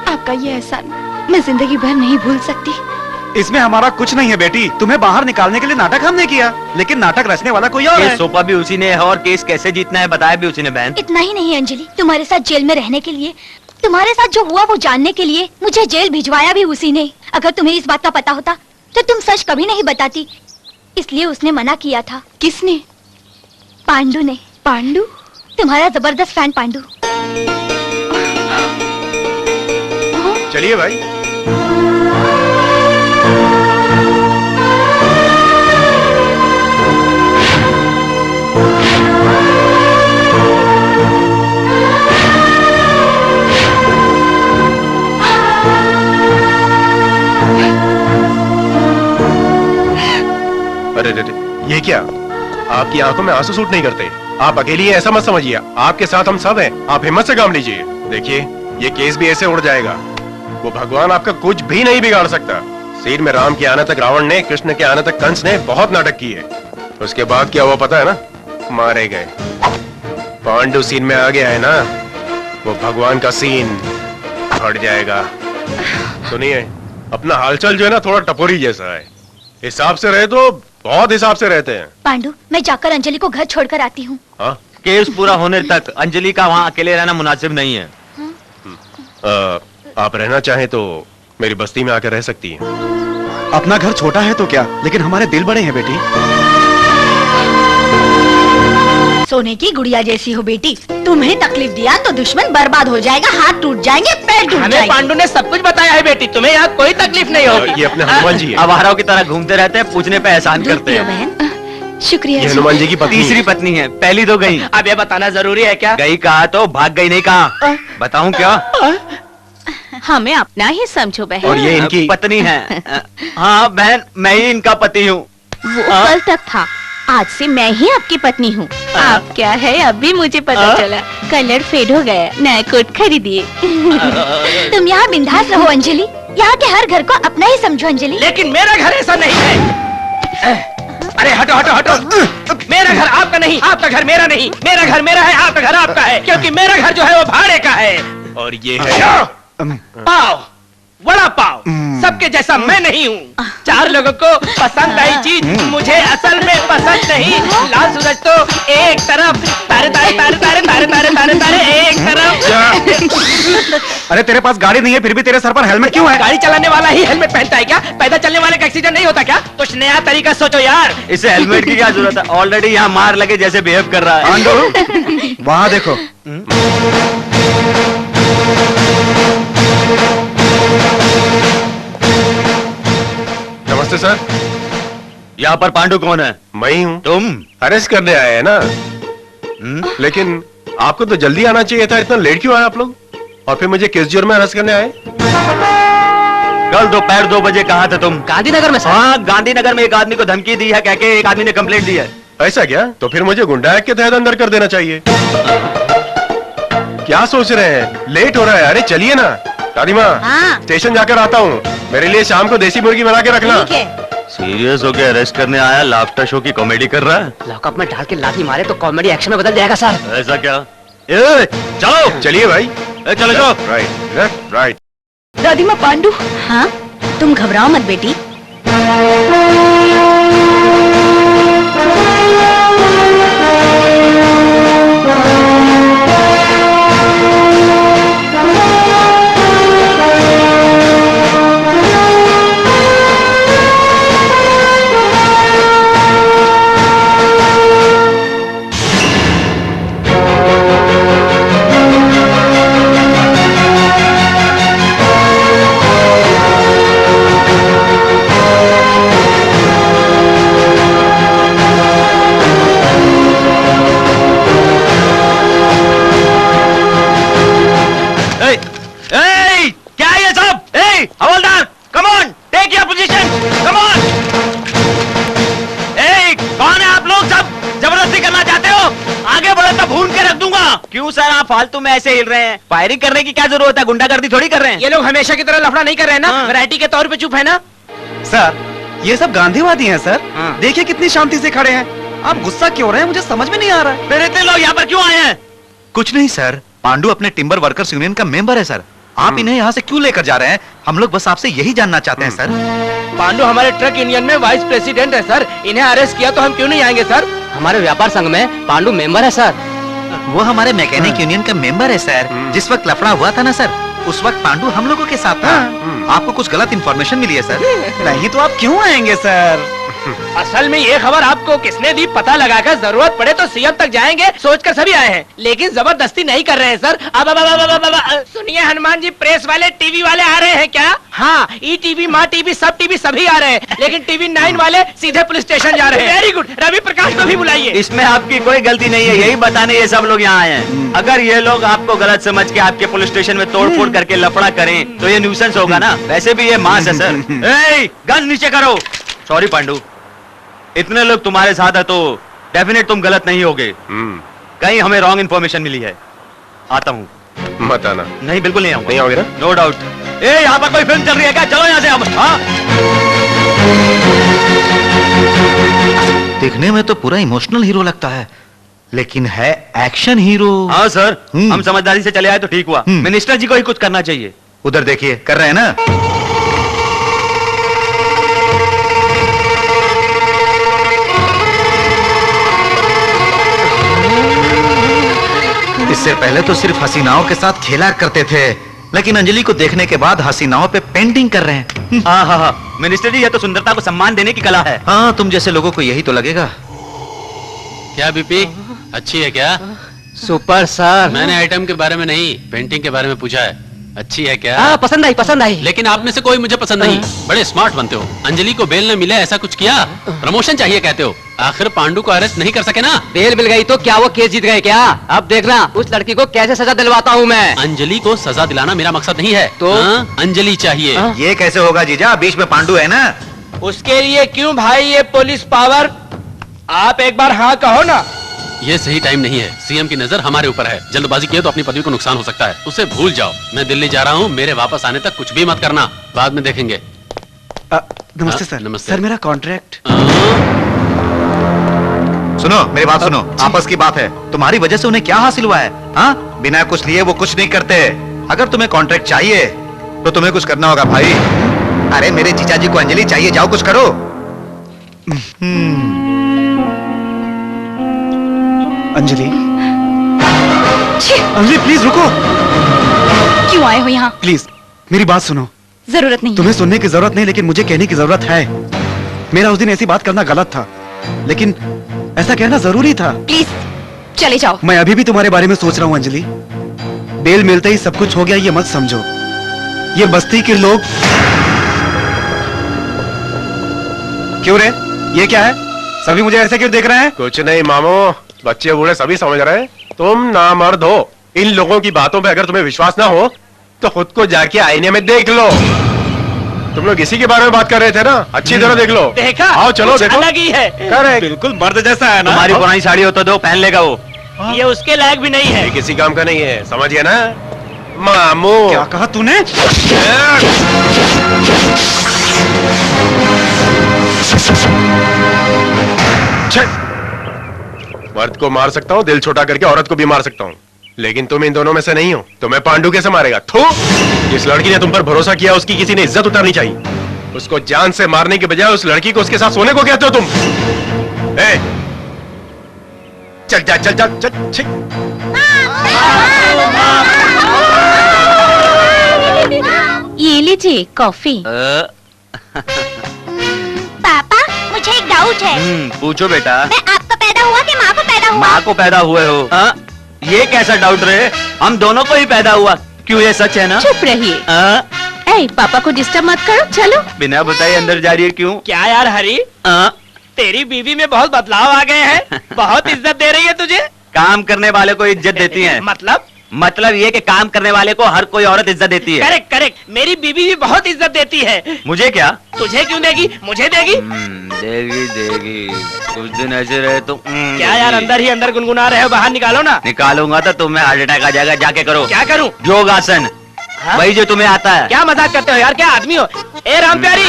Speaker 2: आपका ये एहसान मैं जिंदगी भर नहीं भूल सकती।
Speaker 3: इसमें हमारा कुछ नहीं है बेटी। तुम्हें बाहर निकालने के लिए नाटक हमने किया, लेकिन नाटक रचने वाला कोई और है।
Speaker 8: केस सौंपा भी उसी ने है और केस कैसे जीतना है बताया भी उसी ने बहन।
Speaker 12: इतना ही नहीं अंजलि, तुम्हारे साथ जेल में रहने के लिए, तुम्हारे साथ जो हुआ वो जानने के लिए मुझे जेल भिजवाया भी उसी ने। अगर तुम्हें इस बात का पता होता तो तुम सच कभी नहीं बताती, इसलिए उसने मना किया था।
Speaker 2: किसने?
Speaker 12: पांडु ने।
Speaker 2: पांडु?
Speaker 12: तुम्हारा जबरदस्त फैन पांडु।
Speaker 4: चलिए भाई। अरे ये क्या? आपकी आंखों में आंसू सूट नहीं करते। आप अकेली हैं ऐसा मत समझिए, आपके साथ हम सब हैं। आप हिम्मत से काम लीजिए। देखिए, ये केस भी ऐसे उड़ जाएगा। वो भगवान आपका कुछ भी नहीं बिगाड़ सकता। सीन में राम के आने तक रावण ने, कृष्ण के आने तक कंस ने बहुत नाटक किए। उसके बाद क्या हुआ पता है ना? मारे गए। पांडु सीन में आ गया है ना, वो भगवान का सीन हट जाएगा। सुनिए, अपना हालचाल जो है ना थोड़ा टपोरी जैसा है। हिसाब से रहे तो बहुत हिसाब से रहते हैं।
Speaker 12: पांडु, मैं जाकर अंजलि को घर छोड़कर आती हूँ।
Speaker 8: केस पूरा होने तक अंजलि का वहाँ अकेले रहना मुनासिब नहीं है।
Speaker 4: आप रहना चाहें तो मेरी बस्ती में आकर रह सकती हैं।
Speaker 3: अपना घर छोटा है तो क्या, लेकिन हमारे दिल बड़े हैं बेटी।
Speaker 11: सोने की गुड़िया जैसी हो बेटी। तुम्हें तकलीफ दिया तो दुश्मन बर्बाद हो जाएगा, हाथ टूट जाएंगे, पैर टूट
Speaker 7: हमें
Speaker 11: जाएंगे।
Speaker 7: पांडु ने सब कुछ बताया है बेटी, तुम्हें यहाँ कोई तकलीफ नहीं होगी।
Speaker 4: ये अपने हनुमान जी है।
Speaker 8: आवाराओं की तरह घूमते रहते हैं, पूछने पे एहसान करते हैं।
Speaker 11: बहन,
Speaker 2: शुक्रिया।
Speaker 4: ये हनुमान जी की पत्नी है।
Speaker 8: तीसरी पत्नी है, पहली तो गई।
Speaker 7: अब ये बताना जरूरी है क्या?
Speaker 8: गई कहा तो भाग गई नहीं कहा। बताऊं क्या?
Speaker 11: हमें अपना ही समझो बहन।
Speaker 8: और ये इनकी पत्नी है। हाँ बहन, मैं ही इनका पति हूँ।
Speaker 11: वो कल तक था, आज से मैं ही आपकी पत्नी हूँ। आप क्या है अभी मुझे पता चला। कलर फेड हो गया, नया कोट खरीदिए।
Speaker 12: तुम यहाँ बिंदास रहो अंजलि, यहाँ के हर घर को अपना ही समझो अंजलि।
Speaker 7: लेकिन मेरा घर ऐसा नहीं है। अरे हटो हटो हटो। मेरा घर आपका नहीं, आपका घर मेरा नहीं। मेरा घर मेरा है, आपका घर आपका है, क्योंकि मेरा घर जो है वो भाड़े का है।
Speaker 4: और ये है
Speaker 7: पाव, वड़ा पाव, सबके जैसा मैं नहीं हूँ। 4 लोगों को पसंद आई चीज मुझे असल में पसंद नहीं। लाल सूरज तो एक तरफ, तारे तारे तारे तारे तारे तारे तारे तारे एक तरफ।
Speaker 3: अरे तेरे पास गाड़ी नहीं है, फिर भी तेरे सर पर हेलमेट क्यों है?
Speaker 7: गाड़ी चलाने वाला ही हेलमेट पहनता है क्या? पैदल चलने वाले का एक्सीडेंट नहीं होता क्या? कुछ नया तरीका सोचो यार।
Speaker 8: इसे हेलमेट की क्या जरूरत है? ऑलरेडी यहाँ मार लगे जैसे बिहेव कर रहा है।
Speaker 3: पांडु, वहाँ देखो।
Speaker 4: नमस्ते सर।
Speaker 8: यहाँ पर पांडु कौन है?
Speaker 4: मैं ही हूँ।
Speaker 8: तुम
Speaker 4: अरेस्ट करने आए हैं ना? लेकिन आपको तो जल्दी आना चाहिए था, इतना लेट क्यों आए आप लोग? और फिर मुझे किस जुर्म में अरेस्ट करने आए?
Speaker 8: कल दोपहर 2 बजे कहाँ थे तुम?
Speaker 6: गांधीनगर में सर।
Speaker 8: हाँ, गांधीनगर में एक आदमी को धमकी दी है, कह के एक आदमी ने कंप्लेंट दी है।
Speaker 4: ऐसा क्या? तो फिर मुझे गुंडा एक्ट के तहत अंदर कर देना चाहिए। क्या सोच रहे हैं? लेट हो रहा है। अरे चलिए ना। दादी माँ, स्टेशन जाकर आता हूँ। मेरे लिए शाम को देसी मुर्गी बना के रखना।
Speaker 8: सीरियस होके अरेस्ट करने आया, लाफ्टर शो की कॉमेडी कर रहा है।
Speaker 6: लॉकअप में डाल के लाठी मारे तो कॉमेडी एक्शन में बदल जाएगा सर।
Speaker 8: ऐसा क्या? चलो
Speaker 4: चलिए भाई।
Speaker 8: चलो चलो।
Speaker 4: Right left right.
Speaker 11: दादी माँ, पांडु। हाँ, तुम घबराओ मत बेटी।
Speaker 8: क्यों सर आप फालतू में ऐसे हिल रहे हैं? फायरिंग करने की क्या जरूरत है? गुंडागर्दी थोड़ी कर रहे हैं।
Speaker 7: ये लोग हमेशा की तरह लफड़ा नहीं कर रहे हैं ना? वैरायटी के तौर पे चुप है ना?
Speaker 3: सर ये सब गांधीवादी हैं सर। देखिए कितनी शांति से खड़े हैं। आप गुस्सा क्यों रहे हैं? मुझे समझ में नहीं आ रहा है।
Speaker 8: फिर इतने लोग यहाँ पर क्यों आए हैं?
Speaker 10: कुछ नहीं सर, पांडु अपने टिम्बर वर्कर्स यूनियन का मेंबर है सर। आप इन्हें यहाँ से क्यों लेकर जा रहे हैं? हम लोग बस आपसे यही जानना चाहते हैं सर।
Speaker 7: पांडु हमारे ट्रक यूनियन में वाइस प्रेसिडेंट है सर। इन्हें अरेस्ट किया तो हम क्यों नहीं आएंगे सर?
Speaker 6: हमारे व्यापार संघ में पांडु मेंबर है सर।
Speaker 10: वो हमारे मैकेनिक यूनियन का मेंबर है सर। जिस वक्त लफड़ा हुआ था ना सर, उस वक्त पांडु हम लोगों के साथ था। आपको कुछ गलत इन्फॉर्मेशन मिली है सर।
Speaker 3: नहीं तो आप क्यों आएंगे सर?
Speaker 7: असल में ये खबर आपको किसने दी पता लगाकर जरूरत पड़े तो सीएम तक जाएंगे सोचकर सभी आए हैं, लेकिन जबरदस्ती नहीं कर रहे हैं सर। अब सुनिए हनुमान जी, प्रेस वाले टीवी वाले आ रहे हैं क्या? हाँ, ई टीवी, माँ टीवी, सब टीवी सभी आ रहे हैं, लेकिन टीवी 9 वाले सीधे पुलिस स्टेशन जा रहे हैं। वेरी गुड, रवि प्रकाश को भी बुलाइए।
Speaker 8: इसमें आपकी कोई गलती नहीं है, यही बताने ये सब लोग यहाँ आए हैं। अगर ये लोग आपको गलत समझ के आपके पुलिस स्टेशन में तोड़फोड़ करके लफड़ा करें तो ये न्यूसेंस होगा ना। वैसे भी ये मास है सर। गन नीचे करो। सॉरी पांडु, इतने लोग तुम्हारे साथ है तो डेफिनेट तुम गलत नहीं होगे। कहीं हमें रॉन्ग इन्फॉर्मेशन मिली है। आता हूँ।
Speaker 4: मत आना।
Speaker 8: नहीं, बिल्कुल नहीं आऊंगा।
Speaker 4: नहीं आओगे ना?
Speaker 8: No doubt. यहाँ पर कोई फिल्म चल रही है क्या? चलो यहाँ से अब। हाँ,
Speaker 10: दिखने में तो पूरा इमोशनल हीरो लगता है, लेकिन है एक्शन हीरो।
Speaker 8: हाँ सर, हम समझदारी से चले आए तो ठीक हुआ। मिनिस्टर जी को ही कुछ करना चाहिए।
Speaker 10: उधर देखिए, कर रहे हैं ना। इससे पहले तो सिर्फ हसीनाओं के साथ खेला करते थे, लेकिन अंजलि को देखने के बाद हसीनाओं पे पेंटिंग कर रहे हैं।
Speaker 8: हाँ हाँ हाँ, मिनिस्टर जी, यह तो सुंदरता को सम्मान देने की कला है।
Speaker 10: हाँ, तुम जैसे लोगों को यही तो लगेगा।
Speaker 5: क्या बीपी अच्छी है क्या?
Speaker 6: Super sir.
Speaker 5: मैंने आइटम के बारे में नहीं, पेंटिंग के बारे में पूछा है। अच्छी है क्या?
Speaker 6: हाँ, पसंद आई, पसंद आई।
Speaker 5: लेकिन आप में से कोई मुझे पसंद नहीं। बड़े स्मार्ट बनते हो। अंजलि को बेल न मिले ऐसा कुछ किया, प्रमोशन चाहिए कहते हो। आखिर पांडु को अरेस्ट नहीं कर सके ना?
Speaker 6: बेल मिल गई तो क्या वो केस जीत गए क्या? अब देखना उस लड़की को कैसे सजा दिलवाता हूँ मैं।
Speaker 5: अंजलि को सजा दिलाना मेरा मकसद नहीं है। तो अंजलि चाहिए।
Speaker 10: ये कैसे होगा जीजा? बीच में पांडु है ना।
Speaker 7: उसके लिए क्यों भाई ये पुलिस पावर? आप एक बार हाँ कहो ना।
Speaker 5: ये सही टाइम नहीं है। सीएम की नजर हमारे ऊपर है। जल्दबाजी किए तो अपनी पदवी को नुकसान हो सकता है। उसे भूल जाओ। मैं दिल्ली जा रहा हूँ। मेरे वापस आने तक कुछ भी मत करना। बाद में देखेंगे।
Speaker 3: नमस्ते सर।
Speaker 5: नमस्ते
Speaker 3: सर, मेरा कॉन्ट्रैक्ट।
Speaker 10: सुनो, मेरी बात सुनो। आपस की बात है। तुम्हारी वजह से उन्हें क्या हासिल हुआ है? हाँ, बिना कुछ लिए वो कुछ नहीं करते। अगर तुम्हें कॉन्ट्रैक्ट चाहिए तो तुम्हें कुछ करना होगा भाई। अरे मेरे जीजा जी को अंजलि चाहिए, जाओ कुछ करो।
Speaker 3: अंजलि, अंजलि प्लीज रुको।
Speaker 2: क्यों आए हो यहाँ?
Speaker 3: प्लीज मेरी बात सुनो।
Speaker 2: जरूरत नहीं।
Speaker 3: तुम्हें सुनने की जरूरत नहीं, लेकिन मुझे कहने की जरूरत है। मेरा उस दिन ऐसी बात करना गलत था, लेकिन ऐसा कहना जरूरी था।
Speaker 2: प्लीज चले जाओ।
Speaker 3: मैं अभी भी तुम्हारे बारे में सोच रहा हूँ अंजलि। बेल मिलते ही सब कुछ हो गया ये मत समझो। ये बस्ती के लोग। क्यों रे, ये क्या है? सभी मुझे ऐसे क्यों देख रहे हैं?
Speaker 4: कुछ नहीं मामो, बच्चे बूढ़े सभी समझ रहे हैं तुम नामर्द हो। इन लोगों की बातों पे अगर तुम्हें विश्वास ना हो तो खुद को जाके आईने में देख लो। तुम लोग इसी के बारे में बात कर रहे थे ना? अच्छी तरह देख लो।
Speaker 7: देखा?
Speaker 4: आओ चलो
Speaker 7: कुछ
Speaker 4: देखो।
Speaker 7: अलग ही है।
Speaker 4: करेक्ट।
Speaker 3: बिल्कुल मर्द जैसा है ना।
Speaker 8: तुम्हारी पुरानी साड़ी हो तो दो, पहन लेगा वो।
Speaker 7: ये उसके लायक भी नहीं है।
Speaker 4: ये किसी काम का नहीं है, समझ गया ना मामू?
Speaker 3: क्या कहा तूने?
Speaker 4: मर्द को मार सकता हूँ, दिल छोटा करके औरत को भी मार सकता हूँ, लेकिन तुम इन दोनों में से नहीं हो। तुम्हें पांडु कैसे मारेगा? थू! जिस लड़की ने तुम पर भरोसा किया उसकी किसी ने इज्जत उतारनी चाहिए। उसको जान से मारने के बजाय उस लड़की को उसके साथ सोने को कहते हो तुम। चल जा, चल जा, चल, छिक।
Speaker 12: ये लीजिए कॉफी। पापा, मुझे एक डाउट है।
Speaker 8: पूछो बेटा।
Speaker 12: मैं आपको पैदा हुआ कि माँ को पैदा हुआ?
Speaker 8: माँ को पैदा हुए हो। ये कैसा डाउट रहे? हम दोनों को ही पैदा हुआ। क्यों, ये सच है ना?
Speaker 12: चुप रहिए। पापा को डिस्टर्ब मत करो, चलो।
Speaker 8: बिना बताए अंदर जा रही है क्यों?
Speaker 7: क्या यार हरी, तेरी बीवी में बहुत बदलाव आ गए हैं। बहुत इज्जत दे रही है तुझे।
Speaker 8: काम करने वाले को इज्जत देती है। मतलब ये कि काम करने वाले को हर कोई औरत इज्जत देती है।
Speaker 7: Correct correct. मेरी बीवी भी बहुत इज्जत देती है।
Speaker 8: मुझे क्या?
Speaker 7: तुझे क्यों देगी? मुझे देगी।
Speaker 8: देगी देगी कुछ दिन ऐसे रहे तो
Speaker 7: क्या यार, अंदर ही अंदर गुनगुना रहे हो, बाहर निकालो ना।
Speaker 8: निकालूंगा तो तुम्हें हार्ट अटैक आ जाएगा, जाके करो।
Speaker 7: क्या करूं?
Speaker 8: योगासन, वही जो तुम्हें आता है।
Speaker 7: क्या मजाक करते हो यार, क्या आदमी हो? ए राम प्यारी,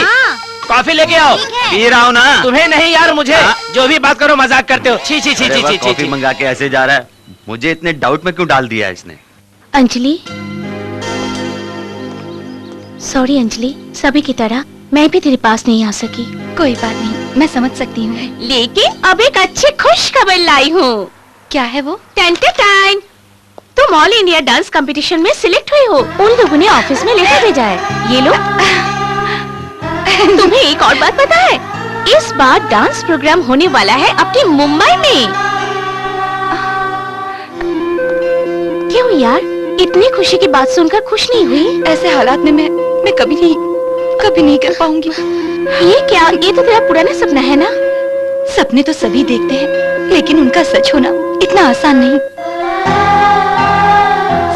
Speaker 7: कॉफी लेके आओ।
Speaker 8: पी रहा हूँ ना।
Speaker 7: तुम्हें नहीं यार, मुझे। जो भी बात करो मजाक करते हो। छी छी छी छी छी
Speaker 8: कॉफी मंगा के ऐसे जा रहा है, मुझे इतने डाउट में क्यों डाल दिया इसने?
Speaker 1: अंजलि, सॉरी अंजलि, सभी की तरह मैं भी तेरे पास नहीं आ सकी।
Speaker 2: कोई बात नहीं, मैं समझ सकती हूँ।
Speaker 1: लेकिन अब एक अच्छी खुश खबर लाई हूँ।
Speaker 2: क्या है वो?
Speaker 1: टेंटेटाइन, तुम ऑल इंडिया डांस कंपटीशन में सिलेक्ट हुई हो। उन लोगों ने ऑफिस में लेटर भेजा है। ये लो। तुम्हें एक और बात पता है? इस बार डांस प्रोग्राम होने वाला है अपनी मुंबई में। क्यों यार, इतनी खुशी की बात सुनकर खुश नहीं हुई?
Speaker 2: ऐसे हालात में मैं कभी नहीं कर पाऊंगी।
Speaker 1: ये क्या? ये तो तेरा पुराना सपना है ना?
Speaker 2: सपने तो सभी देखते हैं, लेकिन उनका सच होना इतना आसान नहीं।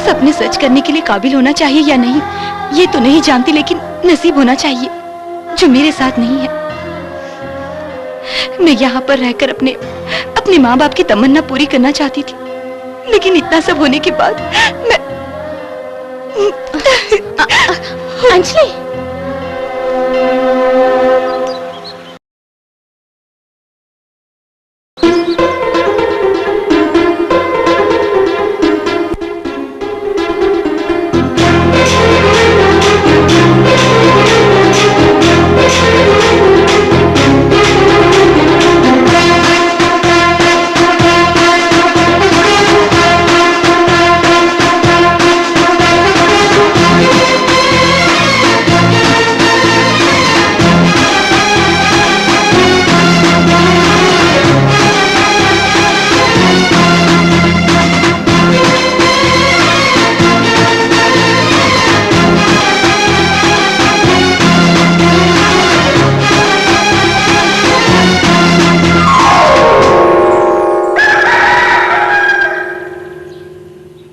Speaker 2: सपने सच करने के लिए काबिल होना चाहिए या नहीं, ये तो नहीं जानती, लेकिन नसीब होना चाहिए, जो मेरे साथ नहीं है। मैं यहाँ पर रहकर अपने माँ बाप की तमन्ना पूरी करना चाहती थी, लेकिन इतना सब होने के बाद मैं
Speaker 1: अंजलि,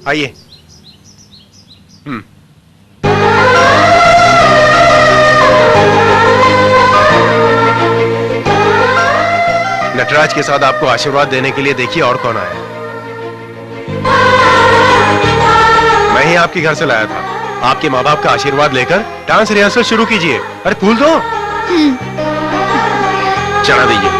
Speaker 4: आइए। नटराज के साथ आपको आशीर्वाद देने के लिए देखिए और कौन आया। मैं ही आपके घर से लाया था। आपके माँ बाप का आशीर्वाद लेकर डांस रिहर्सल शुरू कीजिए। अरे फूल दो। चढ़ा दीजिए।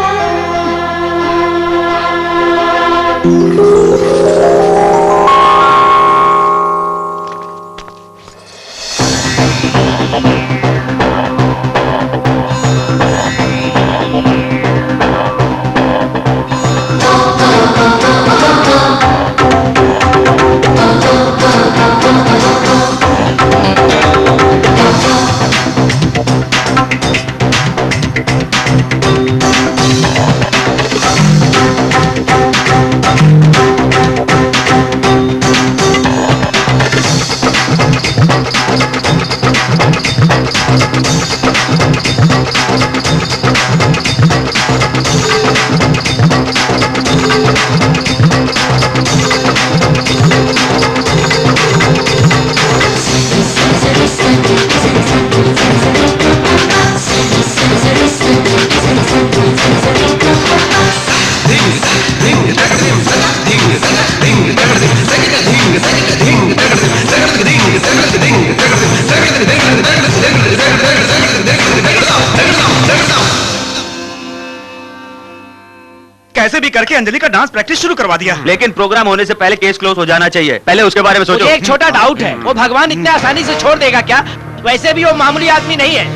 Speaker 3: कैसे भी करके अंजलि का डांस प्रैक्टिस शुरू करवा दिया।
Speaker 8: लेकिन प्रोग्राम होने से पहले केस क्लोज हो जाना चाहिए, पहले उसके बारे में सोचो।
Speaker 7: मुझे एक छोटा डाउट है, वो भगवान इतने आसानी से छोड़ देगा क्या? वैसे भी वो मामूली आदमी नहीं है।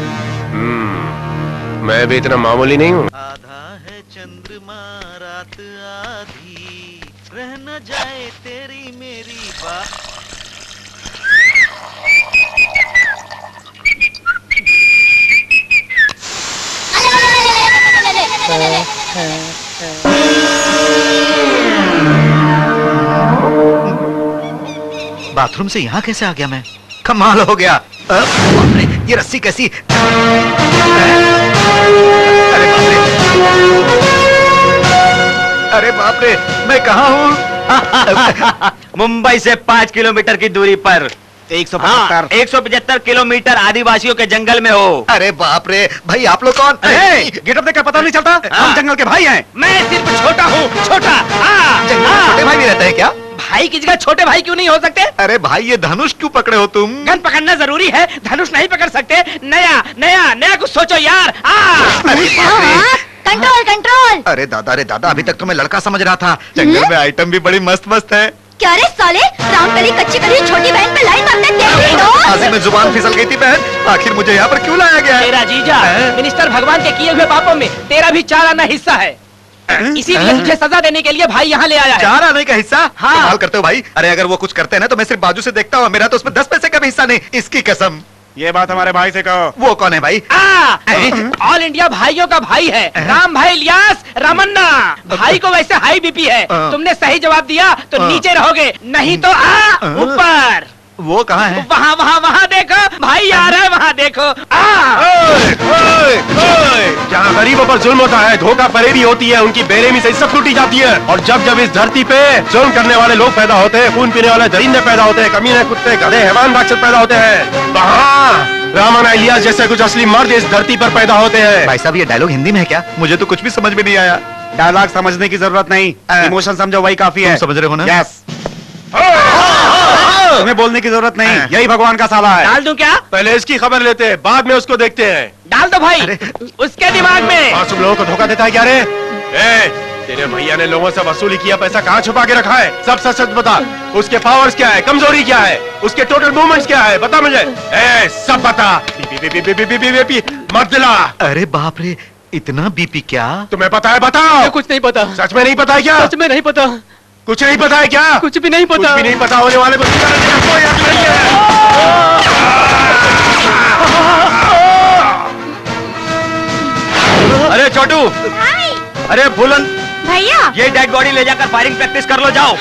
Speaker 4: मैं भी इतना मामूली नहीं हूँ।
Speaker 13: आधा है चंद्रमा रात आधी, रह न जाए तेरी मेरी बात।
Speaker 10: बाथरूम से यहाँ कैसे आ गया मैं? कमाल हो गया। ये रस्सी कैसी? अरे बाप रे, मैं कहाँ हूँ?
Speaker 8: मुंबई से 5 किलोमीटर की दूरी पर 175 175 किलोमीटर आदिवासियों के जंगल में हो।
Speaker 10: अरे बाप रे भाई, आप लोग कौन?
Speaker 3: गेटअप देखकर पता नहीं चलता? हम जंगल के भाई हैं।
Speaker 7: मैं सिर्फ छोटा हूँ, छोटा।
Speaker 10: जंगल में छोटे भाई भी रहते हैं क्या?
Speaker 7: भाई की जगह छोटे भाई क्यों नहीं हो सकते?
Speaker 10: अरे भाई, ये धनुष क्यों पकड़े हो तुम?
Speaker 7: गन पकड़ना जरूरी है, धनुष नहीं पकड़ सकते। नया नया नया कुछ सोचो यार।
Speaker 12: Control control.
Speaker 10: अरे दादा, रे दादा, अभी तक तो मैं लड़का समझ रहा था। जंगल में आइटम भी बड़ी मस्त मस्त है।
Speaker 12: क्या रे साले, राम कली कच्ची कली छोटी बहन पे लाइन मारते तेरी दोस्त।
Speaker 10: आजी में जुबान फिसल गई थी बहन। आखिर मुझे यहाँ पर क्यों लाया गया?
Speaker 7: तेरा जीजा मिनिस्टर भगवान के किए हुए पापों में तेरा भी 4 आना हिस्सा है, इसीलिए तुझे सजा देने के लिए भाई यहाँ ले आया है।
Speaker 10: 4 आने का हिस्सा?
Speaker 7: हाँ।
Speaker 10: कमाल करते हो भाई। अरे अगर वो कुछ करते हैं ना तो मैं सिर्फ बाजू से देखता हूँ, मेरा तो उसमें 10 पैसे का भी हिस्सा नहीं, इसकी कसम।
Speaker 3: ये बात हमारे भाई से कहो।
Speaker 10: वो कौन है भाई?
Speaker 7: ऑल इंडिया भाइयों का भाई है, राम भाई इलियास रामन्ना। भाई को वैसे हाई बीपी है, तुमने सही जवाब दिया तो नीचे रहोगे, नहीं तो ऊपर।
Speaker 10: वो कहाँ है?
Speaker 7: वहाँ वहाँ वहाँ देखो, भाई आ रहा है, वहाँ देखो।
Speaker 4: जहाँ गरीबों पर जुल्म होता है, धोखा फरेबी होती है, उनकी बेरहमी से इज्जत लूटी जाती है, और जब जब इस धरती पे जुल्म करने वाले लोग पैदा होते हैं, खून पीने वाले दरिंदे पैदा होते हैं, कमीने कुत्ते गधे हैवान राक्षस पैदा होते हैं, वहाँ रामन्ना इलियास जैसे कुछ असली मर्द इस धरती पर पैदा होते हैं।
Speaker 10: भाई साहब, ये डायलॉग हिंदी में है क्या? मुझे तो कुछ भी समझ में नहीं आया।
Speaker 3: डायलॉग समझने की जरूरत नहीं, इमोशन समझो वही काफी है।
Speaker 10: समझ रहे हो ना?
Speaker 3: यस। तुम्हें बोलने की जरूरत नहीं, यही भगवान का साला है।
Speaker 7: डाल दूं क्या?
Speaker 4: पहले इसकी खबर लेते हैं, बाद में उसको देखते हैं।
Speaker 7: डाल दो भाई, उसके दिमाग में।
Speaker 4: तुम लोगों को धोखा देता है क्या रे? तेरे भैया ने लोगों से वसूली किया पैसा कहाँ छुपा के रखा है? सब सच सच बता। उसके पावर्स क्या है, कमजोरी क्या है, उसके टोटल मूवमेंट्स क्या है, बता मुझे। सब बता। बीपी मत दिला।
Speaker 10: अरे बाप रे, इतना बीपी क्या?
Speaker 4: तुम्हें पता है? बताओ।
Speaker 6: कुछ नहीं पता।
Speaker 4: सच में नहीं पता है क्या?
Speaker 6: सच में नहीं पता।
Speaker 4: कुछ नहीं पता है क्या?
Speaker 6: कुछ भी नहीं पता।
Speaker 4: कुछ भी नहीं पता होने वाले कोई हक नहीं है।
Speaker 8: अरे छोटू, अरे फूलन
Speaker 12: भैया,
Speaker 8: ये डेड बॉडी ले जाकर फायरिंग प्रैक्टिस कर लो, जाओ।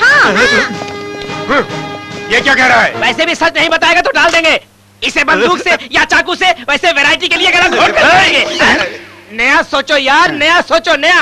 Speaker 4: ये क्या कह रहा है?
Speaker 7: वैसे भी सच नहीं बताएगा तो डाल देंगे इसे बंदूक से या चाकू से, वैसे वैरायटी के लिए गला घोट कर देंगे। नया सोचो यार, नया सोचो, नया।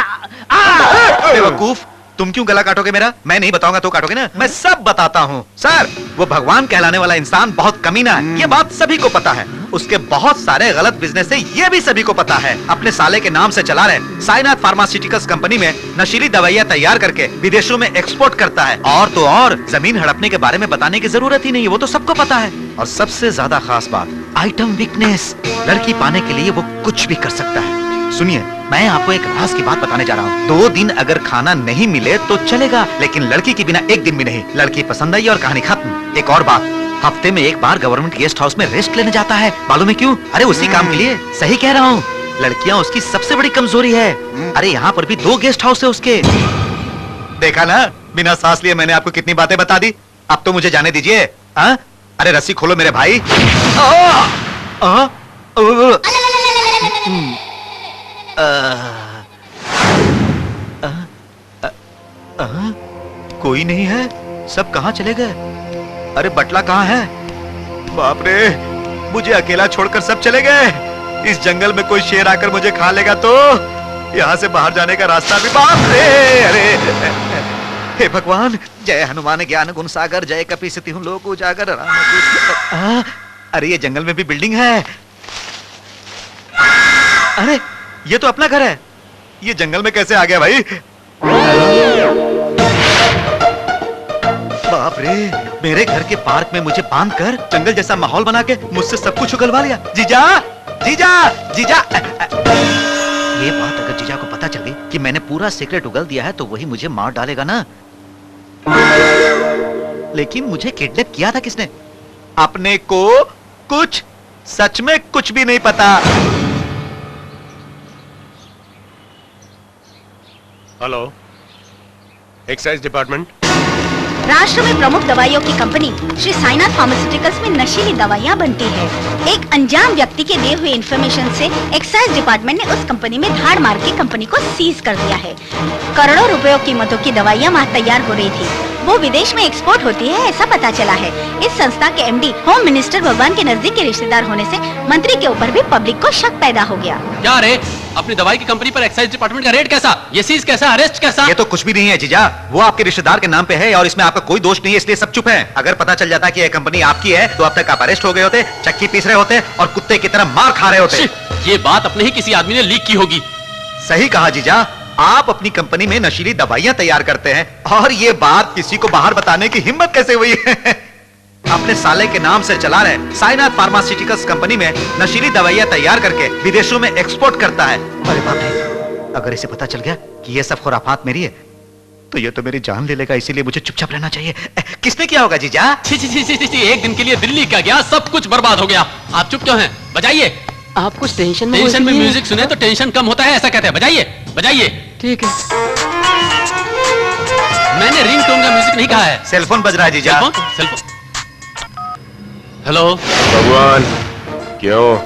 Speaker 10: बेवकूफ, तुम क्यों गला काटोगे मेरा? मैं नहीं बताऊंगा तो काटोगे ना? मैं सब बताता हूँ। सर, वो भगवान कहलाने वाला इंसान बहुत कमीना है, ये बात सभी को पता है। उसके बहुत सारे गलत बिजनेस है, ये भी सभी को पता है। अपने साले के नाम से चला रहे साइनाथ फार्मास्यूटिकल्स कंपनी में नशीली दवाइयाँ तैयार करके विदेशों में एक्सपोर्ट करता है। और तो और जमीन हड़पने के बारे में बताने की जरूरत ही नहीं है, वो तो सबको पता है। और सबसे ज्यादा खास बात, आइटम वीकनेस। लड़की पाने के लिए वो कुछ भी कर सकता है। सुनिए, मैं आपको एक राज की बात बताने जा रहा हूँ। 2 दिन अगर खाना नहीं मिले तो चलेगा, लेकिन लड़की के बिना 1 दिन भी नहीं। लड़की पसंद आई और कहानी खत्म। एक और बात, हफ्ते में 1 बार गवर्नमेंट गेस्ट हाउस में रेस्ट लेने जाता है। मालूम है क्यों? अरे उसी काम के लिए। सही कह रहा हूँ, लड़कियाँ उसकी सबसे बड़ी कमजोरी है। अरे यहाँ पर भी 2 गेस्ट हाउस है उसके। देखा ना, बिना सांस लिए मैंने आपको कितनी बातें बता दी। अब तो मुझे जाने दीजिए। अरे रस्सी खोलो मेरे भाई। कोई नहीं है, सब कहाँ चले गए? अरे बटला कहाँ है? बाप रे, मुझे अकेला छोड़कर सब चले गए। इस जंगल में कोई शेर आकर मुझे खा लेगा तो यहाँ से बाहर जाने का रास्ता भी। बाप रे, अरे हे भगवान, जय हनुमान ज्ञान गुण सागर, जय कपीसति हूँ लोक उजागर राम। अरे ये जंगल में भी बिल्डिंग है। अरे ये तो अपना घर है, ये जंगल में कैसे आ गया भाई? बाप रे, मेरे घर के पार्क में मुझे बांधकर जंगल जैसा माहौल बना के मुझसे सब कुछ उगलवा लिया। जीजा, जीजा, जीजा। ये बात अगर जीजा को पता चल गई कि मैंने पूरा सीक्रेट उगल दिया है तो वही मुझे मार डालेगा ना। लेकिन मुझे किडनैप किया था किसने? अपने को कुछ सच में कुछ भी नहीं पता।
Speaker 4: Hello, excise department.
Speaker 12: राष्ट्र में प्रमुख दवाइयों की कंपनी श्री साइनाथ फार्मास्यूटिकल्स में नशीली दवाइयाँ बनती है। एक अनजान व्यक्ति के दिए हुए इन्फॉर्मेशन से एक्साइज डिपार्टमेंट ने उस कंपनी में धाड़ मार के कंपनी को सीज कर दिया है। करोड़ों रुपयों कीमतों की दवाइयाँ वहाँ तैयार हो रही थी।
Speaker 9: वो विदेश में एक्सपोर्ट होती है, ऐसा पता चला है। इस संस्था के एमडी होम मिनिस्टर भगवान के नजदीक के रिश्तेदार होने से मंत्री के ऊपर भी पब्लिक को शक पैदा हो गया।
Speaker 5: क्या रे, अपनी दवाई की कंपनी पर एक्साइज डिपार्टमेंट का रेड कैसा, ये सीज कैसा, अरेस्ट कैसा?
Speaker 10: ये तो कुछ भी नहीं है जीजा, वो आपके रिश्तेदार के नाम पे है और इसमें आपका कोई दोष नहीं है, इसलिए सब चुप हैं। अगर पता चल जाता कि ये कंपनी आपकी है तो अब तक आप अरेस्ट हो गए होते, चक्की पीस रहे होते और कुत्ते की तरह मार खा रहे होते।
Speaker 5: ये बात अपने ही किसी आदमी ने लीक की होगी।
Speaker 10: सही कहा जीजा, आप अपनी कंपनी में नशीली दवाइयां तैयार करते हैं और ये बात किसी को बाहर बताने की हिम्मत कैसे हुई? अपने साले के नाम से चला रहे साइनाथ फार्मास्यूटिकल्स कंपनी में नशीली दवाइयां तैयार करके विदेशों में एक्सपोर्ट करता है। अरे बाप रे, अगर इसे पता चल गया कि ये सब खुराफात मेरी है तो ये तो मेरी जान ले लेगा, इसीलिए मुझे चुपचाप रहना चाहिए। किसने किया होगा जीजा?
Speaker 5: छी छी छी छी छी, एक दिन के लिए दिल्ली का गया, सब कुछ बर्बाद हो गया। आप चुप क्यों हैं? बजाइए।
Speaker 6: आप कुछ टेंशन
Speaker 5: में म्यूजिक सुने तो टेंशन कम होता है, ऐसा कहते हैं। बजाइए बजाइए।
Speaker 6: ठीक है।
Speaker 5: मैंने रिंगटोन का म्यूजिक नहीं कहा है।
Speaker 10: सेलफोन बज रहा है जीजा।
Speaker 5: सेलफोन। हेलो
Speaker 4: भगवान, क्यों?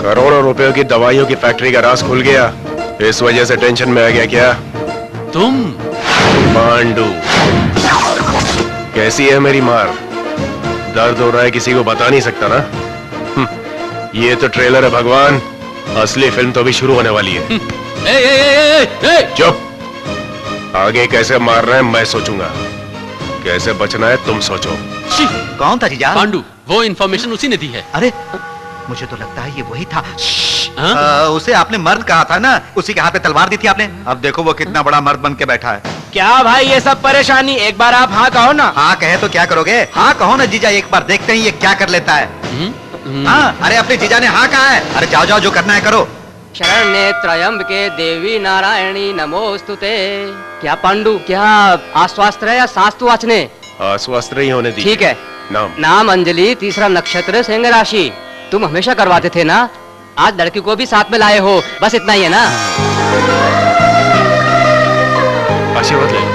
Speaker 4: करोड़ों रुपयों की दवाइयों की फैक्ट्री का राज खुल गया, इस वजह से टेंशन में आ गया क्या?
Speaker 5: तुम?
Speaker 4: पांडु, कैसी है मेरी मार? दर्द हो रहा है, किसी को बता नहीं सकता ना? ये तो ट्रेलर है भगवान, असली फिल्म तो अभी शुरू होने वाली है। चुप। आगे कैसे मारना है मैं सोचूंगा, कैसे बचना है तुम सोचो।
Speaker 10: कौन था जीजा?
Speaker 5: पांडु, वो इन्फॉर्मेशन उसी ने दी है।
Speaker 10: अरे मुझे तो लगता है ये वही था। उसे आपने मर्द कहा था ना, उसी के हाथ पे तलवार दी थी आपने। अब देखो वो कितना बड़ा मर्द बन के बैठा है।
Speaker 7: क्या भाई ये सब परेशानी, एक बार आप हाँ कहो ना।
Speaker 10: हाँ कहे तो क्या करोगे? हाँ कहो ना जीजा, एक बार देखते हैं ये क्या कर लेता है। हाँ, अरे अपने जीजा ने हाँ कहा है। अरे जाओ जाओ, जो करना है करो।
Speaker 6: शरण्ये त्र्यंबके देवी नारायणी नमोस्तुते। क्या पांडु, क्या आश्वास्त रहे या सांस तो वाचने?
Speaker 4: आश्वास्त ही होने दी।
Speaker 6: ठीक है। नाम अंजलि, तीसरा नक्षत्र, सिंह राशि। तुम हमेशा करवाते थे ना, आज लड़की को भी साथ में लाए हो, बस इतना ही है ना?
Speaker 4: आशीर्वाद ले लो।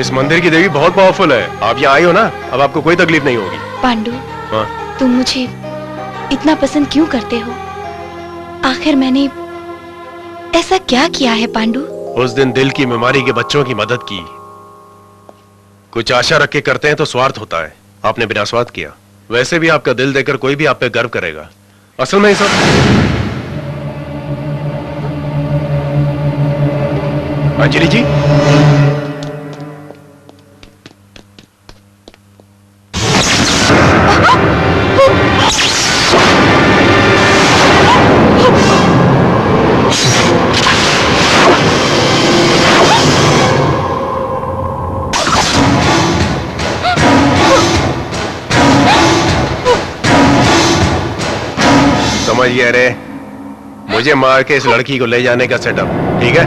Speaker 4: इस मंदिर की देवी बहुत पावरफुल है, आप यहाँ आई हो ना, अब आपको कोई तकलीफ नहीं होगी।
Speaker 2: पांडु,
Speaker 4: हाँ?
Speaker 2: तुम मुझे इतना पसंद क्यों करते हो? आखिर मैंने ऐसा क्या किया है पांडु?
Speaker 4: उस दिन दिल की बीमारी के बच्चों की मदद की। कुछ आशा रख के करते हैं तो स्वार्थ होता है, आपने बिना स्वार्थ किया। वैसे भी आपका दिल देकर कोई भी आप पे गर्व करेगा। असल में सब अंजलि जी, समझ गया रे, मुझे मार के इस लड़की को ले जाने का सेटअप, ठीक है?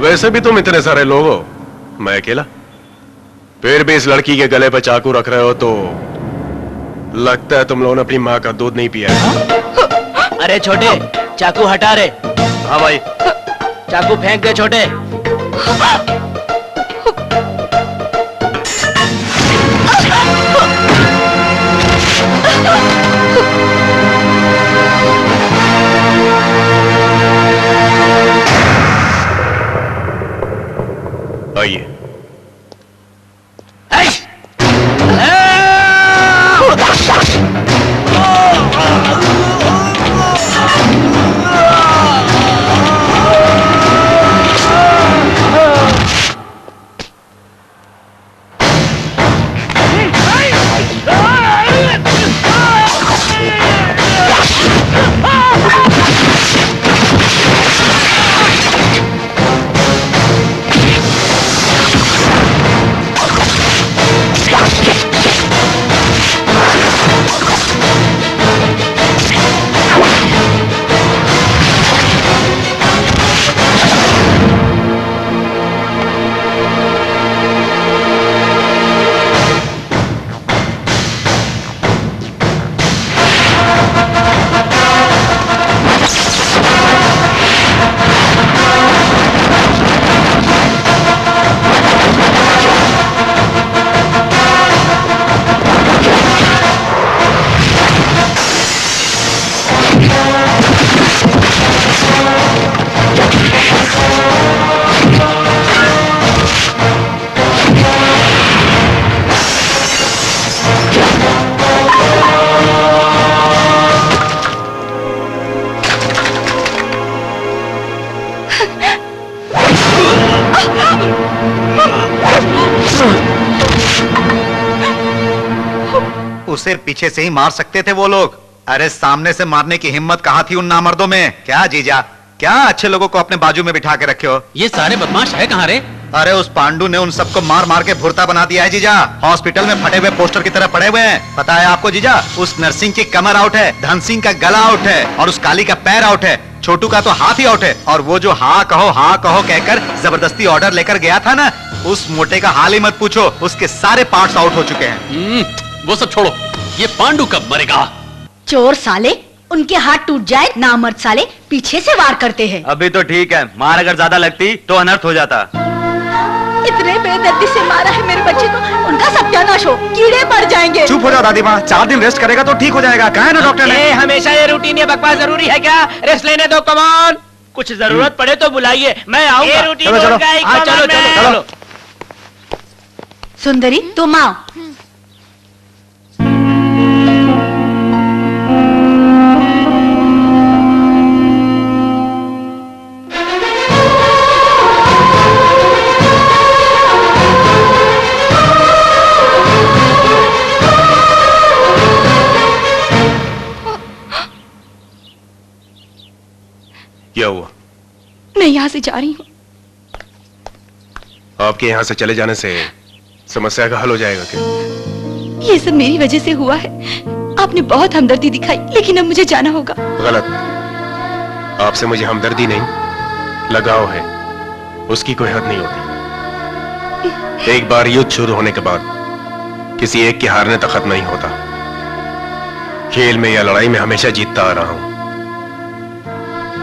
Speaker 4: वैसे भी तुम इतने सारे लोग हो, मैं अकेला। फिर भी इस लड़की के गले पे चाकू रख रहे हो तो लगता है तुम लोगों ने अपनी माँ का दूध नहीं पिया है।
Speaker 7: अरे छोटे, चाकू हटा रे।
Speaker 8: हाँ भाई।
Speaker 7: चाकू फेंक दे छोटे।
Speaker 4: आइए।
Speaker 10: उसे पीछे से ही मार सकते थे वो लोग। अरे सामने से मारने की हिम्मत कहाँ थी उन नामर्दों में? क्या जीजा, क्या अच्छे लोगों को अपने बाजू में बिठा के रखे हो?
Speaker 5: ये सारे बदमाश है कहाँ रे?
Speaker 10: अरे उस पांडु ने उन सबको मार मार के भुरता बना दिया है जीजा। हॉस्पिटल में फटे हुए पोस्टर की तरह पड़े हुए हैं। पता है आपको जीजा, उस नरसिंह की कमर आउट है, धन सिंह का गला आउट है और उस काली का पैर आउट है, छोटू का तो हाथ ही आउट है। और वो जो हाँ कहो कहकर जबरदस्ती ऑर्डर लेकर गया था ना, उस मोटे का हाल ही मत पूछो, उसके सारे पार्ट्स आउट हो चुके हैं।
Speaker 5: वो सब छोड़ो, ये पांडु कब मरेगा?
Speaker 14: चोर साले, उनके हाथ टूट जाए, नामर्द साले पीछे से वार करते हैं।
Speaker 8: अभी तो ठीक है, मार अगर ज्यादा लगती तो अनर्थ हो जाता।
Speaker 14: इतने बेदर्दी से मारा है मेरे बच्चे को, उनका सत्यानाश हो, कीड़े पड़ जाएंगे।
Speaker 3: चुप हो जाओ दादी माँ, 4 दिन रेस्ट करेगा तो ठीक हो जाएगा। कहा है ना डॉक्टर ने?
Speaker 7: हमेशा ये रूटीन, ये बकवास जरूरी है क्या? रेस्ट लेने दो, कम ऑन। कुछ जरूरत पड़े तो बुलाइए, मैं आऊंगा।
Speaker 3: चलो चलो
Speaker 7: चलो चलो।
Speaker 14: सुंदरी तुम आओ।
Speaker 4: क्या हुआ?
Speaker 2: मैं यहाँ से जा रही हूँ।
Speaker 4: आपके यहाँ से चले जाने से समस्या का हल हो जाएगा क्या?
Speaker 2: ये सब मेरी वजह से हुआ है। आपने बहुत हमदर्दी दिखाई, लेकिन अब मुझे जाना होगा।
Speaker 4: गलत। आपसे मुझे हमदर्दी नहीं, लगाव है। उसकी कोई हद नहीं होती। एक बार युद्ध शुरू होने के बाद किसी एक के हारने तक खत्म नहीं होता। खेल में या लड़ाई में हमेशा जीतता आ रहा हूं।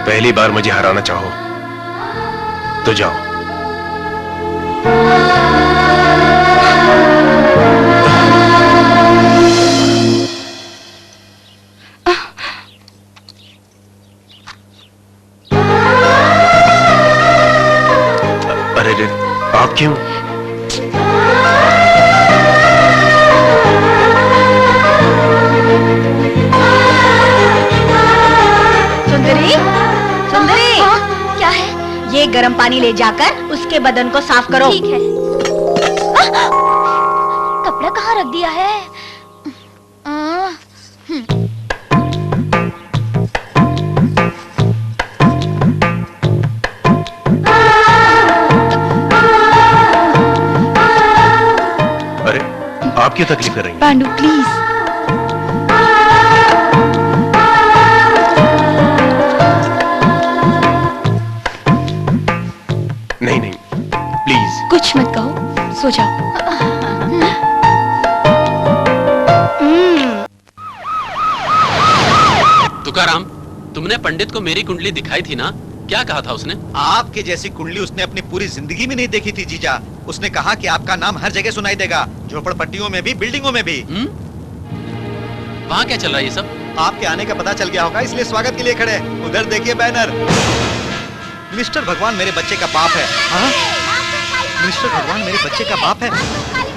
Speaker 4: पहली बार मुझे हराना चाहो तो जाओ। अरे रे, आप क्यों?
Speaker 14: सुंदरी, सुंदरी, क्या है? ये गर्म पानी ले जाकर उसके बदन को साफ करो।
Speaker 12: ठीक है। कपड़ा कहाँ रख दिया है?
Speaker 4: अरे आप क्यों तकलीफ कर रही हैं?
Speaker 2: पांडु प्लीज।
Speaker 4: नहीं नहीं, प्लीज।
Speaker 2: कुछ मत कहो, सो जाओ।
Speaker 5: तुकाराम, तुमने पंडित को मेरी कुंडली दिखाई थी ना? क्या कहा था उसने?
Speaker 10: आपके जैसी कुंडली उसने अपनी पूरी जिंदगी में नहीं देखी थी जीजा। उसने कहा कि आपका नाम हर जगह सुनाई देगा, झोपड़पट्टियों में भी, बिल्डिंगों में भी।
Speaker 5: वहाँ क्या चल रहा है ये सब?
Speaker 10: आपके आने का पता चल गया होगा, इसलिए स्वागत के लिए खड़े। उधर देखिए बैनर, मिस्टर भगवान मेरे बच्चे का बाप है। हाँ? मिस्टर भगवान मेरे बच्चे का बाप है।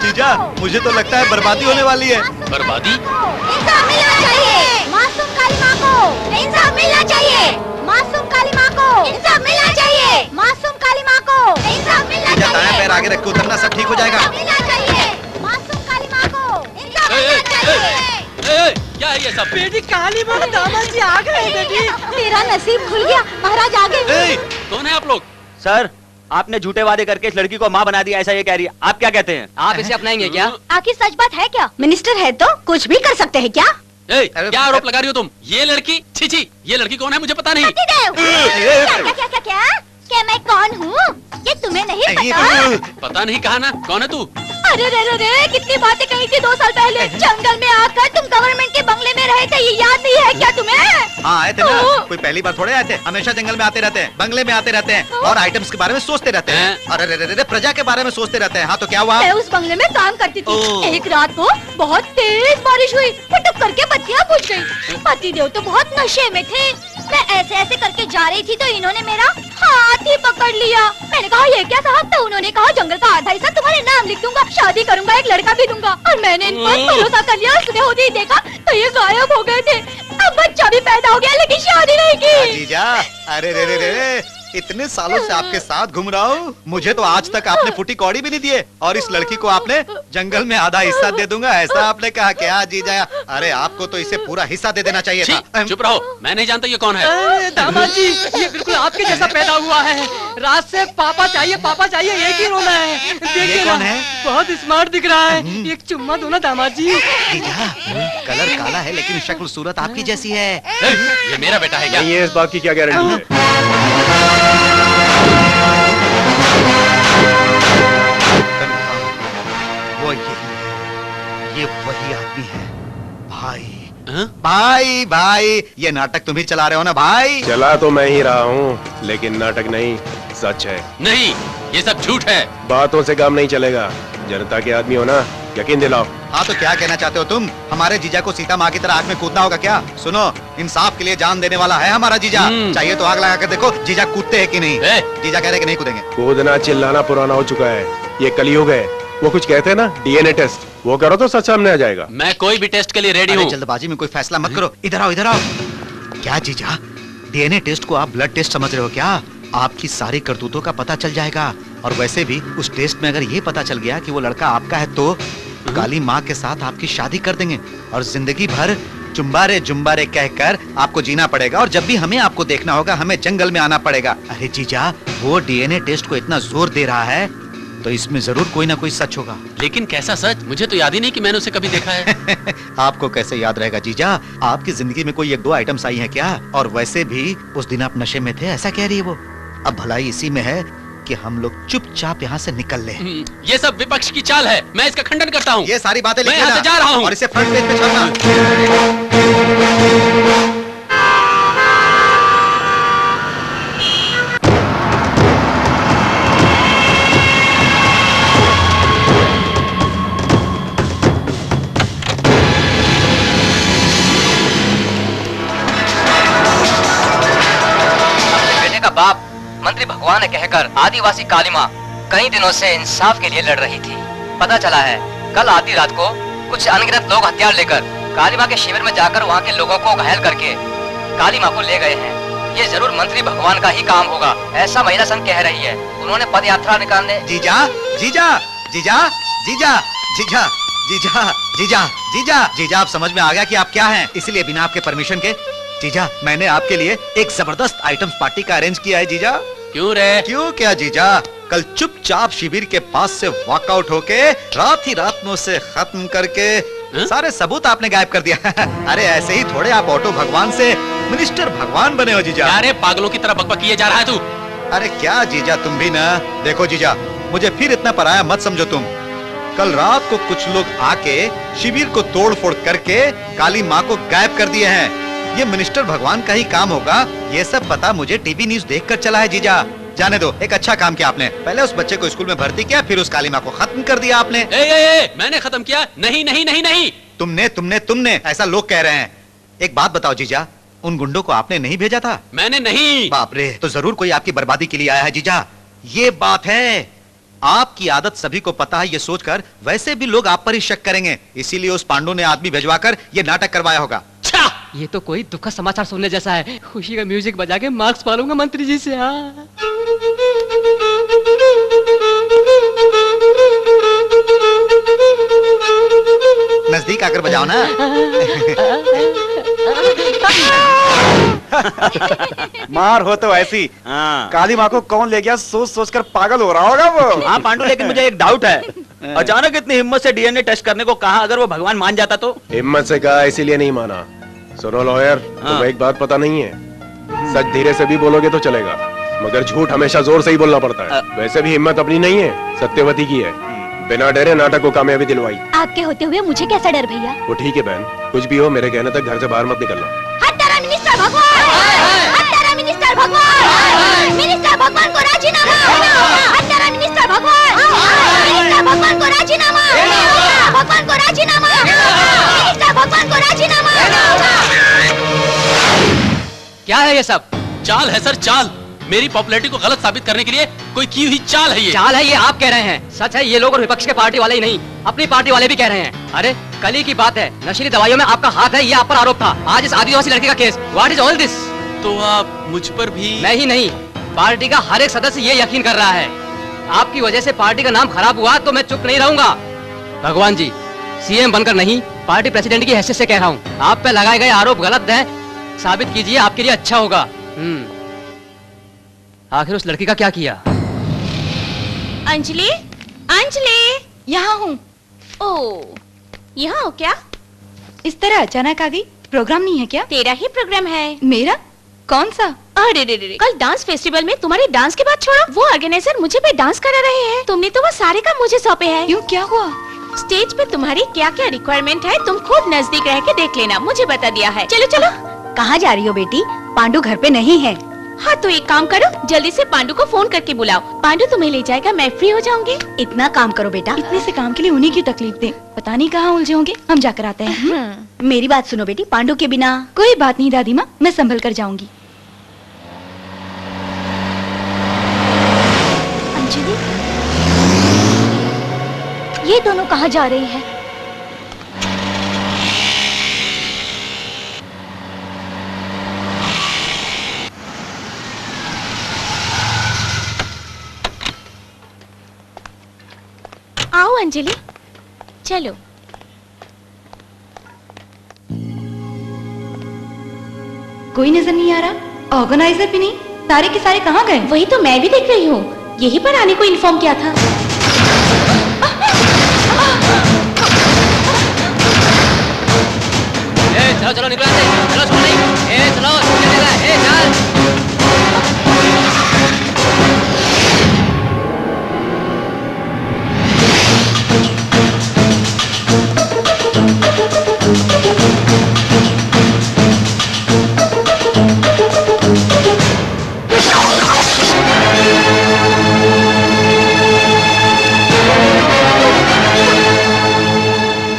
Speaker 10: जीजा, मुझे तो लगता है बर्बादी होने वाली है।
Speaker 5: बर्बादी?
Speaker 12: इंसाफ मिलना चाहिए मासूम काली माँ को। इंसाफ मिलना चाहिए मासूम काली माँ को। इंसाफ मिलना चाहिए मासूम काली माँ को। इंसाफ मिलना
Speaker 10: जीजा, दायां
Speaker 12: चाहिए।
Speaker 10: पैर आगे रख के उतरना, सब ठीक हो जाएगा।
Speaker 12: मिलना चाहिए मासूम काली माँ को। इंसाफ मिलना चाहिए।
Speaker 5: क्या है ये सब?
Speaker 11: बेटी काली माँ दामाद जी आ गए बेटी।
Speaker 12: तेरा नसीब खुल गया, महाराज आगे।
Speaker 5: कौन है आप लोग?
Speaker 8: सर, आपने झूठे वादे करके इस लड़की को माँ बना दिया, ऐसा ये कह रही है। आप क्या कहते हैं?
Speaker 6: आप इसे अपनाएंगे क्या?
Speaker 12: आखिर सच बात है क्या?
Speaker 14: मिनिस्टर है तो कुछ भी कर सकते हैं क्या?
Speaker 5: क्या आरोप लगा रही हो तुम? ये लड़की, छी, ये लड़की कौन है मुझे पता नहीं।
Speaker 12: क्या मैं कौन हूँ? ये तुम्हें नहीं पता?
Speaker 5: पता नहीं, कहा ना, कौन है तू?
Speaker 12: अरे रे रे रे, कितनी बातें कही थी 2 साल पहले। जंगल में आकर तुम गवर्नमेंट के बंगले में रहे थे, ये याद नहीं है क्या तुम्हें?
Speaker 10: हाँ आए थे ना, कोई पहली बार थोड़े आए थे। हमेशा जंगल में आते रहते हैं, बंगले में आते रहते हैं और आइटम्स के बारे में सोचते रहते हैं। अरे रे रे रे, प्रजा के बारे में सोचते रहते हैं। हाँ तो क्या हुआ?
Speaker 12: मैं उस बंगले में काम करती थी। एक रात को बहुत तेज बारिश हुई, फटक करके बत्तियाँ बुझ गयी। पतिदेव तो बहुत नशे में थे। मैं ऐसे ऐसे करके जा रही थी तो इन्होंने मेरा हाथ ही पकड़ लिया। मैंने कहा ये क्या साहब? तो उन्होंने कहा जंगल का आधा हिस्सा तुम्हारे नाम लिख दूंगा, शादी करूंगा, एक लड़का भी दूंगा। और मैंने इन पर भरोसा कर लिया। सुबह होते ही देखा तो ये गायब हो गए थे। अब बच्चा भी पैदा हो गया लेकिन शादी नहीं की।
Speaker 10: जीजा, अरे रे रे रे, इतने सालों से आपके साथ घूम रहा हूँ, मुझे तो आज तक आपने फुटी कौड़ी भी नहीं दिए, और इस लड़की को आपने जंगल में आधा हिस्सा दे दूंगा ऐसा आपने कहा। क्या जीजा? अरे आपको तो इसे पूरा हिस्सा दे देना चाहिए था।
Speaker 5: चुप रहो, मैं नहीं जानता ये कौन है।
Speaker 6: दामाद जी, ये बिल्कुल आपके जैसा पैदा हुआ है। रात से पापा चाहिए एक ही रोना है। देखिए
Speaker 10: कौन है?
Speaker 6: बहुत स्मार्ट दिख रहा है। एक चुम्मा दो ना दामाद जी।
Speaker 10: जीजा, कलर काला है लेकिन शक्ल सूरत आपकी जैसी है।
Speaker 5: ये मेरा बेटा है क्या?
Speaker 4: ये इस बात की क्या गारंटी है?
Speaker 10: वो ये वही आदमी है। भाई भाई भाई, ये नाटक तुम ही चला रहे हो ना भाई?
Speaker 4: चला तो मैं ही रहा हूँ, लेकिन नाटक नहीं, सच है।
Speaker 5: नहीं, ये सब झूठ है।
Speaker 4: बातों से काम नहीं चलेगा, जनता के आदमी हो ना, यकीन दिलाओ।
Speaker 10: हाँ तो क्या कहना चाहते हो तुम? हमारे जीजा को सीता माँ की तरह आग में कूदना होगा क्या? सुनो, इंसाफ के लिए जान देने वाला है हमारा जीजा। चाहिए तो आग लगा कर देखो जीजा कूदते हैं कि नहीं। जीजा कह रहे कि नहीं कूदेंगे।
Speaker 4: कूदना चिल्लाना पुराना हो चुका है, ये कलयुग है। वो कुछ कहते हैं ना, डीएनए टेस्ट, वो करो तो सच सामने आ जाएगा।
Speaker 5: मैं कोई भी टेस्ट के लिए रेडी हूँ।
Speaker 10: जल्दबाजी में कोई फैसला मत करो। इधर आओ, इधर आओ। क्या जीजा, डीएनए टेस्ट को आप ब्लड टेस्ट समझ रहे हो क्या? आपकी सारी करतूतों का पता चल जाएगा। और वैसे भी उस टेस्ट में अगर ये पता चल गया कि वो लड़का आपका है तो काली माँ के साथ आपकी शादी कर देंगे और जिंदगी भर जुम्बारे जुम्बारे कहकर आपको जीना पड़ेगा। और जब भी हमें आपको देखना होगा, हमें जंगल में आना पड़ेगा। अरे जीजा, वो डीएनए टेस्ट को इतना जोर दे रहा है तो इसमें जरूर कोई ना कोई सच होगा।
Speaker 5: लेकिन कैसा सच? मुझे तो याद ही नहीं कि मैंने उसे कभी देखा है।
Speaker 10: आपको कैसे याद रहेगा जीजा? आपकी जिंदगी में कोई 1-2 आइटम्स आई हैं क्या? और वैसे भी उस दिन आप नशे में थे, ऐसा कह रही है वो। अब भलाई इसी में है कि हम लोग चुपचाप यहाँ से निकल ले।
Speaker 5: ये सब विपक्ष की चाल है, मैं इसका खंडन करता हूँ।
Speaker 10: ये सारी बातें
Speaker 5: मैं यहाँ से जा रहा हूँ
Speaker 10: और इसे फ्रंट पेज पे छापना।
Speaker 6: बेटे का बाप मंत्री भगवान ने कहकर आदिवासी काली माँ कई दिनों से इंसाफ के लिए लड़ रही थी। पता चला है कल आधी रात को कुछ अनगिनत लोग हथियार लेकर काली माँ के शिविर में जाकर वहाँ के लोगों को घायल करके काली माँ को ले गए हैं। ये जरूर मंत्री भगवान का ही काम होगा, ऐसा महिला संघ कह रही है। उन्होंने पद यात्रा निकालने।
Speaker 10: जीजा जीजा जीजा जीजा जीजा जीजा जीजा जीजा जीजा, आप समझ में आ गया कि आप क्या हैं? इसलिए बिना आपके परमिशन के जीजा, मैंने आपके लिए एक जबरदस्त आइटम्स पार्टी का अरेंज किया है जीजा।
Speaker 5: क्यों रे?
Speaker 10: क्यों क्या जीजा, कल चुपचाप शिविर के पास से वॉकआउट होके रात ही रात में उसे खत्म करके सारे सबूत आपने गायब कर दिया। अरे ऐसे ही थोड़े आप ऑटो भगवान से मिनिस्टर भगवान बने हो जीजा।
Speaker 5: अरे पागलों की तरह बकबक किए जा रहा है तू।
Speaker 10: अरे क्या जीजा, तुम भी ना। देखो जीजा, मुझे फिर इतना पराया मत समझो तुम। कल रात को कुछ लोग आके शिविर को तोड़ फोड़ करके काली माँ को गायब कर दिए हैं। ये मिनिस्टर भगवान का ही काम होगा, ये सब पता मुझे टीवी न्यूज देखकर चला है जीजा। जाने दो, एक अच्छा काम किया आपने। पहले उस बच्चे को स्कूल में भर्ती किया, फिर उस काली माँ को खत्म कर दिया आपने।
Speaker 5: मैंने खत्म किया? नहीं नहीं नहीं नहीं।
Speaker 10: तुमने ऐसा लोग कह रहे हैं। एक बात बताओ जीजा, उन गुंडों को आपने नहीं भेजा था?
Speaker 5: मैंने नहीं।
Speaker 10: बाप रे, तो जरूर कोई आपकी बर्बादी के लिए आया है जीजा। ये बात है, आपकी आदत सभी को पता है, ये सोचकर वैसे भी लोग आप पर ही शक करेंगे, इसीलिए उस पांडु ने आदमी भिजवाकर ये नाटक करवाया होगा।
Speaker 6: ये तो कोई दुखद समाचार सुनने जैसा है। खुशी का म्यूजिक बजा के मार्क्स पालूंगा मंत्री जी से। हाँ
Speaker 10: नजदीक आकर बजाओ ना।
Speaker 3: मार हो तो ऐसी। काली माँ को कौन ले गया, सोच सोच कर पागल हो रहा होगा वो।
Speaker 8: हाँ पांडु, लेकिन मुझे एक डाउट है। अचानक इतनी हिम्मत से डीएनए टेस्ट करने को कहा, अगर वो भगवान मान जाता तो?
Speaker 4: हिम्मत से कहा, इसीलिए नहीं माना। सुनो लॉयर, तुम्हें एक बात पता नहीं है, सच धीरे से भी बोलोगे तो चलेगा, मगर झूठ हमेशा जोर से ही बोलना पड़ता है। वैसे भी हिम्मत अपनी नहीं है, सत्यवती की है। बिना डरे नाटक को कामयाबी दिलवाई।
Speaker 12: आपके होते हुए मुझे कैसा डर भैया?
Speaker 4: वो ठीक है बहन, कुछ भी हो मेरे कहने तक घर से बाहर मत निकलना।
Speaker 12: हत्यारा मिनिस्टर भगवान! हत्यारा मिनिस्टर भगवान! मिनिस्टर भगवान को राजीनामा! हत्यारा मिनिस्टर भगवान! मिनिस्टर भगवान को राजीनामा! भगवान को राजीनामा! मिनिस्टर भगवान को राजीनामा!
Speaker 6: क्या है ये सब?
Speaker 5: चाल है सर, चाल। मेरी पॉपुलैरिटी को गलत साबित करने के लिए कोई की हुई चाल है ये।
Speaker 6: चाल है ये आप कह रहे हैं, सच है ये लोग और विपक्ष के पार्टी वाले ही नहीं, अपनी पार्टी वाले भी कह रहे हैं। अरे कल ही की बात है, नशीली दवाइयों में आपका हाथ है, ये आप पर आरोप था। आज इस आदिवासी लड़की का case, what is all this?
Speaker 5: तो आप मुझ पर भी?
Speaker 6: नहीं नहीं, पार्टी का हर एक सदस्य ये यकीन कर रहा है आपकी वजह से पार्टी का नाम खराब हुआ तो मैं चुप नहीं रहूंगा। भगवान जी, सीएम बनकर नहीं, पार्टी प्रेसिडेंट की हैसियत से कह रहा हूँ, आप पे लगाए गए आरोप गलत हैं, साबित कीजिए, आपके लिए अच्छा होगा। आखिर उस लड़की का क्या किया?
Speaker 1: अंजलि, अंजलि,
Speaker 2: यहाँ हूँ।
Speaker 1: ओ, यहाँ हो क्या?
Speaker 2: इस तरह अचानक आ गई? प्रोग्राम नहीं है क्या?
Speaker 1: तेरा ही प्रोग्राम है।
Speaker 2: मेरा? कौन सा?
Speaker 1: अरे रे रे, कल डांस फेस्टिवल में तुम्हारे डांस के बाद छोड़ो, वो ऑर्गेनाइजर मुझे पे डांस करा रहे हैं। तुमने तो वो सारे काम मुझे सौंपे हैं।
Speaker 2: क्यों, क्या हुआ?
Speaker 1: स्टेज पे तुम्हारी क्या क्या रिक्वायरमेंट है तुम खुद नजदीक रह के देख लेना, मुझे बता दिया है। चलो चलो।
Speaker 14: कहाँ जा रही हो बेटी? पांडु घर पे नहीं है।
Speaker 1: हाँ तो एक काम करो, जल्दी से पांडु को फोन करके बुलाओ, पांडु तुम्हें ले जाएगा, मैं फ्री हो जाऊंगी।
Speaker 14: इतना काम करो बेटा।
Speaker 2: इतने से काम के लिए उन्हीं की तकलीफ दे, पता नहीं कहाँ उलझे होंगे। हम जाकर आते हैं।
Speaker 14: मेरी बात सुनो बेटी, पांडु के बिना।
Speaker 2: कोई बात नहीं दादी माँ, मैं संभल कर जाऊंगी।
Speaker 12: अंजलि, ये दोनों कहाँ जा रहे हैं?
Speaker 1: आओ अंजलि, चलो।
Speaker 2: कोई नजर नहीं आ रहा, ऑर्गेनाइजर भी नहीं, सारे के सारे कहाँ गए?
Speaker 1: वही तो मैं भी देख रही हूँ, यही पर आने को इन्फॉर्म किया था।
Speaker 6: चलो चलो निकलो, चलो छोड़ नहीं, चलो चल।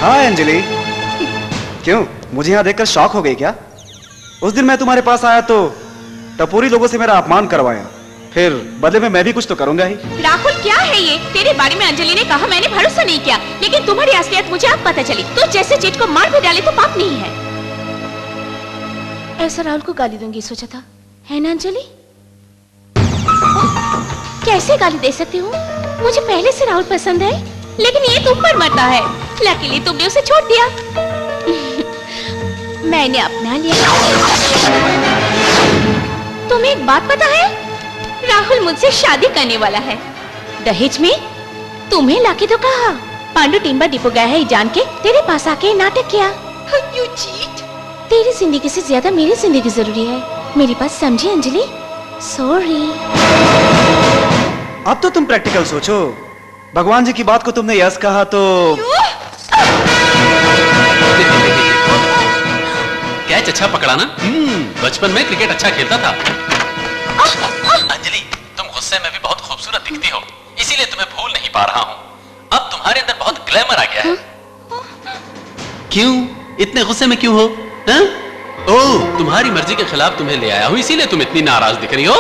Speaker 3: हाय अंजलि, क्यों मुझे यहाँ देखकर शॉक हो गई क्या? उस दिन मैं तुम्हारे पास आया तो टपोरी लोगों से मेरा अपमान करवाया, फिर बदले में मैं भी कुछ तो करूंगा ही।
Speaker 1: राहुल क्या है ये? तेरे बारे में अंजलि ने कहा, मैंने भरोसा नहीं किया, लेकिन तुम्हारी असलियत मुझे अब पता चली। तो जैसे चीट को मार भी डाले तो पाप नहीं है। ऐसा राहुल को गाली दूंगी सोचा था, है ना अंजलि? कैसे गाली दे सकती हूँ? मुझे पहले से राहुल पसंद है, लेकिन ये तुम पर मरता है। लकीली तुमने उसे छोड़ दिया। मैंने अपना लिया। तुम्हें एक बात पता है? राहुल मुझसे शादी करने वाला है। दहेज में तुम्हें लाके तो कहा, पांडु टिम्बर डिपो गया है जान के तेरे पास आके नाटक किया। You cheat। तेरी जिंदगी से ज्यादा मेरी जिंदगी जरूरी है, मेरी बात समझी अंजलि? सॉरी।
Speaker 3: अब तो तुम प्रैक्टिकल सोचो, भगवान जी की बात को तुमने यस कहा तो
Speaker 5: कैच अच्छा पकड़ा ना? बचपन में क्रिकेट अच्छा खेलता था। अंजलि, तुम गुस्से में भी बहुत खूबसूरत दिखती हो, इसीलिए तुम्हें भूल नहीं पा रहा हूँ। अब तुम्हारे अंदर बहुत ग्लैमर आ गया है। क्यों इतने गुस्से में क्यों हो? हा? ओह, तुम्हारी मर्जी के खिलाफ तुम्हें ले आया हूँ, इसीलिए तुम इतनी नाराज दिख रही हो।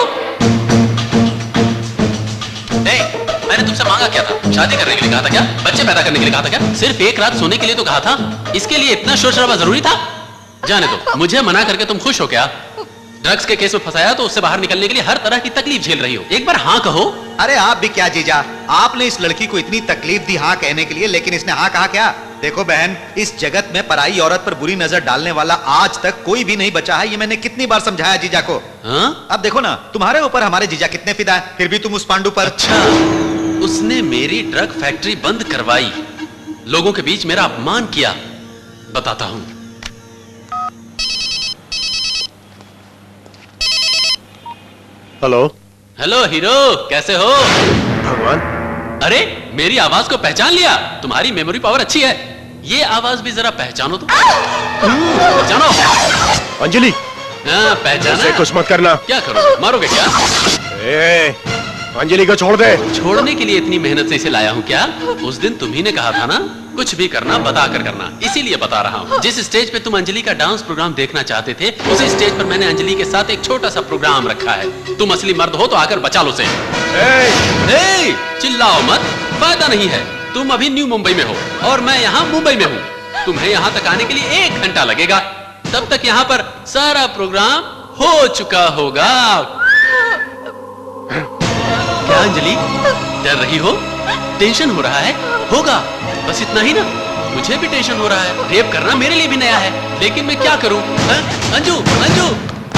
Speaker 5: मैंने तुमसे मांगा क्या था? शादी करने के लिए कहा था क्या? बच्चे पैदा करने के लिए कहा था क्या? सिर्फ एक रात सोने के लिए तो कहा था, इसके लिए इतना शोर शराबा जरूरी था? जाने दो, मुझे मना करके तुम खुश हो क्या? ड्रग्स के केस में फंसाया तो उससे बाहर निकलने के लिए हर तरह की तकलीफ झेल रही हो, एक बार हाँ कहो।
Speaker 10: अरे आप भी क्या जीजा, आपने इस लड़की को इतनी तकलीफ दी हाँ कहने के लिए, लेकिन इसने हाँ कहा क्या? देखो बहन, इस जगत में पराई औरत पर बुरी नजर डालने वाला आज तक कोई भी नहीं बचा है, ये मैंने कितनी बार समझाया जीजा को।
Speaker 5: हाँ?
Speaker 10: अब देखो ना, तुम्हारे ऊपर हमारे जीजा कितने फिदा है, फिर भी तुम उस पांडु पर।
Speaker 5: अच्छा, उसने मेरी ड्रग फैक्ट्री बंद करवाई, लोगों के बीच मेरा अपमान किया, बताता हूं।
Speaker 4: हेलो
Speaker 5: हेलो हीरो, कैसे हो?
Speaker 4: भगवान,
Speaker 5: अरे मेरी आवाज को पहचान लिया? तुम्हारी मेमोरी पावर अच्छी है, ये आवाज भी जरा पहचानो तो। पहचानो।
Speaker 4: अंजलि,
Speaker 5: हाँ पहचाना?
Speaker 4: कुछ मत करना।
Speaker 5: क्या करोगे, मारोगे क्या?
Speaker 4: अंजलि को छोड़ दे।
Speaker 5: छोड़ने के लिए इतनी मेहनत से इसे लाया हूँ क्या? उस दिन तुम्ही ने कहा था ना, कुछ भी करना बता कर करना, इसीलिए बता रहा हूँ। जिस स्टेज पे तुम अंजलि का डांस प्रोग्राम देखना चाहते थे, उसी स्टेज पर मैंने अंजलि के साथ एक छोटा सा प्रोग्राम रखा है। तुम असली मर्द हो तो आकर बचा लो उसे। चिल्लाओ मत, फायदा नहीं है। तुम अभी न्यू मुंबई में हो और मैं यहाँ मुंबई में हूँ। तुम्हें यहाँ तक आने के लिए 1 घंटा लगेगा, तब तक यहाँ पर सारा प्रोग्राम हो चुका होगा। क्या अंजलि, डर रही हो? टेंशन हो रहा है? होगा, बस इतना ही ना। मुझे भी टेंशन हो रहा है। रेप करना मेरे लिए भी नया है, लेकिन मैं क्या करूं? अंजू, अंजू,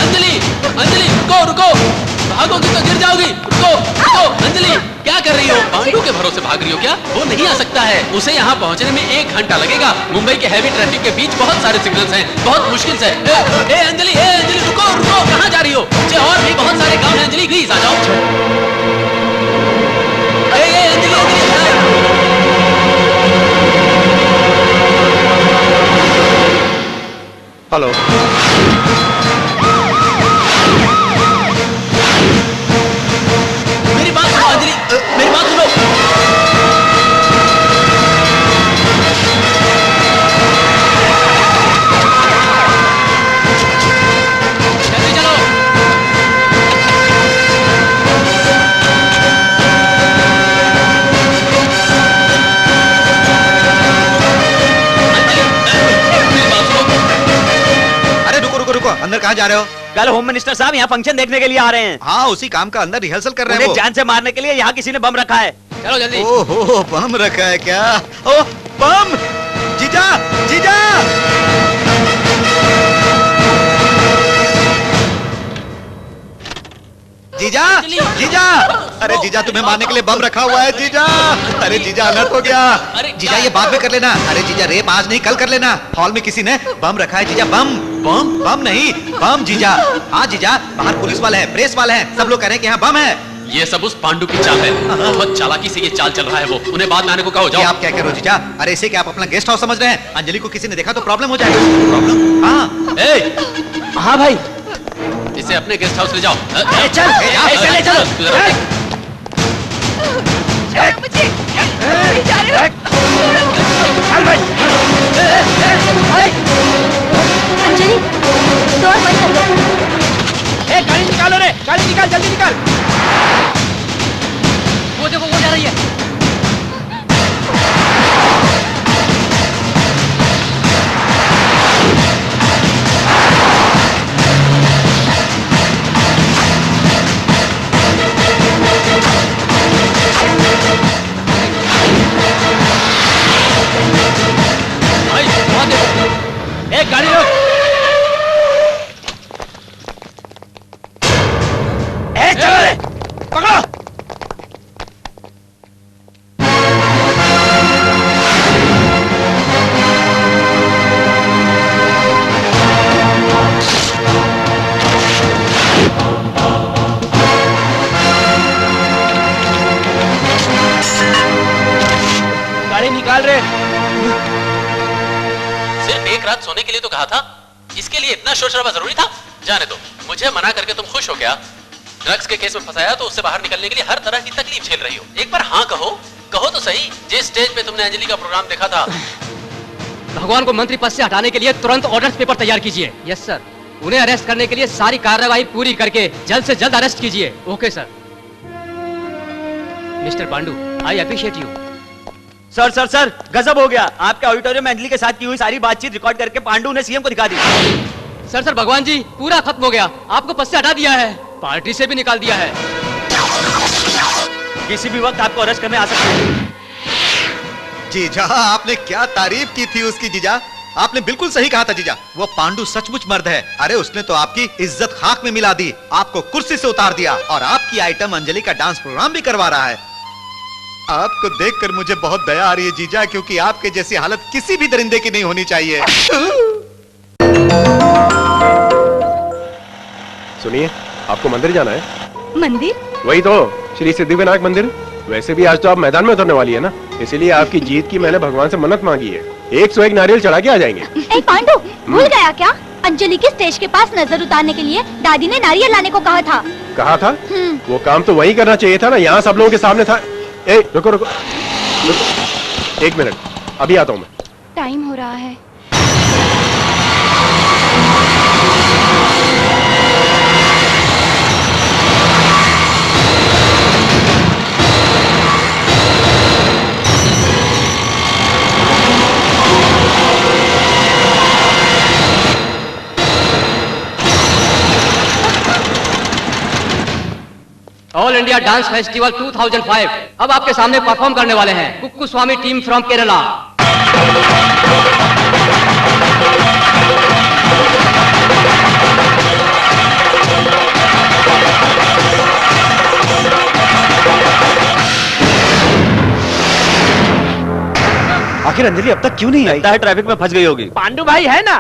Speaker 5: अंजलि, अंजलि, रुको, रुको, भागोगी तो गिर जाओगी। रुको, रुको, अंजलि, क्या कर रही हो? पांडु के भरोसे भाग रही हो क्या? वो नहीं आ सकता है, उसे यहाँ पहुँचने में 1 घंटा लगेगा। मुंबई के हैवी ट्रैफिक के बीच बहुत सारे सिग्नल्स हैं, बहुत मुश्किल से। ए अंजलि, रुको, रुको, कहाँ जा रही हो? मुझे और भी बहुत सारे काम हैं अंजलि, प्लीज आ जाओ। अंजलि,
Speaker 4: हेलो।
Speaker 5: मेरी बात सुनो अंजलि, मेरी बात सुनो। जल्दी चलो।
Speaker 10: रुको, अंदर कहाँ जा रहे हो?
Speaker 8: कल होम मिनिस्टर साहब यहाँ फंक्शन देखने के लिए आ रहे हैं।
Speaker 10: हाँ, उसी काम का अंदर रिहर्सल कर रहे हैं।
Speaker 8: उन्हें जान से मारने के लिए यहाँ किसी ने बम रखा है।
Speaker 5: चलो जल्दी।
Speaker 10: ओहो, बम रखा है क्या? ओह, बम! जीजा, जीजा! जीजा, जीजा! अरे जीजा, तुम्हें मारने के लिए बम रखा हुआ है जीजा। अरे जीजा, अलर्ट हो गया। जीजा, ये बाद में कर लेना। अरे जीजा, रेप आज नहीं कल कर लेना। हॉल में किसी ने बम रखा है जीजा। बम बम बम नहीं, बम जीजा। हाँ जीजा, बाहर पुलिस वाले हैं, प्रेस वाले हैं, सब लोग कह रहे हैं कि यहाँ बम है।
Speaker 5: ये सब उस पांडु की चाल है। बहुत चालाकी से ये चाल चल रहा है। वो उन्हें बाद में आने को कहो। जाओ।
Speaker 10: आप क्या कह रहे हो जीजा? अरे इसे क्या आप अपना गेस्ट हाउस समझ रहे हैं? अंजलि को किसी ने देखा तो प्रॉब्लम हो जाएगा। प्रॉब्लम? हाँ।
Speaker 5: हाँ भाई, इसे अपने गेस्ट हाउस ले जाओ।
Speaker 7: चल, ऐसे ले चलो।
Speaker 9: अंजलि, डोर बंद कर दो।
Speaker 7: गाड़ी निकालो रे, गाड़ी निकाल, जल्दी निकाल। वो देखो, वो जा रही है। एक गाड़ी रोक। चलो रे, पकड़ो। गाड़ी निकाल रहे।
Speaker 5: सिर्फ 1 रात सोने के लिए तो कहा था, इसके लिए इतना शोर शराबा जरूरी था? जाने दो, मुझे मना करके तुम खुश हो क्या? ड्रग्स के केस में फंसाया तो उससे बाहर निकलने के लिए हर तरह की तकलीफ झेल रही हो। एक बार हाँ कहो, कहो तो सही। जिस स्टेज पे तुमने अंजलि का प्रोग्राम देखा था।
Speaker 15: भगवान को मंत्री पद से हटाने के लिए तुरंत ऑर्डर्स पेपर तैयार कीजिए। Yes sir. उन्हें अरेस्ट करने के लिए सारी कार्रवाई पूरी करके जल्द से जल्द अरेस्ट कीजिए। Okay sir. Mister Pandu, I appreciate you.
Speaker 8: Sir sir sir, गजब हो गया। आपके ऑडिटोरियम में अंजलि के साथ की हुई सारी बातचीत रिकॉर्ड करके पांडु ने सीएम को दिखा दी।
Speaker 15: सर सर, भगवान जी, पूरा खत्म हो गया। आपको पद से हटा दिया है, पार्टी से भी निकाल दिया है।
Speaker 8: किसी भी वक्त आपको अरेस्ट करने आ सकते हैं।
Speaker 10: जीजा, आपने क्या तारीफ की थी उसकी जीजा। आपने बिल्कुल सही कहा था जीजा। वो पांडु सचमुच मर्द है। अरे उसने तो आपकी इज्जत खाक में मिला दी, आपको कुर्सी से उतार दिया और आपकी आइटम अंजलि का डांस प्रोग्राम भी करवा रहा है। आपको देखकर मुझे बहुत दया आ रही है जीजा, क्योंकि आपके जैसी हालत किसी भी दरिंदे की नहीं होनी चाहिए।
Speaker 4: सुनिए, आपको मंदिर जाना है?
Speaker 2: मंदिर?
Speaker 4: वही तो, श्री सिद्धिविनायक मंदिर। वैसे भी आज तो आप मैदान में उतरने वाली है ना, इसीलिए आपकी जीत की मैंने भगवान से मन्नत मांगी है। 101 नारियल चढ़ा के आ जाएंगे।
Speaker 12: ए पांडु, भूल गया क्या? अंजलि के स्टेज के पास नजर उतारने के लिए दादी ने नारियल लाने को कहा था।
Speaker 4: कहा था? वो काम तो वही करना चाहिए था ना, यहाँ सब लोगों के सामने था। ए, रुको रुको, रुको 1 मिनट, अभी आता हूँ मैं।
Speaker 2: टाइम हो रहा है।
Speaker 15: ऑल इंडिया डांस फेस्टिवल 2005 अब आपके सामने परफॉर्म करने वाले हैं कुक्कू स्वामी टीम फ्रॉम केरला।
Speaker 3: आखिर अंजलि अब तक क्यों नहीं आई?
Speaker 8: ट्रैफिक में फंस गई होगी।
Speaker 7: पांडू भाई है ना?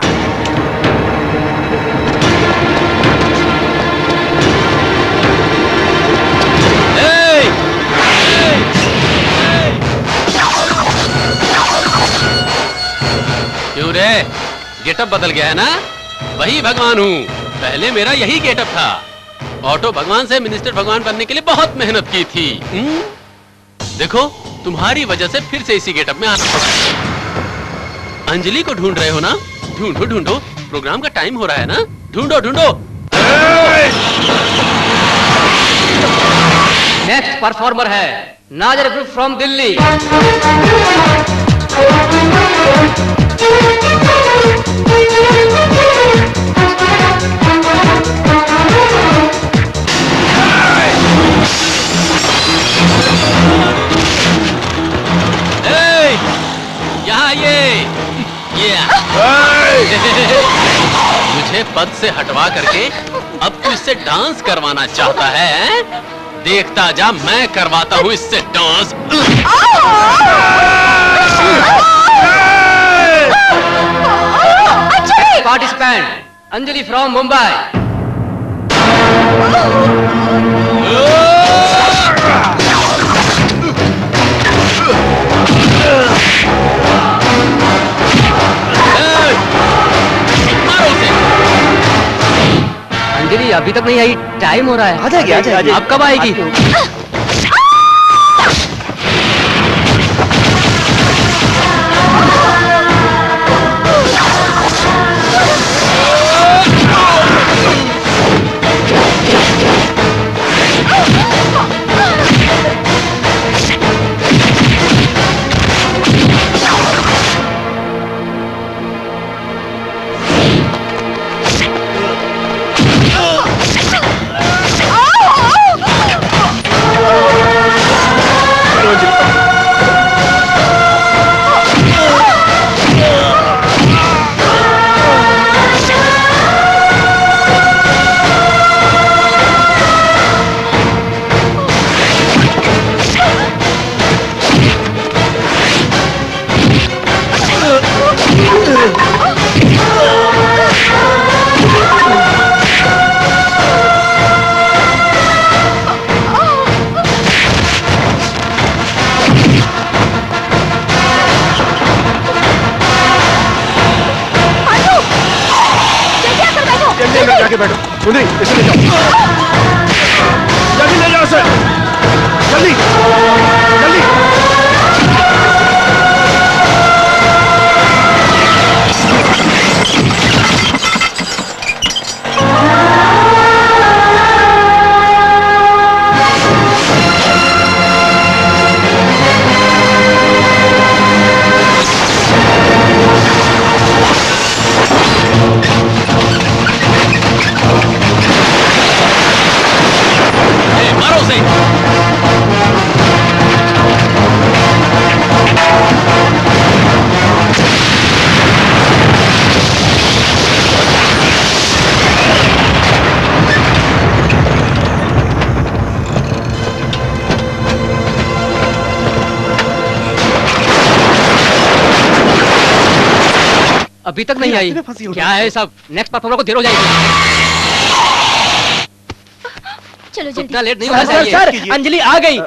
Speaker 5: क्यों रे, गेटअप बदल गया है ना? वही भगवान हूँ, पहले मेरा यही गेटअप था। ऑटो भगवान से मिनिस्टर भगवान बनने के लिए बहुत मेहनत की थी। देखो तुम्हारी वजह से फिर से इसी गेटअप में आना पड़ा। अंजलि को ढूंढ रहे हो ना? ढूंढो ढूंढो, प्रोग्राम का टाइम हो रहा है ना, ढूंढो ढूंढो।
Speaker 15: नेक्स्ट परफॉर्मर है नाजर ग्रुप फ्रॉम दिल्ली।
Speaker 5: यहाँ मुझे पद से हटवा करके अब तू इससे डांस करवाना चाहता है? देखता जा, मैं करवाता हूँ इससे dance.
Speaker 15: Participant Anjali from Mumbai. Anjali अभी तक नहीं आई, टाइम हो रहा है।
Speaker 3: आ जाएगी।
Speaker 15: अब कब आएगी?
Speaker 3: जाके बैठो। सुंदरी, इसे ले जाओ। जल्दी ले जाओ सर, जल्दी जल्दी।
Speaker 5: मारो उसे।
Speaker 15: अभी तक नहीं आई, क्या है सब? नेक्स्ट परफॉर्मर को देर हो जाएगी।
Speaker 12: चलो जल्दी।
Speaker 15: इतना लेट नहीं होना चाहिए।
Speaker 7: सर, अंजलि आ गई।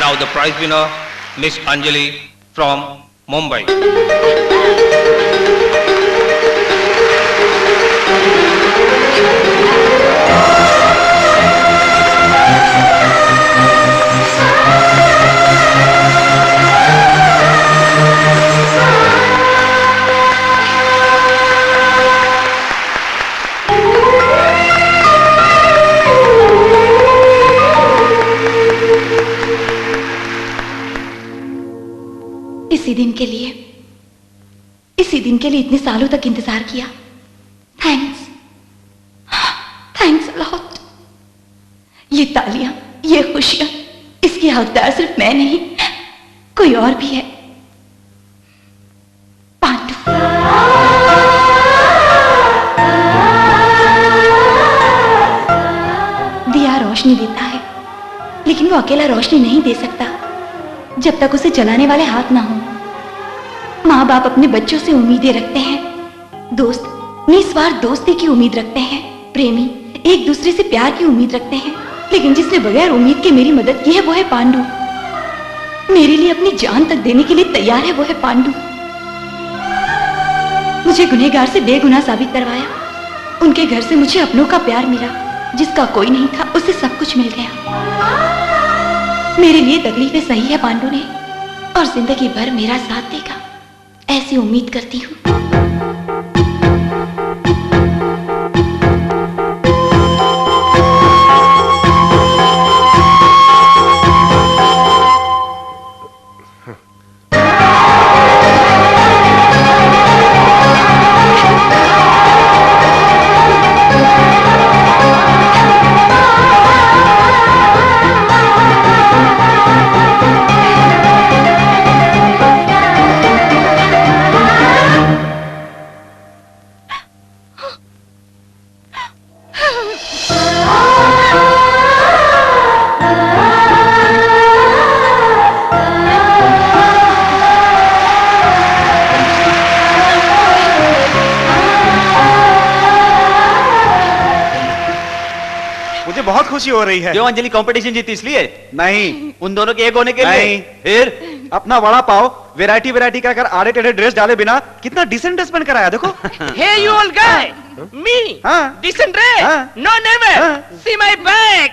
Speaker 16: Now the prize winner, Miss Anjali from Mumbai.
Speaker 2: इसी दिन के लिए इतने सालों तक इंतजार किया। Thanks a lot. ये तालियां, ये खुशियां, इसकी हकदार सिर्फ मैं नहीं, कोई और भी है। पांडु। दिया रोशनी देता है, लेकिन वो अकेला रोशनी नहीं दे सकता जब तक उसे जलाने वाले हाथ ना हो। माँ बाप अपने बच्चों से उम्मीदें रखते हैं, दोस्त निस्वार्थ दोस्ती की उम्मीद रखते हैं, प्रेमी एक दूसरे से प्यार की उम्मीद रखते हैं, लेकिन जिसने बगैर उम्मीद के मेरी मदद की है वो है पांडु। मेरे लिए अपनी जान तक देने के लिए तैयार है वो है पांडु। मुझे गुनहगार से बेगुनाह साबित करवाया, उनके घर से मुझे अपनों का प्यार मिला, जिसका कोई नहीं था उसे सब कुछ मिल गया। मेरे लिए तकलीफें सही है पांडु ने, और जिंदगी भर मेरा साथ देगा, ऐसी उम्मीद करती हूँ।
Speaker 3: बहुत खुशी हो रही है।
Speaker 8: क्यों अंजलि कंपटीशन जीती इसलिए?
Speaker 3: नहीं,
Speaker 8: उन दोनों के एक होने के
Speaker 3: नहीं।
Speaker 8: लिए। फिर
Speaker 3: अपना वड़ा पाव वैरायटी का कर आड़े टेढ़े ड्रेस डाले बिना कितना डिसेंट ड्रेस पहन कर आया देखो।
Speaker 7: Hey you old guy, me, decent dress, no never, see my back,